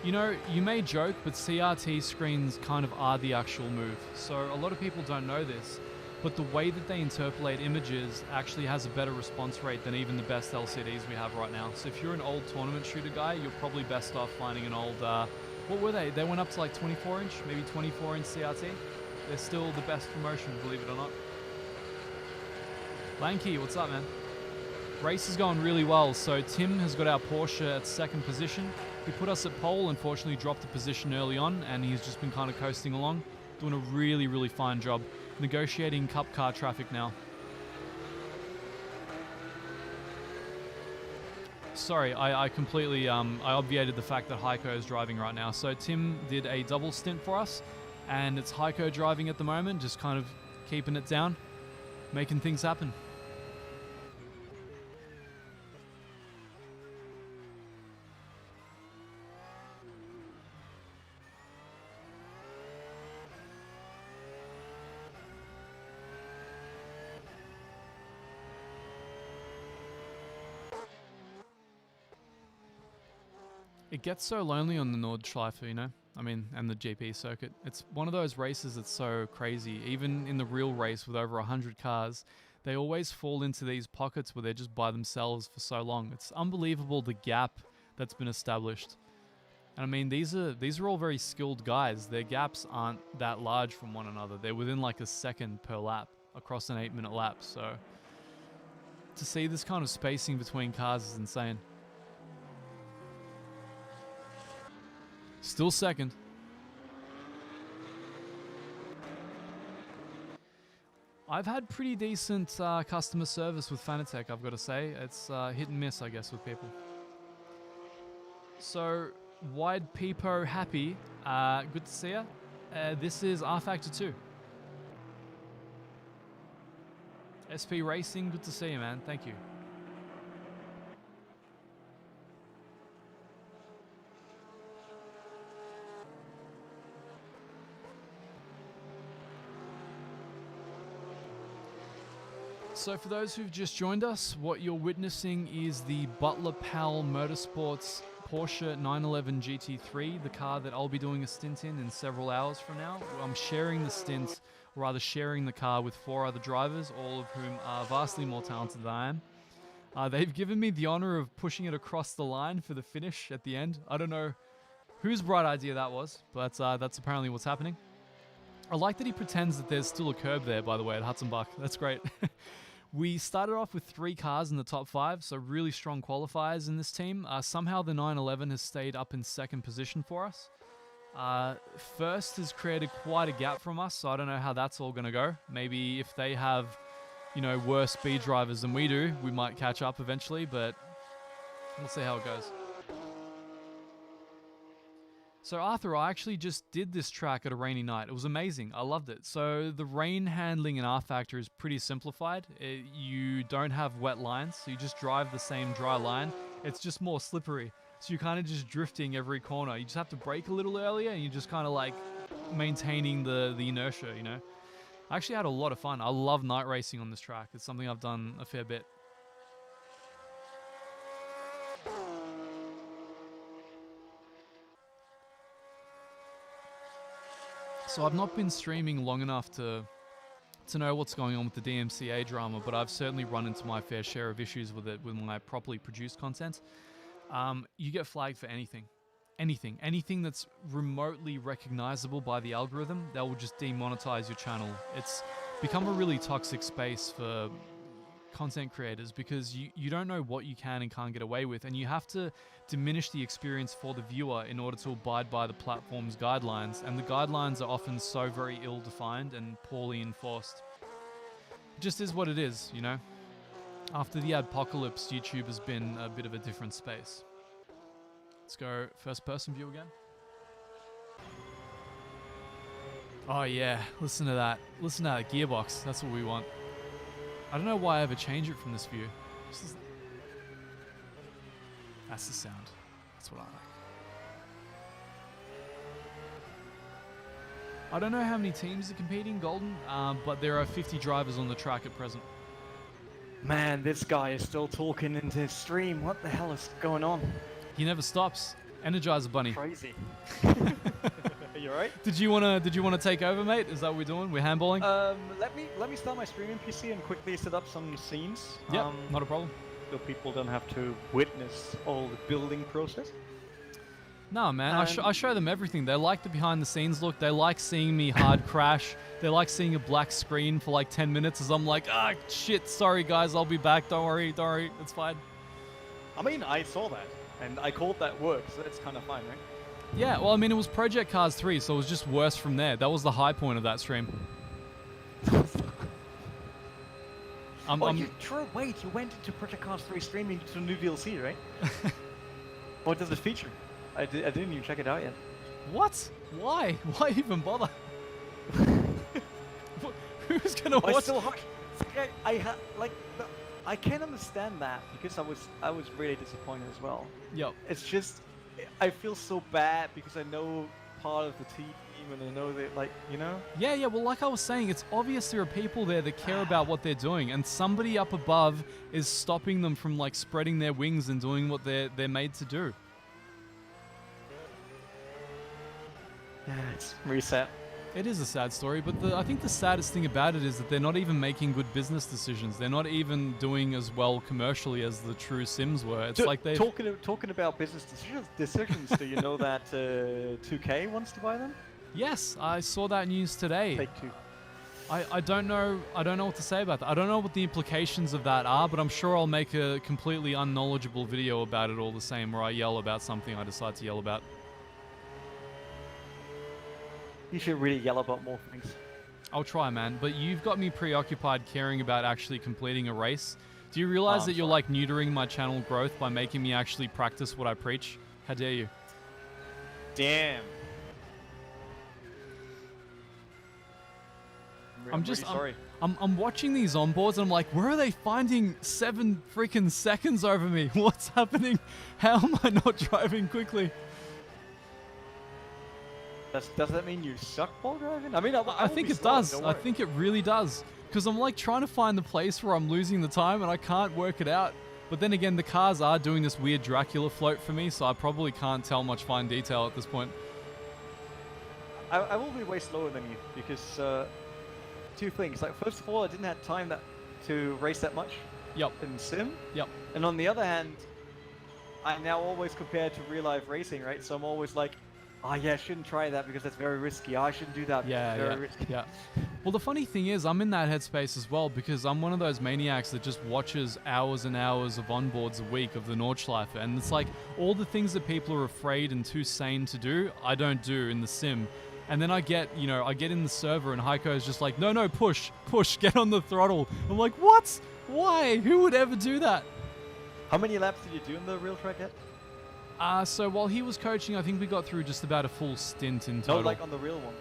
You know, you may joke, but CRT screens kind of are the actual move. So a lot of people don't know this, but the way that they interpolate images actually has a better response rate than even the best LCDs we have right now. So if you're an old tournament shooter guy, you're probably best off finding an old, what were they? They went up to like 24 inch, maybe 24 inch CRT. They're still the best promotion, believe it or not. Lanky, what's up, man? Race is going really well. So Tim has got our Porsche at second position. He put us at pole, unfortunately dropped a position early on, and he's just been kind of coasting along, doing a really, really fine job. Negotiating cup car traffic now. Sorry, I completely, I obviated the fact that Heiko is driving right now. So Tim did a double stint for us, and it's Heiko driving at the moment, just kind of keeping it down, making things happen. It gets so lonely on the Nordschleife, you know? I mean, and the GP circuit. It's one of those races that's so crazy. Even in the real race with over 100 cars, they always fall into these pockets where they're just by themselves for so long. It's unbelievable the gap that's been established. And I mean, these are all very skilled guys. Their gaps aren't that large from one another. They're within like a second per lap across an 8-minute lap. So to see this kind of spacing between cars is insane. Still second. I've had pretty decent customer service with Fanatec, I've got to say. It's hit and miss, I guess, with people. So, Wide Peepo Happy, good to see you. This is R Factor 2. SP Racing, good to see you, man. Thank you. So for those who've just joined us, what you're witnessing is the Butler Pal Motorsports Porsche 911 GT3, the car that I'll be doing a stint in several hours from now. I'm sharing the stint, or rather sharing the car with 4 other drivers, all of whom are vastly more talented than I am. They've given me the honor of pushing it across the line for the finish at the end. I don't know whose bright idea that was, but that's apparently what's happening. I like that he pretends that there's still a curb there, by the way, at Hudson Buck. That's great. We started off with 3 cars in the top 5, so really strong qualifiers in this team. Somehow the 911 has stayed up in second position for us. First has created quite a gap from us, so I don't know how that's all going to go. Maybe if they have, you know, worse speed drivers than we do, we might catch up eventually, but we'll see how it goes. So Arthur, I actually just did this track at a rainy night. It was amazing. I loved it. So the rain handling in R Factor is pretty simplified. You don't have wet lines, so you just drive the same dry line. It's just more slippery. So you're kind of just drifting every corner. You just have to brake a little earlier and you're just kind of like maintaining the inertia, you know? I actually had a lot of fun. I love night racing on this track. It's something I've done a fair bit. So I've not been streaming long enough to know what's going on with the DMCA drama, but I've certainly run into my fair share of issues with it with my properly produced content. You get flagged for anything. Anything that's remotely recognizable by the algorithm, that will just demonetize your channel. It's become a really toxic space for content creators because you don't know what you can and can't get away with, and you have to diminish the experience for the viewer in order to abide by the platform's guidelines, and the guidelines are often so very ill-defined and poorly enforced. It just is what it is, you know? After the adpocalypse, YouTube has been a bit of a different space. Let's go first person view again. Oh yeah, listen to that. Listen to that gearbox. That's what we want. I don't know why I ever change it from this view. That's the sound. That's what I like. I don't know how many teams are competing, Golden, but there are 50 drivers on the track at present. Man, this guy is still talking into his stream. What the hell is going on? He never stops. Energizer Bunny. Crazy. You alright? Did you wanna take over, mate? Is that what we're doing? We're handballing? Let me start my streaming PC and quickly set up some scenes. Yeah, not a problem. So people don't have to witness all the building process. No, man, I show them everything. They like the behind-the-scenes look. They like seeing me hard crash. They like seeing a black screen for like 10 minutes as I'm like, ah, shit, sorry guys, I'll be back. Don't worry, it's fine. I mean, I saw that, and I called that work, so that's kind of fine, right? Yeah, well, I mean, it was Project Cars 3, so it was just worse from there. That was the high point of that stream. Wait, you went into Project Cars 3 streaming to the new DLC, right? What does it feature? I didn't even check it out yet. What? Why? Why even bother? Who's gonna watch? It's so hard. I can't understand that because I was really disappointed as well. Yep. It's just I feel so bad because I know part of the team and I know that, like, you know. Yeah. Well, like I was saying, it's obvious there are people there that care about what they're doing, and somebody up above is stopping them from like spreading their wings and doing what they're made to do. Yeah, it's really sad. It is a sad story, but I think the saddest thing about it is that they're not even making good business decisions. They're not even doing as well commercially as the true Sims were. It's like they talking about business decisions. Do you know that 2K wants to buy them? Yes, I saw that news today. Take Two. I don't know what to say about that. I don't know what the implications of that are, but I'm sure I'll make a completely unknowledgeable video about it all the same, where I yell about something I decide to yell about. You should really yell about more things. I'll try, man. But you've got me preoccupied caring about actually completing a race. Do you realize that you're like neutering my channel growth by making me actually practice what I preach? How dare you? Damn. I'm just really sorry. I'm watching these onboards and I'm like, where are they finding 7 freaking seconds over me? What's happening? How am I not driving quickly? Does that mean you suck ball driving? I mean, I think it does. I think it really does. Because I'm like trying to find the place where I'm losing the time and I can't work it out. But then again, the cars are doing this weird Dracula float for me, so I probably can't tell much fine detail at this point. I will be way slower than you because two things. Like, first of all, I didn't have time to race that much. Yep. In sim. Yep. And on the other hand, I now always compare to real life racing, right? So I'm always like, oh yeah, I shouldn't try that because that's very risky. Oh, I shouldn't do that because it's very risky. Yeah. Well, the funny thing is, I'm in that headspace as well because I'm one of those maniacs that just watches hours and hours of onboards a week of the Nordschleife. And it's like all the things that people are afraid and too sane to do, I don't do in the sim. And then I get in the server and Heiko is just like, no, push, get on the throttle. I'm like, what? Why? Who would ever do that? How many laps did you do in the real track yet? So while he was coaching, I think we got through just about a full stint in total. No, like on the real one.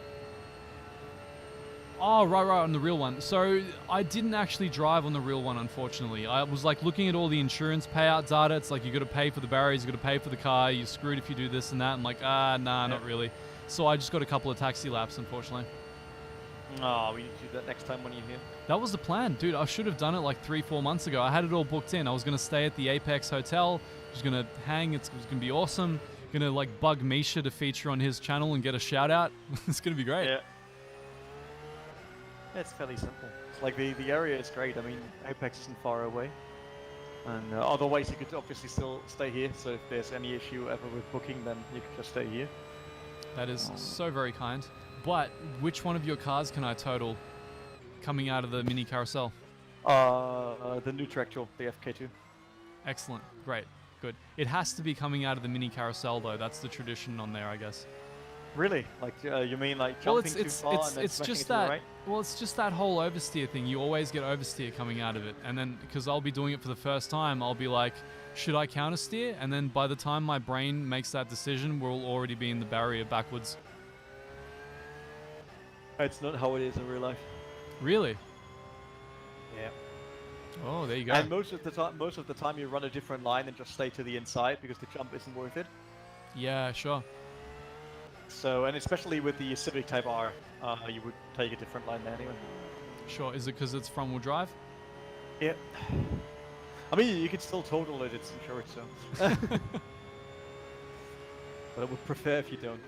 Oh, right, on the real one. So I didn't actually drive on the real one, unfortunately. I was like looking at all the insurance payout data. It's like you got to pay for the barriers, you got to pay for the car, you're screwed if you do this and that. I'm like, nah, not really. So I just got a couple of taxi laps, unfortunately. Oh, we need to do that next time when you're here. That was the plan, dude. I should have done it like 3-4 months ago. I had it all booked in. I was gonna stay at the Apex Hotel. I was gonna hang. It was gonna be awesome. Gonna like bug Misha to feature on his channel and get a shout out. It's gonna be great. Yeah. It's fairly simple. It's like the area is great. I mean, Apex isn't far away. And otherwise you could obviously still stay here. So if there's any issue ever with booking, then you could just stay here. That is so very kind. But which one of your cars can I total coming out of the mini carousel? The new Tractor, the FK2. Excellent. Great. Good. It has to be coming out of the mini carousel though. That's the tradition on there, I guess. Really? Like you mean like Well, jumping too far and then it's smashing just it to the that. right? Well, it's just that whole oversteer thing. You always get oversteer coming out of it, and then because I'll be doing it for the first time, I'll be like, should I countersteer? And then by the time my brain makes that decision, we'll already be in the barrier backwards. It's not how it is in real life. Really? Yeah. Oh, there you go. And most of the time you run a different line and just stay to the inside because the jump isn't worth it. Yeah, sure. So, and especially with the Civic Type R, you would take a different line there anyway. Sure. Is it because it's front-wheel drive? Yeah. I mean, you could still total it, it's insured, so. But I would prefer if you don't.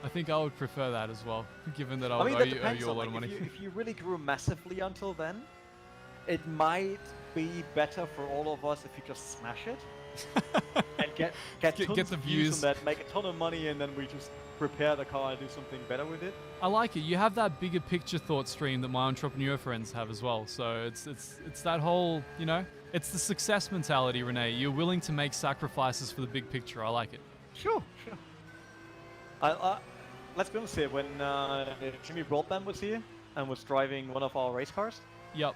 I think I would prefer that as well, given that I I would mean, owe that you depends a on, lot of like, money. if you really grew massively until then, it might be better for all of us if you just smash it. And get tons the of views. on that, make a ton of money, and then we just repair the car and do something better with it. I like it. You have that bigger picture thought stream that my entrepreneur friends have as well. So it's that whole, you know, it's the success mentality, Renee. You're willing to make sacrifices for the big picture. I like it. Sure. Let's be honest here. When Jimmy Broadband was here and was driving one of our race cars, Yep.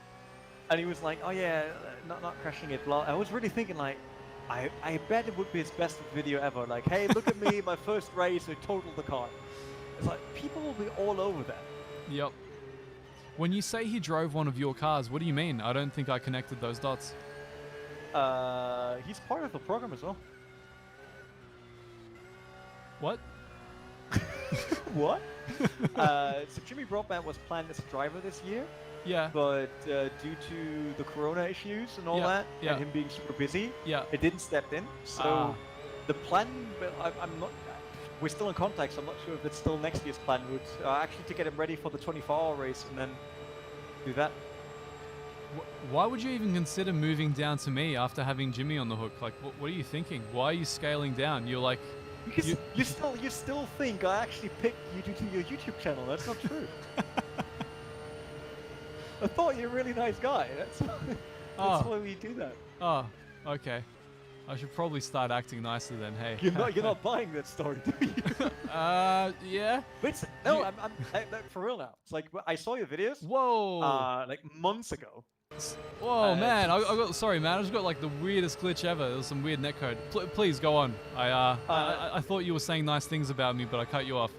and he was like, "Oh yeah, not crashing it." Blah. I was really thinking like, I bet it would be his best video ever. Like, hey, look at me, my first race, I totaled the car. It's like people will be all over that. Yep. When you say he drove one of your cars, what do you mean? I don't think I connected those dots. He's part of the program as well. What? What? So Jimmy Broadband was planned as a driver this year, Yeah. but due to the corona issues and all Yeah, that, yeah. and him being super busy, Yeah. it didn't step in. So Ah. the plan, but I'm not. We're still in contact, so I'm not sure if it's still next year's plan. Would actually to get him ready for the 24-hour race and then do that. Why would you even consider moving down to me after having Jimmy on the hook? Like, what are you thinking? Why are you scaling down? You're like, Because you still think I actually picked you to do your YouTube channel. That's not true. I thought you're a really nice guy. That's why we do that. oh, okay. I should probably start acting nicer then. Hey. You're not buying that story, do you? Yeah. But no, I'm for real now. It's like I saw your videos. Whoa. Like months ago. Whoa, man. I got sorry, man. I just got like the weirdest glitch ever. There was some weird netcode. Please go on. I thought you were saying nice things about me, but I cut you off.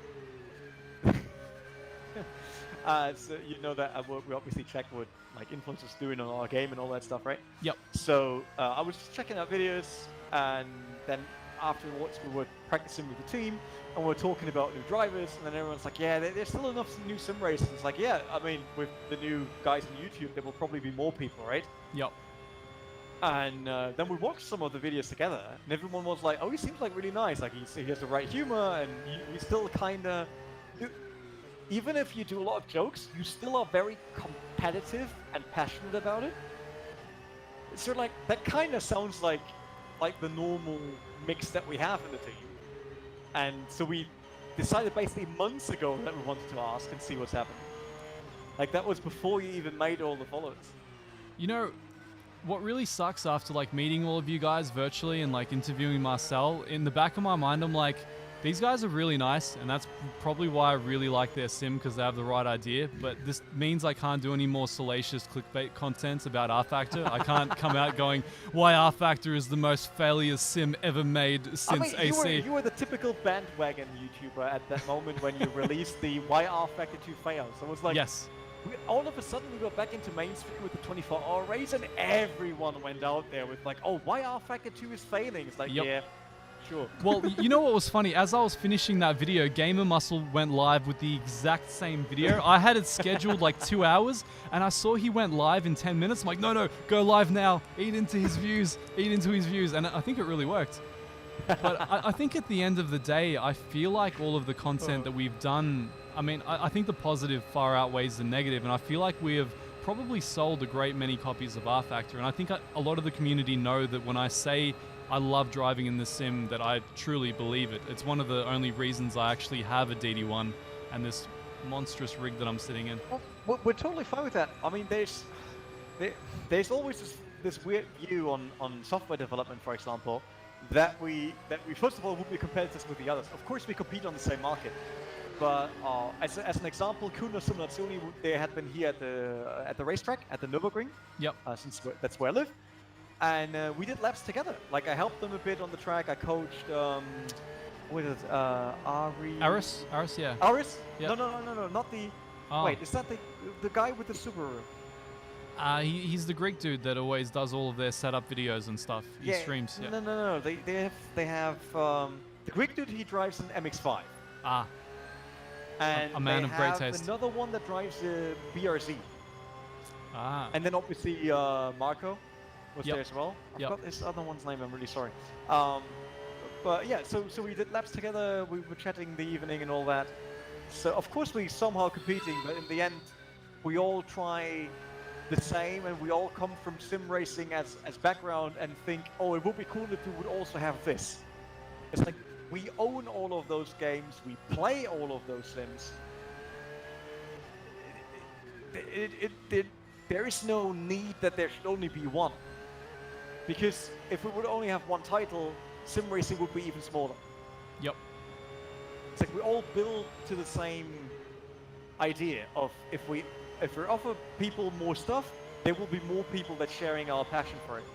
So you know that we obviously check what like influencers doing on our game and all that stuff, right? Yep. So I was just checking out videos, and then afterwards we were practicing with the team, and we were talking about new drivers, and then everyone's like, yeah, there's still enough new sim races. It's like, yeah, I mean, with the new guys on YouTube, there will probably be more people, right? Yep. And then we watched some of the videos together, and everyone was like, oh, he seems like really nice. Like he has the right humor, and we still kind of... Even if you do a lot of jokes, you still are very competitive and passionate about it. So like that kind of sounds like the normal mix that we have in the team. And so we decided basically months ago that we wanted to ask and see what's happening. Like that was before you even made all the followers. You know, what really sucks after like meeting all of you guys virtually and like interviewing Marcel, in the back of my mind, I'm like, these guys are really nice, and that's probably why I really like their sim, because they have the right idea, but this means I can't do any more salacious clickbait content about R-Factor. I can't come out going, why R-Factor is the most failure sim ever made since AC. You were the typical bandwagon YouTuber at that moment when you released the Why R-Factor 2 fails. So it was like, yes. All of a sudden we got back into mainstream with the 24-hour race, and everyone went out there with like, oh, why R-Factor 2 is failing. It's like, Yep. yeah, Sure. Well, you know what was funny? As I was finishing that video, Gamer Muscle went live with the exact same video. I had it scheduled like 2 hours, and I saw he went live in 10 minutes. I'm like, no, go live now. Eat into his views. And I think it really worked. But I think at the end of the day, I feel like all of the content that we've done, I mean, I think the positive far outweighs the negative, and I feel like we have probably sold a great many copies of R Factor, and I think a lot of the community know that when I say I love driving in the sim, that I truly believe it. It's one of the only reasons I actually have a DD1 and this monstrous rig that I'm sitting in. Well, we're totally fine with that. I mean, there's always this weird view on software development, for example, that we first of all would be competitors with the others. Of course, we compete on the same market. But as an example, Kuno Simulazioni, they had been here at the racetrack at the Nürburgring. Yep. Since that's where I live, and we did laps together. Like I helped them a bit on the track. I coached. What is it? Aris, yeah. Aris? Yep. No, not the. Oh. Wait, is that the guy with the Subaru? He's the Greek dude that always does all of their setup videos and stuff. He streams. Yeah. No. They have the Greek dude. He drives an MX-5. Ah. And a man of great taste. Another one that drives a BRZ. Ah. And then obviously Marco was there as well. I forgot this other one's name. I'm really sorry. But yeah, so we did laps together. We were chatting the evening and all that. So of course we somehow competing, but in the end, we all try the same, and we all come from sim racing as background and think, oh, it would be cool if we would also have this. It's like we own all of those games, we play all of those sims. There is no need that there should only be one. Because if we would only have one title, sim racing would be even smaller. Yep. It's like we all build to the same idea of if we offer people more stuff, there will be more people that's sharing our passion for it.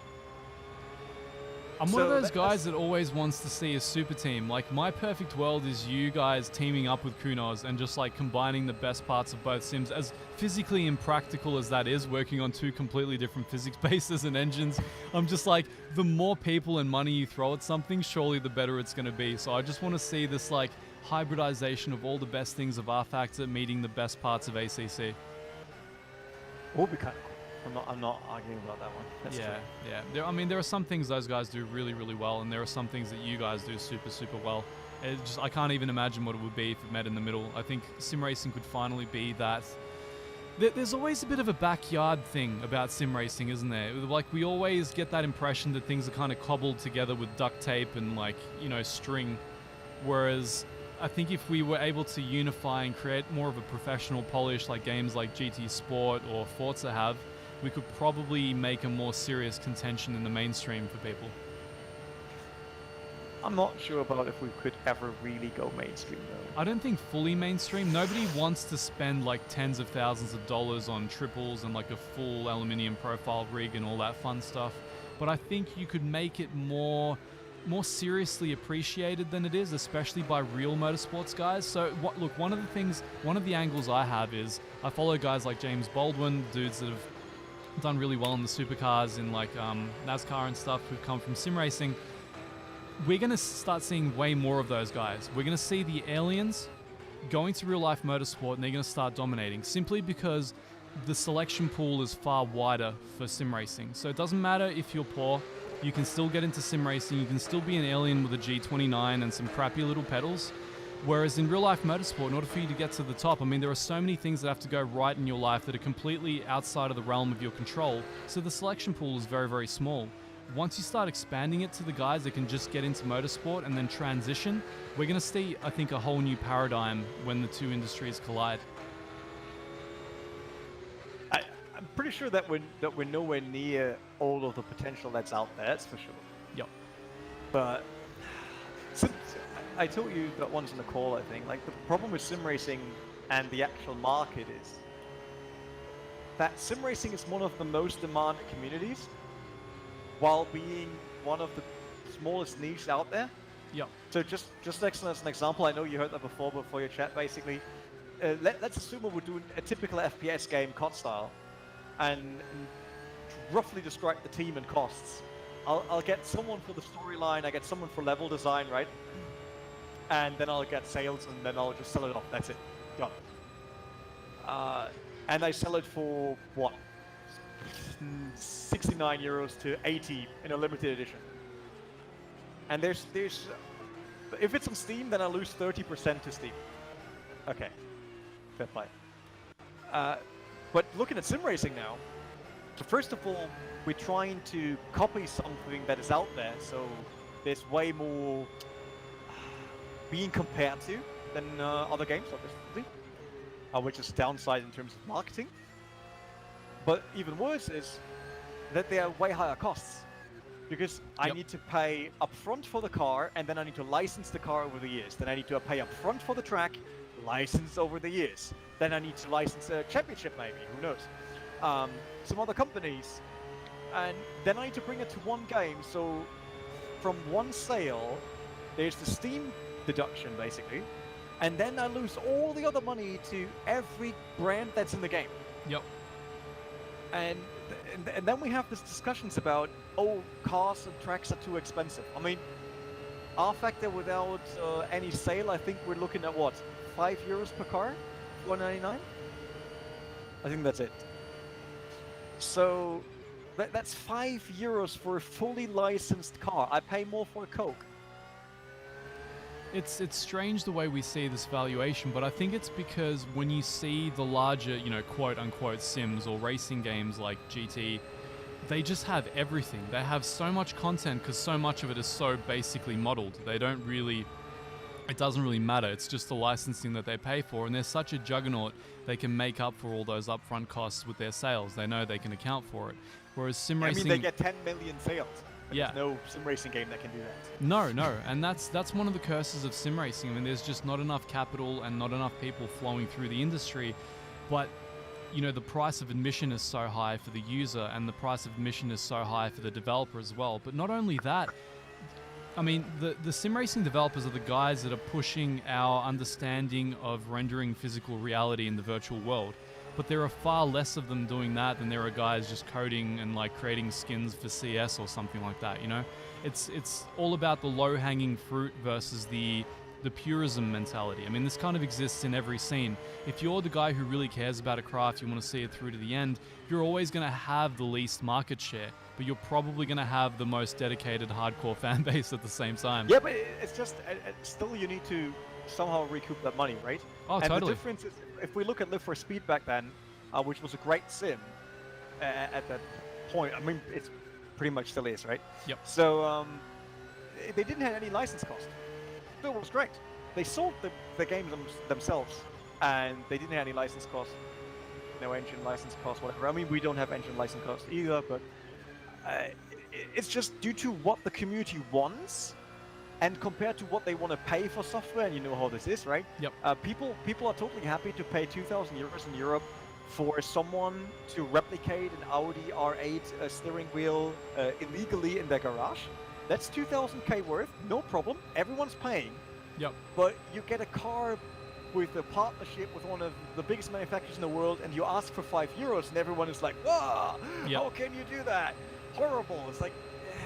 I'm one of those guys that always wants to see a super team. Like, my perfect world is you guys teaming up with Kunos and just like combining the best parts of both sims. As physically impractical as that is, working on two completely different physics bases and engines, I'm just like, the more people and money you throw at something, surely the better it's going to be. So I just want to see this like hybridization of all the best things of R Factor meeting the best parts of ACC. Will be kind of cool. I'm not arguing about that one. That's true. Yeah. There are some things those guys do really, really well, and there are some things that you guys do super, super well. I can't even imagine what it would be if it met in the middle. I think sim racing could finally be that. There's always a bit of a backyard thing about sim racing, isn't there? Like, we always get that impression that things are kind of cobbled together with duct tape and, like, you know, string. Whereas I think if we were able to unify and create more of a professional polish like games like GT Sport or Forza have, we could probably make a more serious contention in the mainstream for people. I'm not sure about if we could ever really go mainstream though. I don't think fully mainstream. Nobody wants to spend like tens of thousands of dollars on triples and like a full aluminium profile rig and all that fun stuff. But I think you could make it more seriously appreciated than it is, especially by real motorsports guys. So look, one of the angles I have is I follow guys like James Baldwin, dudes that have done really well in the supercars in like NASCAR and stuff who've come from sim racing. We're going to start seeing way more of those guys. We're going to see the aliens going to real life motorsport, and they're going to start dominating simply because the selection pool is far wider for sim racing. So it doesn't matter if you're poor, you can still get into sim racing, you can still be an alien with a G29 and some crappy little pedals. Whereas in real life motorsport, in order for you to get to the top, there are so many things that have to go right in your life that are completely outside of the realm of your control. So the selection pool is very, very small. Once you start expanding it to the guys that can just get into motorsport and then transition, we're going to see, I think, a whole new paradigm when the two industries collide. I'm pretty sure that we're nowhere near all of the potential that's out there, that's for sure. Yep. But since I told you that once in the call, I think, like the problem with sim racing and the actual market is that sim racing is one of the most demanded communities while being one of the smallest niches out there. Yeah. So just as an example, I know you heard that before your chat, basically. Let's assume we're doing a typical FPS game, COD style, and roughly describe the team and costs. I'll get someone for the storyline, I get someone for level design, right? And then I'll get sales, and then I'll just sell it off. That's it. Done. And I sell it for what? 69 euros to 80 in a limited edition. And there's if it's on Steam, then I lose 30% to Steam. Okay, fair play. But looking at sim racing now, so first of all, we're trying to copy something that is out there, so there's way more being compared to than other games, obviously, which is a downside in terms of marketing. But even worse is that they are way higher costs, because I need to pay upfront for the car, and then I need to license the car over the years. Then I need to pay upfront for the track, license over the years. Then I need to license a championship, maybe, who knows. Some other companies, and then I need to bring it to one game. So from one sale, there's the Steam deduction, basically, and then I lose all the other money to every brand that's in the game. Yep. And then we have these discussions about, oh, cars and tracks are too expensive. I mean, R-Factor without any sale, I think we're looking at what, €5 per car, $4.99. I think that's it. So that's €5 for a fully licensed car. I pay more for a Coke. It's strange the way we see this valuation, but I think it's because when you see the larger, you know, quote-unquote sims or racing games like GT, they just have everything. They have so much content because so much of it is so basically modeled. They don't really... It doesn't really matter. It's just the licensing that they pay for, and they're such a juggernaut, they can make up for all those upfront costs with their sales. They know they can account for it. Whereas sim racing... I mean, they get 10 million sales. Yeah. There's no sim racing game that can do that. No, and that's one of the curses of sim racing. I mean, there's just not enough capital and not enough people flowing through the industry. But, you know, the price of admission is so high for the user, and the price of admission is so high for the developer as well. But not only that, I mean, the sim racing developers are the guys that are pushing our understanding of rendering physical reality in the virtual world. But there are far less of them doing that than there are guys just coding and like creating skins for CS or something like that, you know? It's all about the low-hanging fruit versus the purism mentality. I mean, this kind of exists in every scene. If you're the guy who really cares about a craft, you want to see it through to the end, you're always going to have the least market share, but you're probably going to have the most dedicated hardcore fan base at the same time. Yeah, but it's just, still you need to somehow recoup that money, right? Oh, and totally. The difference is, if we look at Live for Speed back then, which was a great sim at that point, I mean, it's pretty much still is, right? Yep. So they didn't have any license cost. Still was great. They sold the games themselves, and they didn't have any license cost, no engine license cost, whatever. I mean, we don't have engine license cost either, but it's just due to what the community wants. And compared to what they want to pay for software, and you know how this is, right? Yep. People are totally happy to pay €2,000 in Europe for someone to replicate an Audi R8 steering wheel illegally in their garage. That's 2,000K worth, no problem. Everyone's paying. Yep. But you get a car with a partnership with one of the biggest manufacturers in the world, and you ask for €5, and everyone is like, "Whoa! Yep. How can you do that? Horrible!" It's like,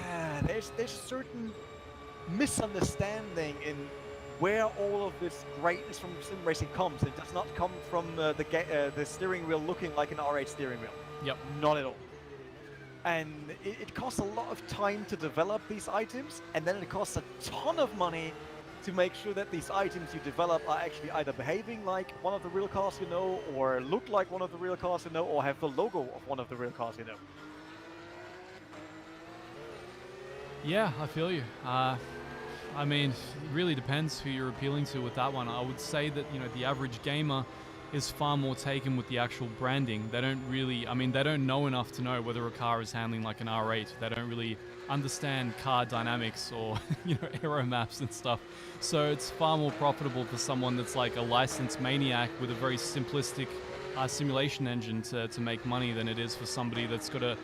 yeah, there's certain misunderstanding in where all of this greatness from sim racing comes. It does not come from the steering wheel looking like an R8 steering wheel. Yep. Not at all. And it costs a lot of time to develop these items, and then it costs a ton of money to make sure that these items you develop are actually either behaving like one of the real cars you know, or look like one of the real cars you know, or have the logo of one of the real cars you know. Yeah, I feel you. I mean, it really depends who you're appealing to with that one. I would say that, you know, the average gamer is far more taken with the actual branding. They don't really, I mean, they don't know enough to know whether a car is handling like an R8. They don't really understand car dynamics or, you know, aero maps and stuff. So it's far more profitable for someone that's like a licensed maniac with a very simplistic simulation engine to make money than it is for somebody that's got a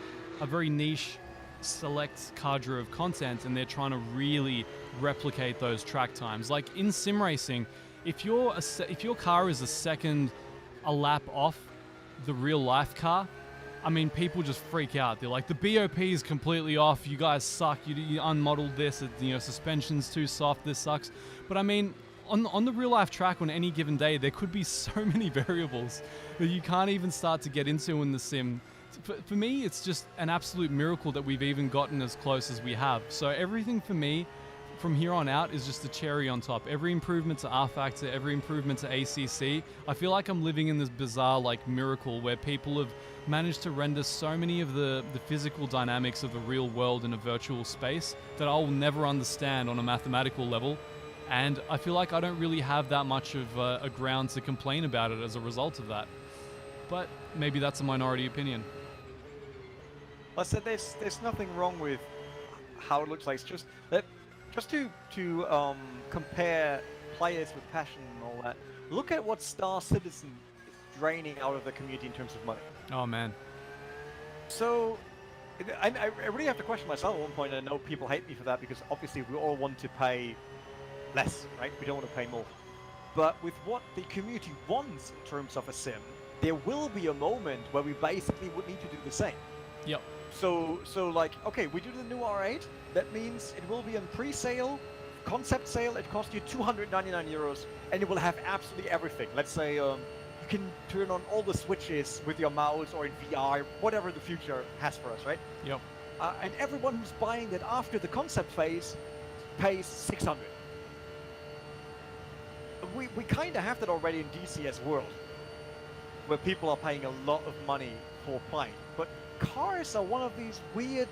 very niche select cadre of content, and they're trying to really replicate those track times. Like in sim racing, if your car is a lap off the real life car, I mean, people just freak out. They're like, the BOP is completely off. You guys suck. You unmodeled this. Suspension's too soft. This sucks. But I mean, on the real life track on any given day, there could be so many variables that you can't even start to get into in the sim. For me, it's just an absolute miracle that we've even gotten as close as we have. So everything for me from here on out is just a cherry on top. Every improvement to R Factor, every improvement to ACC, I feel like I'm living in this bizarre like miracle where people have managed to render so many of the physical dynamics of the real world in a virtual space that I'll never understand on a mathematical level. And I feel like I don't really have that much of a ground to complain about it as a result of that. But maybe that's a minority opinion. I said there's nothing wrong with how it looks like. It's just that to compare players with passion and all that. Look at what Star Citizen is draining out of the community in terms of money. Oh man. So I really have to question myself at one point, and I know people hate me for that because obviously we all want to pay less, right? We don't want to pay more. But with what the community wants in terms of a sim, there will be a moment where we basically would need to do the same. Yep. So like, okay, we do the new R8. That means it will be on pre-sale, concept sale. It costs you 299 euros, and it will have absolutely everything. Let's say you can turn on all the switches with your mouse or in VR, whatever the future has for us, right? Yep. And everyone who's buying that after the concept phase pays 600. We kind of have that already in DCS World, where people are paying a lot of money for playing. But cars are one of these weird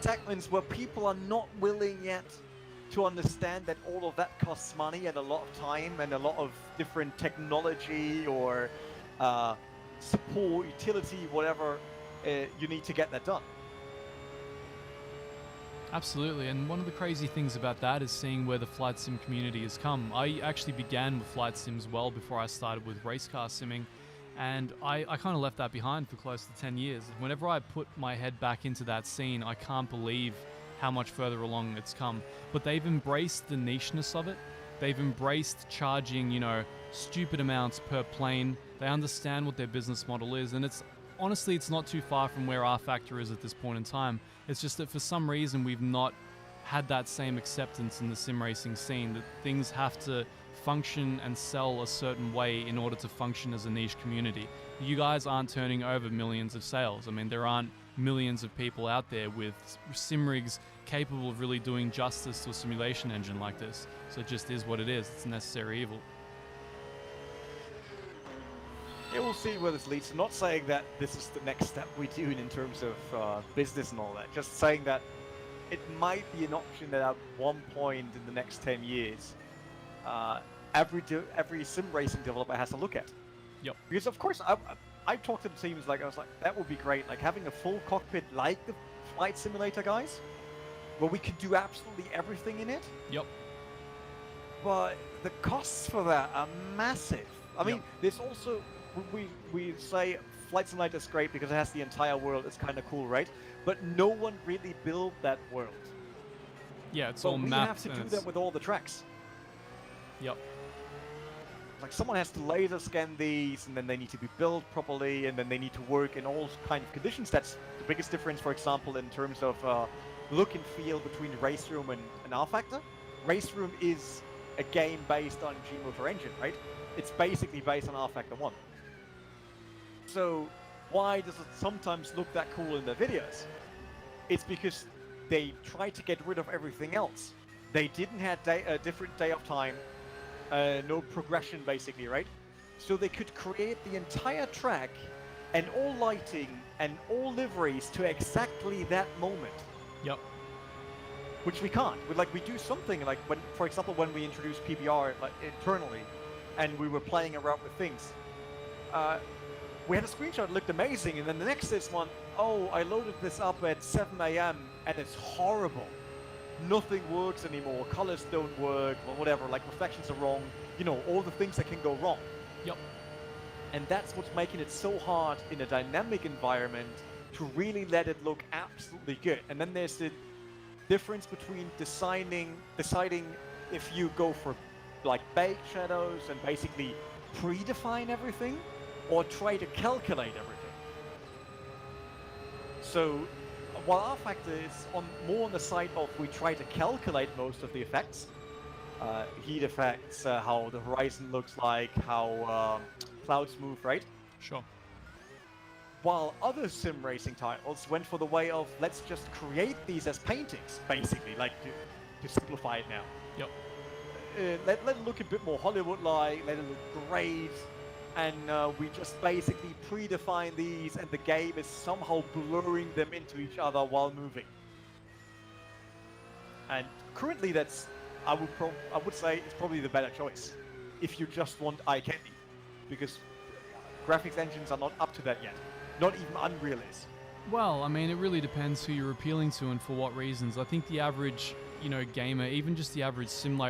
segments where people are not willing yet to understand that all of that costs money and a lot of time and a lot of different technology or support, utility, whatever you need to get that done. Absolutely, and one of the crazy things about that is seeing where the flight sim community has come. I actually began with flight sims well before I started with race car simming, and I kind of left that behind for close to 10 years. Whenever I put my head back into that scene, I can't believe how much further along it's come. But they've embraced the nicheness of it. They've embraced charging, stupid amounts per plane. They understand what their business model is, and honestly, it's not too far from where R Factor is at this point in time. It's just that for some reason we've not had that same acceptance in the sim racing scene, that things have to function and sell a certain way in order to function as a niche community. You guys aren't turning over millions of sales. I mean, there aren't millions of people out there with sim rigs capable of really doing justice to a simulation engine like this. So it just is what it is. It's a necessary evil. Yeah, we'll see where this leads. I'm not saying that this is the next step we do in terms of business and all that. Just saying that it might be an option that at one point in the next 10 years, every sim racing developer has to look at. Yep. Because of course, I talked to the teams I was like, that would be great. Like having a full cockpit like the Flight Simulator guys, where we could do absolutely everything in it. Yep. But the costs for that are massive. I mean, there's also... We say Flight Simulator is great because it has the entire world. It's kind of cool, right? But no one really built that world. Yeah, it's so all we mapped. have to do that with all the tracks. Yep. Like someone has to laser scan these, and then they need to be built properly, and then they need to work in all kind of conditions. That's the biggest difference, for example, in terms of look and feel between Race Room and R Factor. Race Room is a game based on G-Motor Engine, right? It's basically based on R Factor 1. So why does it sometimes look that cool in their videos? It's because they tried to get rid of everything else. They didn't have a different day of time, no progression basically, right? So they could create the entire track and all lighting and all liveries to exactly that moment. Yep. Which we can't. We do something like when, for example, when we introduced PBR internally, and we were playing around with things. We had a screenshot that looked amazing, and then the next is one, oh, I loaded this up at 7 AM and it's horrible. Nothing works anymore, colors don't work, or whatever, like reflections are wrong, all the things that can go wrong. Yep. And that's what's making it so hard in a dynamic environment to really let it look absolutely good. And then there's the difference between deciding if you go for like baked shadows and basically predefine everything, or try to calculate everything. So while our factor is more on the side of we try to calculate most of the effects, heat effects, how the horizon looks like, how clouds move, right? Sure. While other sim racing titles went for the way of let's just create these as paintings, basically, like to simplify it now. Yep. Let it look a bit more Hollywood-like, let it look great, and we just basically predefine these, and the game is somehow blurring them into each other while moving. And currently, I would say it's probably the better choice if you just want eye candy, because graphics engines are not up to that yet. Not even Unreal is. Well, I mean, it really depends who you're appealing to and for what reasons. I think the average, gamer, even just the average sim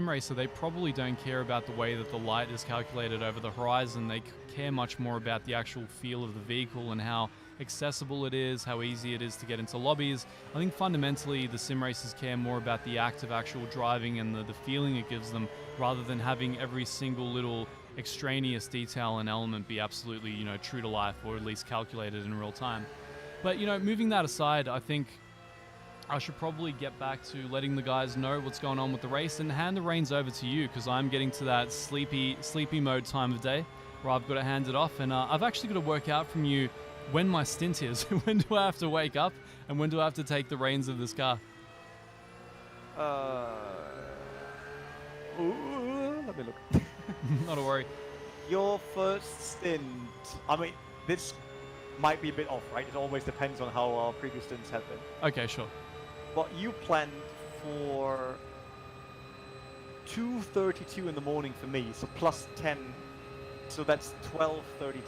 racer, they probably don't care about the way that the light is calculated over the horizon. They care much more about the actual feel of the vehicle and how accessible it is, how easy it is to get into lobbies. I think fundamentally the sim racers care more about the act of actual driving and the feeling it gives them, rather than having every single little extraneous detail and element be absolutely, true to life, or at least calculated in real time. But, moving that aside, I think I should probably get back to letting the guys know what's going on with the race and hand the reins over to you, because I'm getting to that sleepy mode time of day where I've got to hand it off, and I've actually got to work out from you when my stint is. When do I have to wake up, and when do I have to take the reins of this car? Let me look. Not a worry. Your first stint, I mean, this might be a bit off, right? It always depends on how our previous stints have been. Okay, sure. But you planned for 2:32 in the morning for me, so plus 10, so that's 12:32 for you.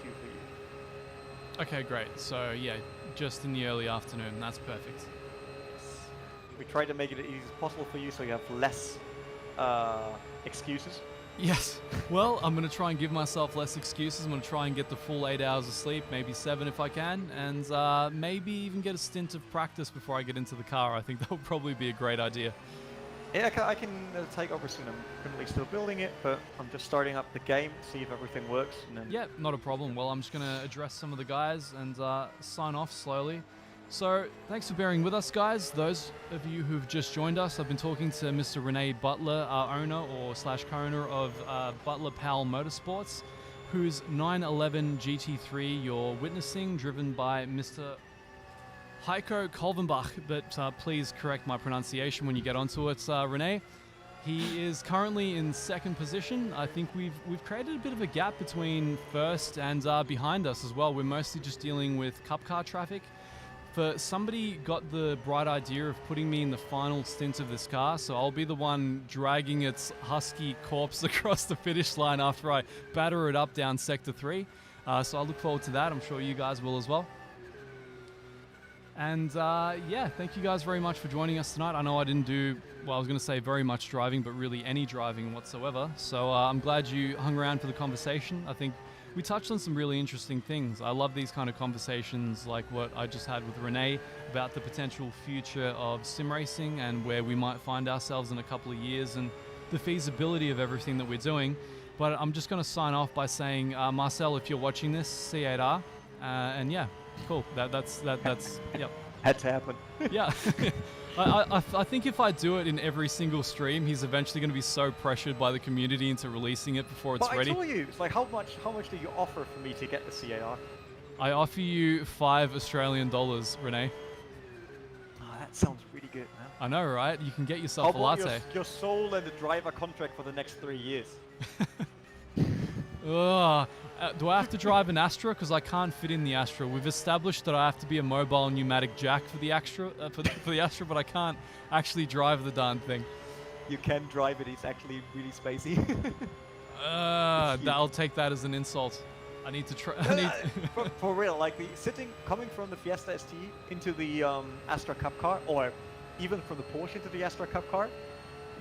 Okay, great. So, yeah, just in the early afternoon. That's perfect. We try to make it as easy as possible for you so you have less excuses. Yes. Well, I'm going to try and give myself less excuses. I'm going to try and get the full 8 hours of sleep, maybe 7 if I can, and maybe even get a stint of practice before I get into the car. I think that would probably be a great idea. Yeah, I can take over soon. I'm currently still building it, but I'm just starting up the game, see if everything works. And then... Yeah, not a problem. Well, I'm just going to address some of the guys and sign off slowly. So, thanks for bearing with us, guys. Those of you who've just joined us, I've been talking to Mr. Rene Butler, our owner or / co-owner of Butler Pal Motorsports, whose 911 GT3 you're witnessing, driven by Mr. Heiko Kolvenbach, but please correct my pronunciation when you get onto it, Rene. He is currently in second position. I think we've created a bit of a gap between first and behind us as well. We're mostly just dealing with cup car traffic. Somebody got the bright idea of putting me in the final stint of this car, so I'll be the one dragging its husky corpse across the finish line after I batter it up down Sector 3. So I look forward to that. I'm sure you guys will as well. And yeah, thank you guys very much for joining us tonight. I know I didn't do, well, I was going to say very much driving, but really any driving whatsoever. So I'm glad you hung around for the conversation. I think we touched on some really interesting things. I love these kind of conversations like what I just had with Rene about the potential future of sim racing and where we might find ourselves in a couple of years and the feasibility of everything that we're doing. But I'm just going to sign off by saying, Marcel, if you're watching this, C8R, and yeah, cool. That's yep. Had to happen. Yeah. I think if I do it in every single stream, he's eventually going to be so pressured by the community into releasing it before it's ready. I told you, it's like how much do you offer for me to get the CAR? I offer you $5 Australian, Rene. Oh, that sounds really good, man. I know, right? You can get yourself a latte. Your soul and the driver contract for the next 3 years. Do I have to drive an Astra? Because I can't fit in the Astra. We've established that I have to be a mobile pneumatic jack for the Astra, for the Astra, but I can't actually drive the darn thing. You can drive it. It's actually really spacey. I'll take that as an insult. I need to try. For real, like coming from the Fiesta ST into the Astra Cup car, or even from the Porsche into the Astra Cup car,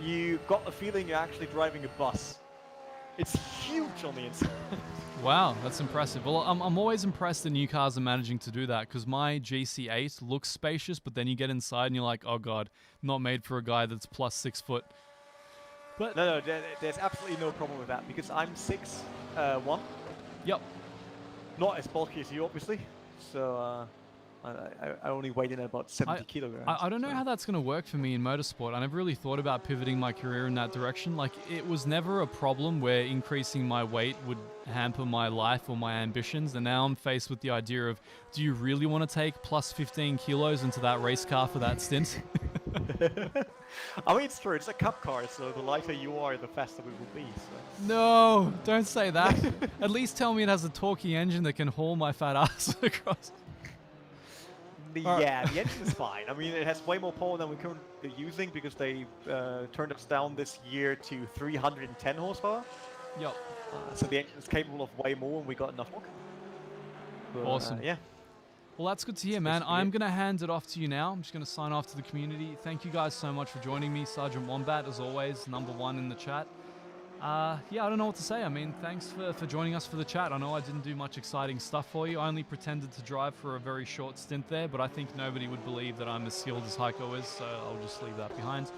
you got the feeling you're actually driving a bus. It's huge on the inside. Wow, that's impressive. Well, I'm always impressed that new cars are managing to do that, because my GC8 looks spacious, but then you get inside and you're like, oh god, not made for a guy that's plus 6 foot. But no, there's absolutely no problem with that, because I'm 6'1". Yep. Not as bulky as you, obviously. So I only weighed in at about 70 kilograms. I don't know so- how that's going to work for me in motorsport. I never really thought about pivoting my career in that direction. Like, it was never a problem where increasing my weight would hamper my life or my ambitions. And now I'm faced with the idea of, do you really want to take plus 15 kilos into that race car for that stint? I mean, it's true. It's a cup car, so the lighter you are, the faster we will be. So. No, don't say that. At least tell me it has a torquey engine that can haul my fat ass across. Yeah, the engine is fine. I mean, it has way more power than we're currently using because they turned us down this year to 310 horsepower. Yup. So the engine is capable of way more, and we got enough torque. But, Awesome. Yeah. Well, that's good to hear, man. I'm going to hand it off to you now. I'm just going to sign off to the community. Thank you guys so much for joining me. Sergeant Wombat, as always, #1 in the chat. Yeah, I don't know what to say. I mean, thanks for joining us for the chat. I know I didn't do much exciting stuff for you. I only pretended to drive for a very short stint there, but I think nobody would believe that I'm as skilled as Heiko is, so I'll just leave that behind.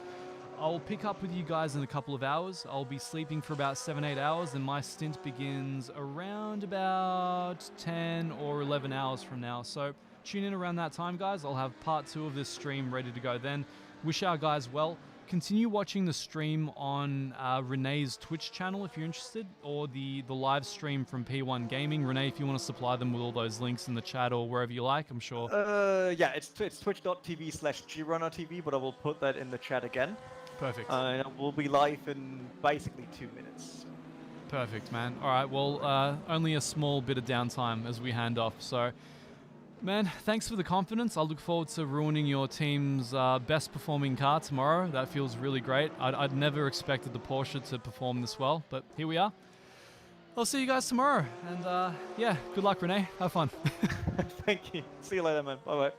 I'll pick up with you guys in a couple of hours. I'll be sleeping for about 7-8 hours, and my stint begins around about 10 or 11 hours from now. So tune in around that time, guys. I'll have part 2 of this stream ready to go then. Wish our guys well. Continue watching the stream on Renee's Twitch channel if you're interested, or the live stream from P1 Gaming. Renee, if you want to supply them with all those links in the chat or wherever you like, I'm sure. Yeah, it's twitch.tv/grunnertv, but I will put that in the chat again. Perfect. And we'll be live in basically 2 minutes. Perfect, man. All right, well, only a small bit of downtime as we hand off. So, man, thanks for the confidence. I look forward to ruining your team's best performing car tomorrow. That feels really great. I'd never expected the Porsche to perform this well, but here we are. I'll see you guys tomorrow. And yeah, good luck, Renee. Have fun. Thank you. See you later, man. Bye-bye.